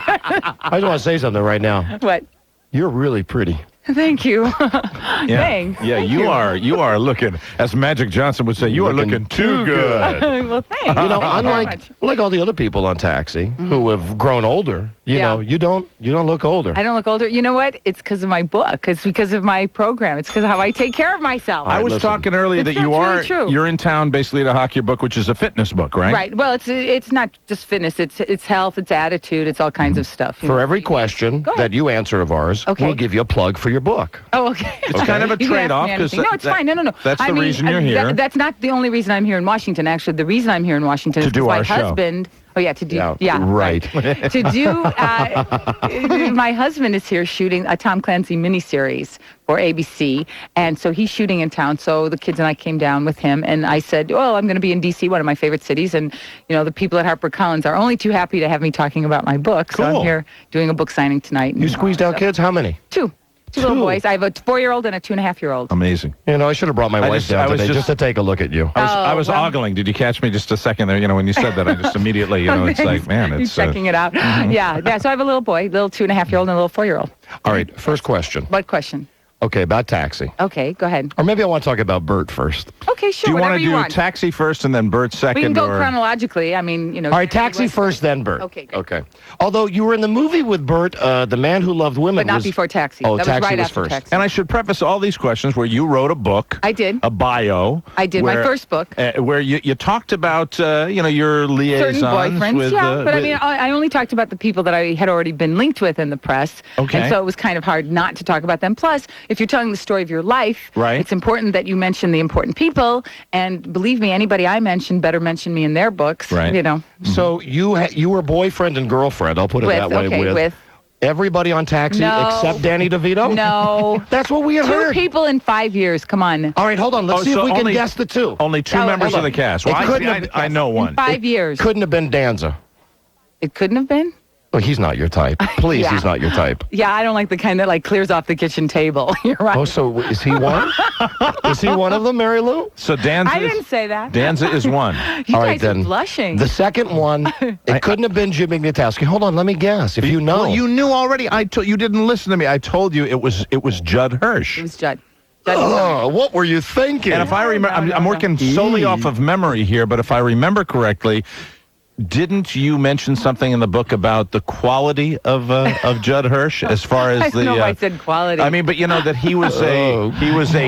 [SPEAKER 1] just want to say something right now.
[SPEAKER 16] What?
[SPEAKER 1] You're really pretty.
[SPEAKER 16] Thank you.
[SPEAKER 3] Yeah.
[SPEAKER 16] Thanks.
[SPEAKER 3] Yeah,
[SPEAKER 16] Thank
[SPEAKER 3] you are looking, as Magic Johnson would say, you are looking too good.
[SPEAKER 16] Well, thanks.
[SPEAKER 1] You know,
[SPEAKER 16] Thank you very
[SPEAKER 1] unlike like all the other people on Taxi who have grown older, you
[SPEAKER 16] Yeah.
[SPEAKER 1] know, you don't look older.
[SPEAKER 16] I don't look older. You know what? It's because of my book. It's because of my program. It's because of how I take care of myself.
[SPEAKER 3] I was talking earlier that you're in town basically to hawk your book, which is a fitness book, right?
[SPEAKER 16] Right. Well, it's not just fitness. It's health. It's attitude. It's all kinds of stuff.
[SPEAKER 1] For every question that you answer of ours, we'll give you a plug for your book.
[SPEAKER 16] Oh, okay.
[SPEAKER 3] It's kind of a
[SPEAKER 16] You can ask
[SPEAKER 3] trade-off,
[SPEAKER 16] me
[SPEAKER 3] 'cause
[SPEAKER 16] anything. No, it's fine. No.
[SPEAKER 3] that's
[SPEAKER 16] I
[SPEAKER 3] the
[SPEAKER 16] mean,
[SPEAKER 3] reason you're here.
[SPEAKER 16] That's not the only reason I'm here in Washington. Actually, the reason I'm here in Washington
[SPEAKER 3] To
[SPEAKER 16] is
[SPEAKER 3] do
[SPEAKER 16] because my
[SPEAKER 3] our show.
[SPEAKER 16] husband. Oh yeah, to do. Yeah.
[SPEAKER 1] Right.
[SPEAKER 16] To do. My husband is here shooting a Tom Clancy miniseries for ABC, and so he's shooting in town. So the kids and I came down with him, and I said, "Well, I'm going to be in DC, one of my favorite cities, and the people at HarperCollins are only too happy to have me talking about my book. So
[SPEAKER 1] Cool.
[SPEAKER 16] I'm here doing a book signing tonight."
[SPEAKER 1] You squeezed out kids? How many?
[SPEAKER 16] Two little boys. I have a 4-year-old and a 2.5-year-old.
[SPEAKER 3] Amazing.
[SPEAKER 1] You know, I should have brought my wife down today just to take a look at you.
[SPEAKER 3] I was ogling. Did you catch me just a second there? You know, when you said that, I just immediately, it's like, man, it's...
[SPEAKER 16] He's checking it out. Yeah. So I have a little boy, little 2.5-year-old, and a little 4-year-old.
[SPEAKER 1] All right, first question.
[SPEAKER 16] What question?
[SPEAKER 1] Okay, about Taxi.
[SPEAKER 16] Okay, go ahead.
[SPEAKER 1] Or maybe I want to talk about Bert first.
[SPEAKER 16] Okay, sure.
[SPEAKER 3] Do you
[SPEAKER 16] whatever
[SPEAKER 3] want to do Taxi first and then Bert second?
[SPEAKER 16] We can go
[SPEAKER 3] or...
[SPEAKER 16] chronologically. I mean,
[SPEAKER 1] All right, Taxi first, then Bert.
[SPEAKER 16] Okay.
[SPEAKER 1] Okay. Although you were in the movie with Bert, The Man Who Loved Women.
[SPEAKER 16] But not
[SPEAKER 1] was...
[SPEAKER 16] before Taxi.
[SPEAKER 1] Oh,
[SPEAKER 16] That was
[SPEAKER 1] Taxi
[SPEAKER 16] right
[SPEAKER 1] was
[SPEAKER 16] after
[SPEAKER 1] first.
[SPEAKER 16] Taxi.
[SPEAKER 3] And I should preface all these questions where you wrote a book.
[SPEAKER 16] I did.
[SPEAKER 3] A bio.
[SPEAKER 16] I did, my first book.
[SPEAKER 3] Where you talked about, your liaisons.
[SPEAKER 16] Certain boyfriends,
[SPEAKER 3] with,
[SPEAKER 16] but I mean, I only talked about the people that I had already been linked with in the press.
[SPEAKER 3] Okay.
[SPEAKER 16] And so it was kind of hard not to talk about them. Plus, if you're telling the story of your life,
[SPEAKER 3] right.
[SPEAKER 16] It's important that you mention the important people. And believe me, anybody I mention better mention me in their books.
[SPEAKER 1] Right.
[SPEAKER 16] You know.
[SPEAKER 1] So you were boyfriend and girlfriend, I'll put it that way,
[SPEAKER 16] with
[SPEAKER 1] everybody on Taxi
[SPEAKER 16] No.
[SPEAKER 1] except Danny DeVito?
[SPEAKER 16] No.
[SPEAKER 1] That's what we have
[SPEAKER 16] 2
[SPEAKER 1] heard.
[SPEAKER 16] people in 5 years. Come on.
[SPEAKER 1] All right, hold on. Let's see if we can guess the 2.
[SPEAKER 3] Only 2 members of the cast. Well, I know one.
[SPEAKER 16] In 5 years.
[SPEAKER 1] Couldn't have been Danza.
[SPEAKER 16] It couldn't have been?
[SPEAKER 1] Well, he's not your type. Please,
[SPEAKER 16] Yeah.
[SPEAKER 1] he's not your type.
[SPEAKER 16] Yeah, I don't like the kind that clears off the kitchen table. You're right.
[SPEAKER 1] Oh, so is he one? Is he one of them, Mary Lou?
[SPEAKER 3] So Danza
[SPEAKER 16] I didn't say that.
[SPEAKER 3] Danza is one.
[SPEAKER 16] You
[SPEAKER 1] All
[SPEAKER 16] guys
[SPEAKER 1] right, then.
[SPEAKER 16] are blushing.
[SPEAKER 1] The second one, it couldn't have been Jim Ignatowski. Hold on, let me guess. If you know.
[SPEAKER 3] Well, you knew already. You didn't listen to me. I told you it was Judd Hirsch.
[SPEAKER 16] It was Judd.
[SPEAKER 1] Oh, what were you thinking?
[SPEAKER 3] And if I remember, I'm working solely off of memory here, but if I remember correctly, didn't you mention something in the book about the quality of Judd Hirsch as far as
[SPEAKER 16] I
[SPEAKER 3] the?
[SPEAKER 16] don't know if I said quality.
[SPEAKER 3] I mean, but you know that he was a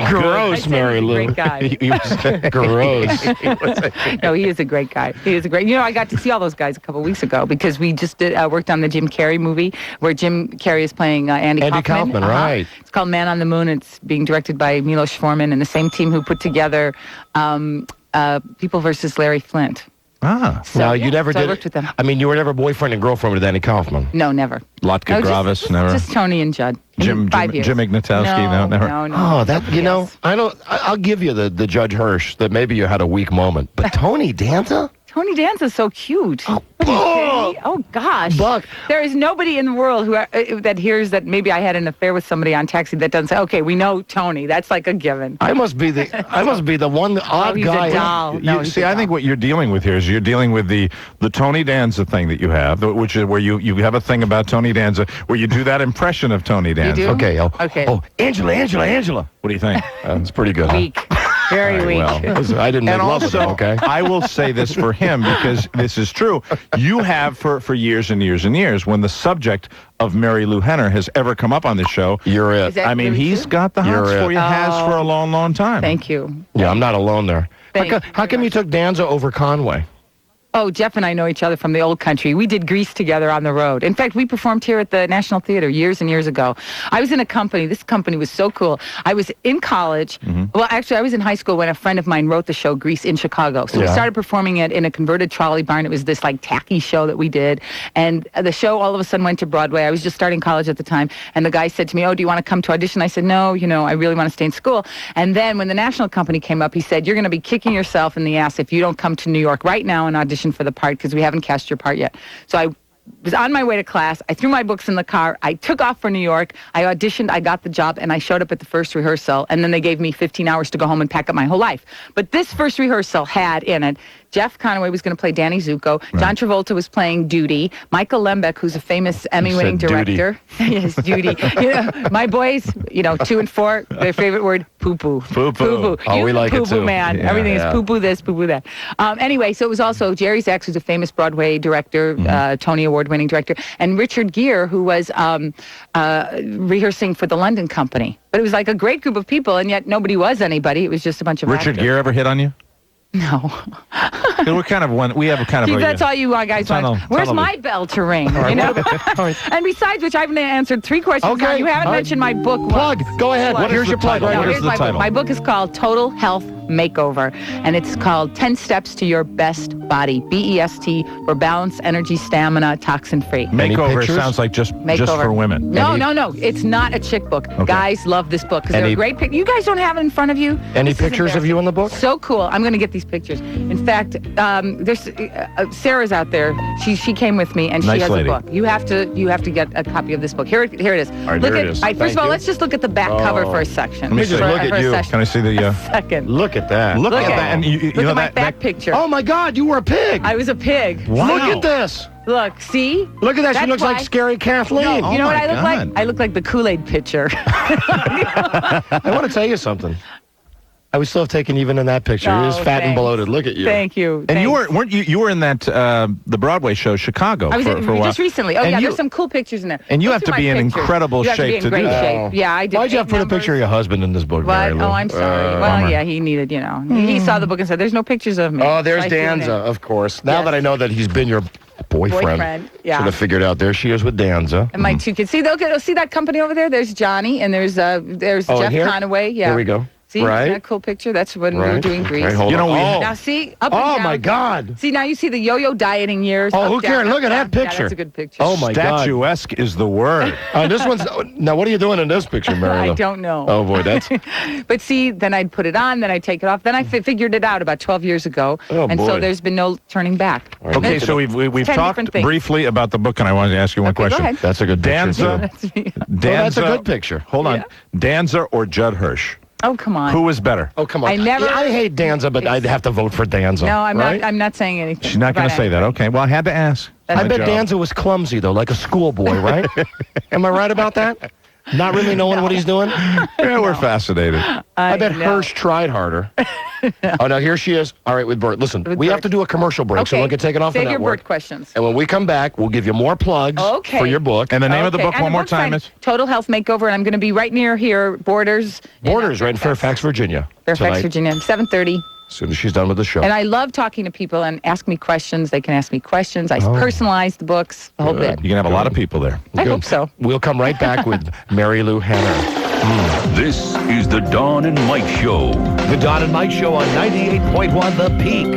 [SPEAKER 1] gross,
[SPEAKER 3] good,
[SPEAKER 1] Mary Lou.
[SPEAKER 16] Great guy.
[SPEAKER 3] he was
[SPEAKER 1] gross.
[SPEAKER 16] No, he is a great guy. He is a great. I got to see all those guys a couple weeks ago because we just worked on the Jim Carrey movie where Jim Carrey is playing Andy Kaufman.
[SPEAKER 1] Right.
[SPEAKER 16] It's called Man on the Moon. It's being directed by Milos Forman and the same team who put together People versus Larry Flint.
[SPEAKER 3] Ah.
[SPEAKER 16] So,
[SPEAKER 1] now, you never
[SPEAKER 16] so
[SPEAKER 1] did.
[SPEAKER 16] I worked with them.
[SPEAKER 1] I mean, you were never boyfriend and girlfriend with Danny Kaufman.
[SPEAKER 16] No, never.
[SPEAKER 3] Lotka
[SPEAKER 16] No,
[SPEAKER 3] Gravis, never.
[SPEAKER 16] Just Tony and Judd.
[SPEAKER 3] Jim
[SPEAKER 16] 5 years.
[SPEAKER 3] Ignatowski, no, never.
[SPEAKER 16] No.
[SPEAKER 1] Oh, that I'll give you the Judge Hirsch that maybe you had a weak moment, but Tony Danza.
[SPEAKER 16] Tony Danza's so cute. Oh gosh.
[SPEAKER 1] Buck.
[SPEAKER 16] There is nobody in the world who that hears that maybe I had an affair with somebody on Taxi that doesn't say, okay, we know Tony. That's like a given.
[SPEAKER 1] I must be the one the odd
[SPEAKER 16] he's
[SPEAKER 1] guy.
[SPEAKER 16] a doll. No, he's
[SPEAKER 3] See, I think what you're dealing with here is you're dealing with the Tony Danza thing that you have, which is where you have a thing about Tony Danza where you do that impression of Tony Danza.
[SPEAKER 16] do?
[SPEAKER 1] Okay.
[SPEAKER 16] Okay.
[SPEAKER 1] Oh, Angela.
[SPEAKER 3] What do you think?
[SPEAKER 1] It's pretty good.
[SPEAKER 16] Weak. Very weak.
[SPEAKER 1] Well, I didn't make
[SPEAKER 3] And
[SPEAKER 1] love with
[SPEAKER 3] also,
[SPEAKER 1] him, okay?
[SPEAKER 3] I will say this for him because this is true. You have for years and years and years, when the subject of Mary-Lou Henner has ever come up on this show,
[SPEAKER 1] you're it.
[SPEAKER 16] Is that
[SPEAKER 3] I mean,
[SPEAKER 16] really
[SPEAKER 3] he's
[SPEAKER 16] true?
[SPEAKER 3] got the hots
[SPEAKER 1] You're
[SPEAKER 3] for
[SPEAKER 1] it.
[SPEAKER 3] you, has for a long, long time.
[SPEAKER 16] Thank you.
[SPEAKER 1] Yeah, I'm not alone there.
[SPEAKER 16] Thank you
[SPEAKER 1] How come you took Danza over Conway?
[SPEAKER 16] Oh, Jeff and I know each other from the old country. We did Grease together on the road. In fact, we performed here at the National Theater years and years ago. I was in a company. This company was so cool. I was in college. Well, actually, I was in high school when a friend of mine wrote the show Grease in Chicago. So we started performing it in a converted trolley barn. It was this like tacky show that we did. And the show all of a sudden went to Broadway. I was just starting college at the time. And the guy said to me, oh, do you want to come to audition? I said, no, I really want to stay in school. And then when the national company came up, he said, you're going to be kicking yourself in the ass if you don't come to New York right now and audition for the part because we haven't cast your part yet. So I was on my way to class. I threw my books in the car. I took off for New York. I auditioned. I got the job, and I showed up at the first rehearsal. And then they gave me 15 hours to go home and pack up my whole life. But this first rehearsal had in it Jeff Conaway was going to play Danny Zuko. Right. John Travolta was playing Duty. Michael Lembeck, who's a famous Emmy-winning director. Yes, Duty. My boys, 2 and 4, their favorite word, poo-poo.
[SPEAKER 1] Poo-poo. Oh, we like it too.
[SPEAKER 16] Poo-poo man. Yeah, everything is poo-poo this, poo-poo that. Anyway, so it was also Jerry Zaks, who's a famous Broadway director, Tony Award-winning director, and Richard Gere, who was rehearsing for the London Company. But it was like a great group of people, and yet nobody was anybody. It was just a bunch of
[SPEAKER 3] Richard
[SPEAKER 16] actors.
[SPEAKER 3] Gere ever hit on you?
[SPEAKER 16] No.
[SPEAKER 3] We're kind of one. We have a kind of.
[SPEAKER 16] That's all you guys want. Where's my bell to ring?
[SPEAKER 1] Right,
[SPEAKER 16] And besides which, I've answered 3 questions. Now. You haven't mentioned my book.
[SPEAKER 1] Plug. Go ahead. Here's your plug.
[SPEAKER 16] No, here's my book. My book is called Total Health Makeover, and it's called 10 Steps to Your Best Body. BEST for balance, energy, stamina, toxin-free.
[SPEAKER 3] Makeover sounds like just for women.
[SPEAKER 16] No. It's not a chick book. Okay. Guys love this book because they're great pictures. You guys don't have it in front of you.
[SPEAKER 1] Any pictures of you in the book?
[SPEAKER 16] So cool. I'm going to get these pictures. In fact, there's Sarah's out there. She came with me and she has a book. You have to get a copy of this book. Here it is.
[SPEAKER 1] All right, here it is.
[SPEAKER 16] First of all, let's just look at the back cover for a section.
[SPEAKER 3] Let me just look at you. Can I see the
[SPEAKER 16] second?
[SPEAKER 1] Look at that.
[SPEAKER 3] Look at that. And
[SPEAKER 16] look at my back picture.
[SPEAKER 1] Oh my God, you were a pig.
[SPEAKER 16] I was a pig.
[SPEAKER 1] Wow. Look at this.
[SPEAKER 16] Look, see?
[SPEAKER 1] Look at that. She looks like Scary Kathleen.
[SPEAKER 16] No, you know what I look like? I look like the Kool-Aid pitcher.
[SPEAKER 1] I want to tell you something. I would still have taken even in that picture. He is fat and bloated. Look at you.
[SPEAKER 16] Thank you.
[SPEAKER 3] And you were in that the Broadway show Chicago
[SPEAKER 16] I was
[SPEAKER 3] for a while.
[SPEAKER 16] Just recently. Oh yeah, there's some cool pictures in there.
[SPEAKER 3] And you have to be in incredible shape to do that.
[SPEAKER 16] Yeah, I did.
[SPEAKER 1] Why'd you have to put a picture of your husband in this book, Marilu?
[SPEAKER 16] Oh, I'm sorry. Well, yeah, he needed, he saw the book and said, "There's no pictures of me."
[SPEAKER 1] Oh, there's Danza, of course. Now that I know that he's been your boyfriend.
[SPEAKER 16] Yeah.
[SPEAKER 1] Should have figured out. There she is with Danza.
[SPEAKER 16] And my 2 kids. See, see that company over there? There's Johnny, and there's Jeff Conaway. Yeah.
[SPEAKER 1] Here we go.
[SPEAKER 16] See, isn't that cool picture? That's when we were doing Grease.
[SPEAKER 1] Okay, hold on.
[SPEAKER 16] Now see, up and down.
[SPEAKER 1] Oh my God!
[SPEAKER 16] See, now you see the yo-yo dieting years.
[SPEAKER 1] Oh, who cares? Look at that picture.
[SPEAKER 16] Yeah, that's a good picture.
[SPEAKER 1] Oh my God!
[SPEAKER 3] Statuesque is the word.
[SPEAKER 1] This one's now. What are you doing in this picture, Marilu?
[SPEAKER 16] I don't know.
[SPEAKER 1] Oh boy, that's.
[SPEAKER 16] But see, then I'd put it on, then I'd take it off. Then I figured it out about 12 years ago, and so there's been no turning back.
[SPEAKER 3] Okay, so we've talked briefly about the book, and I wanted to ask you one question.
[SPEAKER 16] Go ahead.
[SPEAKER 1] That's a good picture.
[SPEAKER 3] Danza.
[SPEAKER 1] That's a good picture.
[SPEAKER 3] Hold on. Danza or Judd Hirsch?
[SPEAKER 16] Oh, come on.
[SPEAKER 3] Who was better?
[SPEAKER 1] Oh, come on.
[SPEAKER 16] I
[SPEAKER 1] hate Danza, but I'd have to vote for Danza.
[SPEAKER 16] No, I'm not. I'm not saying anything.
[SPEAKER 3] She's not going to say that. Okay. Well, I had to ask.
[SPEAKER 1] I bet Danza was clumsy though, like a schoolboy, right? Am I right about that? Not really knowing what he's doing?
[SPEAKER 3] Yeah, we're fascinated.
[SPEAKER 1] I bet Hirsch tried harder. Oh, now here she is. All right, with Bert. Listen, we have to do a commercial break, so we can take it off the network.
[SPEAKER 16] Save your Bert questions.
[SPEAKER 1] And when we come back, we'll give you more plugs for your book.
[SPEAKER 3] And the name of the book one more time is?
[SPEAKER 16] Total Health Makeover, and I'm going to be right near here, Borders.
[SPEAKER 1] Borders, right in Fairfax, Virginia.
[SPEAKER 16] Fairfax, Virginia, 7:30.
[SPEAKER 1] As soon as she's done with the show.
[SPEAKER 16] And I love talking to people and ask me questions. They can ask me questions. I personalize the books, the whole bit.
[SPEAKER 3] You can have a lot of people there.
[SPEAKER 16] I hope so.
[SPEAKER 1] We'll come right back with Marilu Henner.
[SPEAKER 20] This is the Dawn and Mike Show.
[SPEAKER 1] The Dawn and Mike Show on 98.1 The Peak.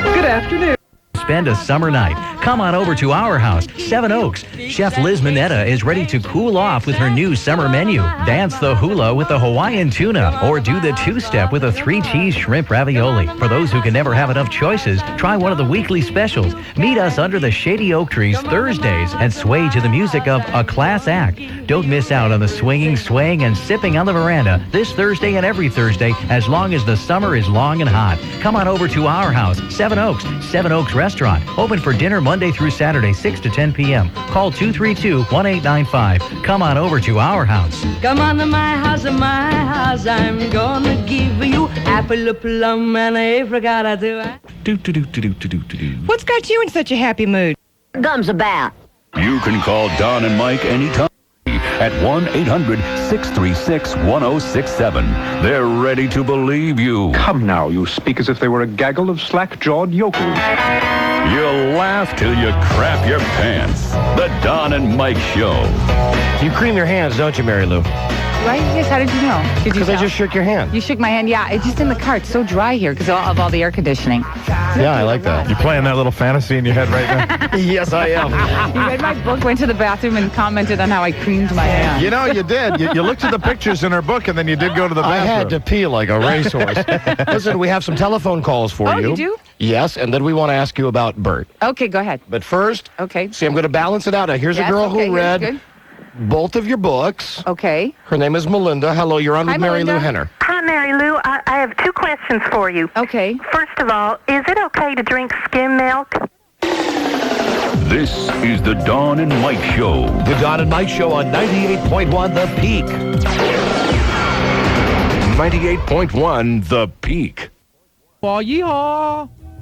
[SPEAKER 2] Good afternoon. Spend a summer night. Come on over to our house, 7 Oaks. Chef Liz Minetta is ready to cool off with her new summer menu. Dance the hula with the Hawaiian tuna, or do the two-step with a 3-cheese shrimp ravioli. For those who can never have enough choices, try one of the weekly specials. Meet us under the shady oak trees Thursdays and sway to the music of A Class Act. Don't miss out on the swinging, swaying, and sipping on the veranda this Thursday and every Thursday, as long as the summer is long and hot. Come on over to our house, 7 Oaks Restaurant. Open for dinner Monday through Saturday, 6 to 10 p.m. Call 232-1895. Come on over to our house.
[SPEAKER 15] Come on to my house, I'm gonna give you apple, plum, and apricot.
[SPEAKER 2] What's got you in such a happy mood?
[SPEAKER 15] Gum's about.
[SPEAKER 20] You can call Don and Mike anytime at 1-800 636-1067. They're ready to believe you.
[SPEAKER 11] Come now, you speak as if they were a gaggle of slack-jawed yokels.
[SPEAKER 20] You'll laugh till you crap your pants. The Don and Mike Show.
[SPEAKER 1] You cream your hands, don't you, Marilu?
[SPEAKER 16] Right? Yes, how did you know?
[SPEAKER 1] Because I just shook your hand.
[SPEAKER 16] You shook my hand, yeah. It's just in the car. It's so dry here because of all the air conditioning.
[SPEAKER 1] Yeah, I like that.
[SPEAKER 3] You playing that little fantasy in your head right now?
[SPEAKER 1] Yes, I am.
[SPEAKER 16] You read my book, went to the bathroom, and commented on how I creamed my hand.
[SPEAKER 3] You know, you did. You looked at the pictures in her book, and then you did go to the bathroom.
[SPEAKER 1] I had to pee like a racehorse. Listen, we have some telephone calls for you.
[SPEAKER 16] Oh, you do?
[SPEAKER 1] Yes, and then we want to ask you about Bert.
[SPEAKER 16] Okay, go ahead.
[SPEAKER 1] But first,
[SPEAKER 16] okay.
[SPEAKER 1] See, I'm going to balance it out. Now, here's a girl who read both of your books.
[SPEAKER 16] Okay.
[SPEAKER 1] Her name is Melinda. Hello, you're on with Marilu Henner.
[SPEAKER 17] Hi, Marilu. I have two questions for you.
[SPEAKER 16] Okay.
[SPEAKER 17] First of all, is it okay to drink skim milk?
[SPEAKER 20] This is the Don and Mike Show.
[SPEAKER 1] The Don and Mike Show on 98.1 The Peak.
[SPEAKER 20] 98.1 The Peak.
[SPEAKER 13] Well, yeehaw.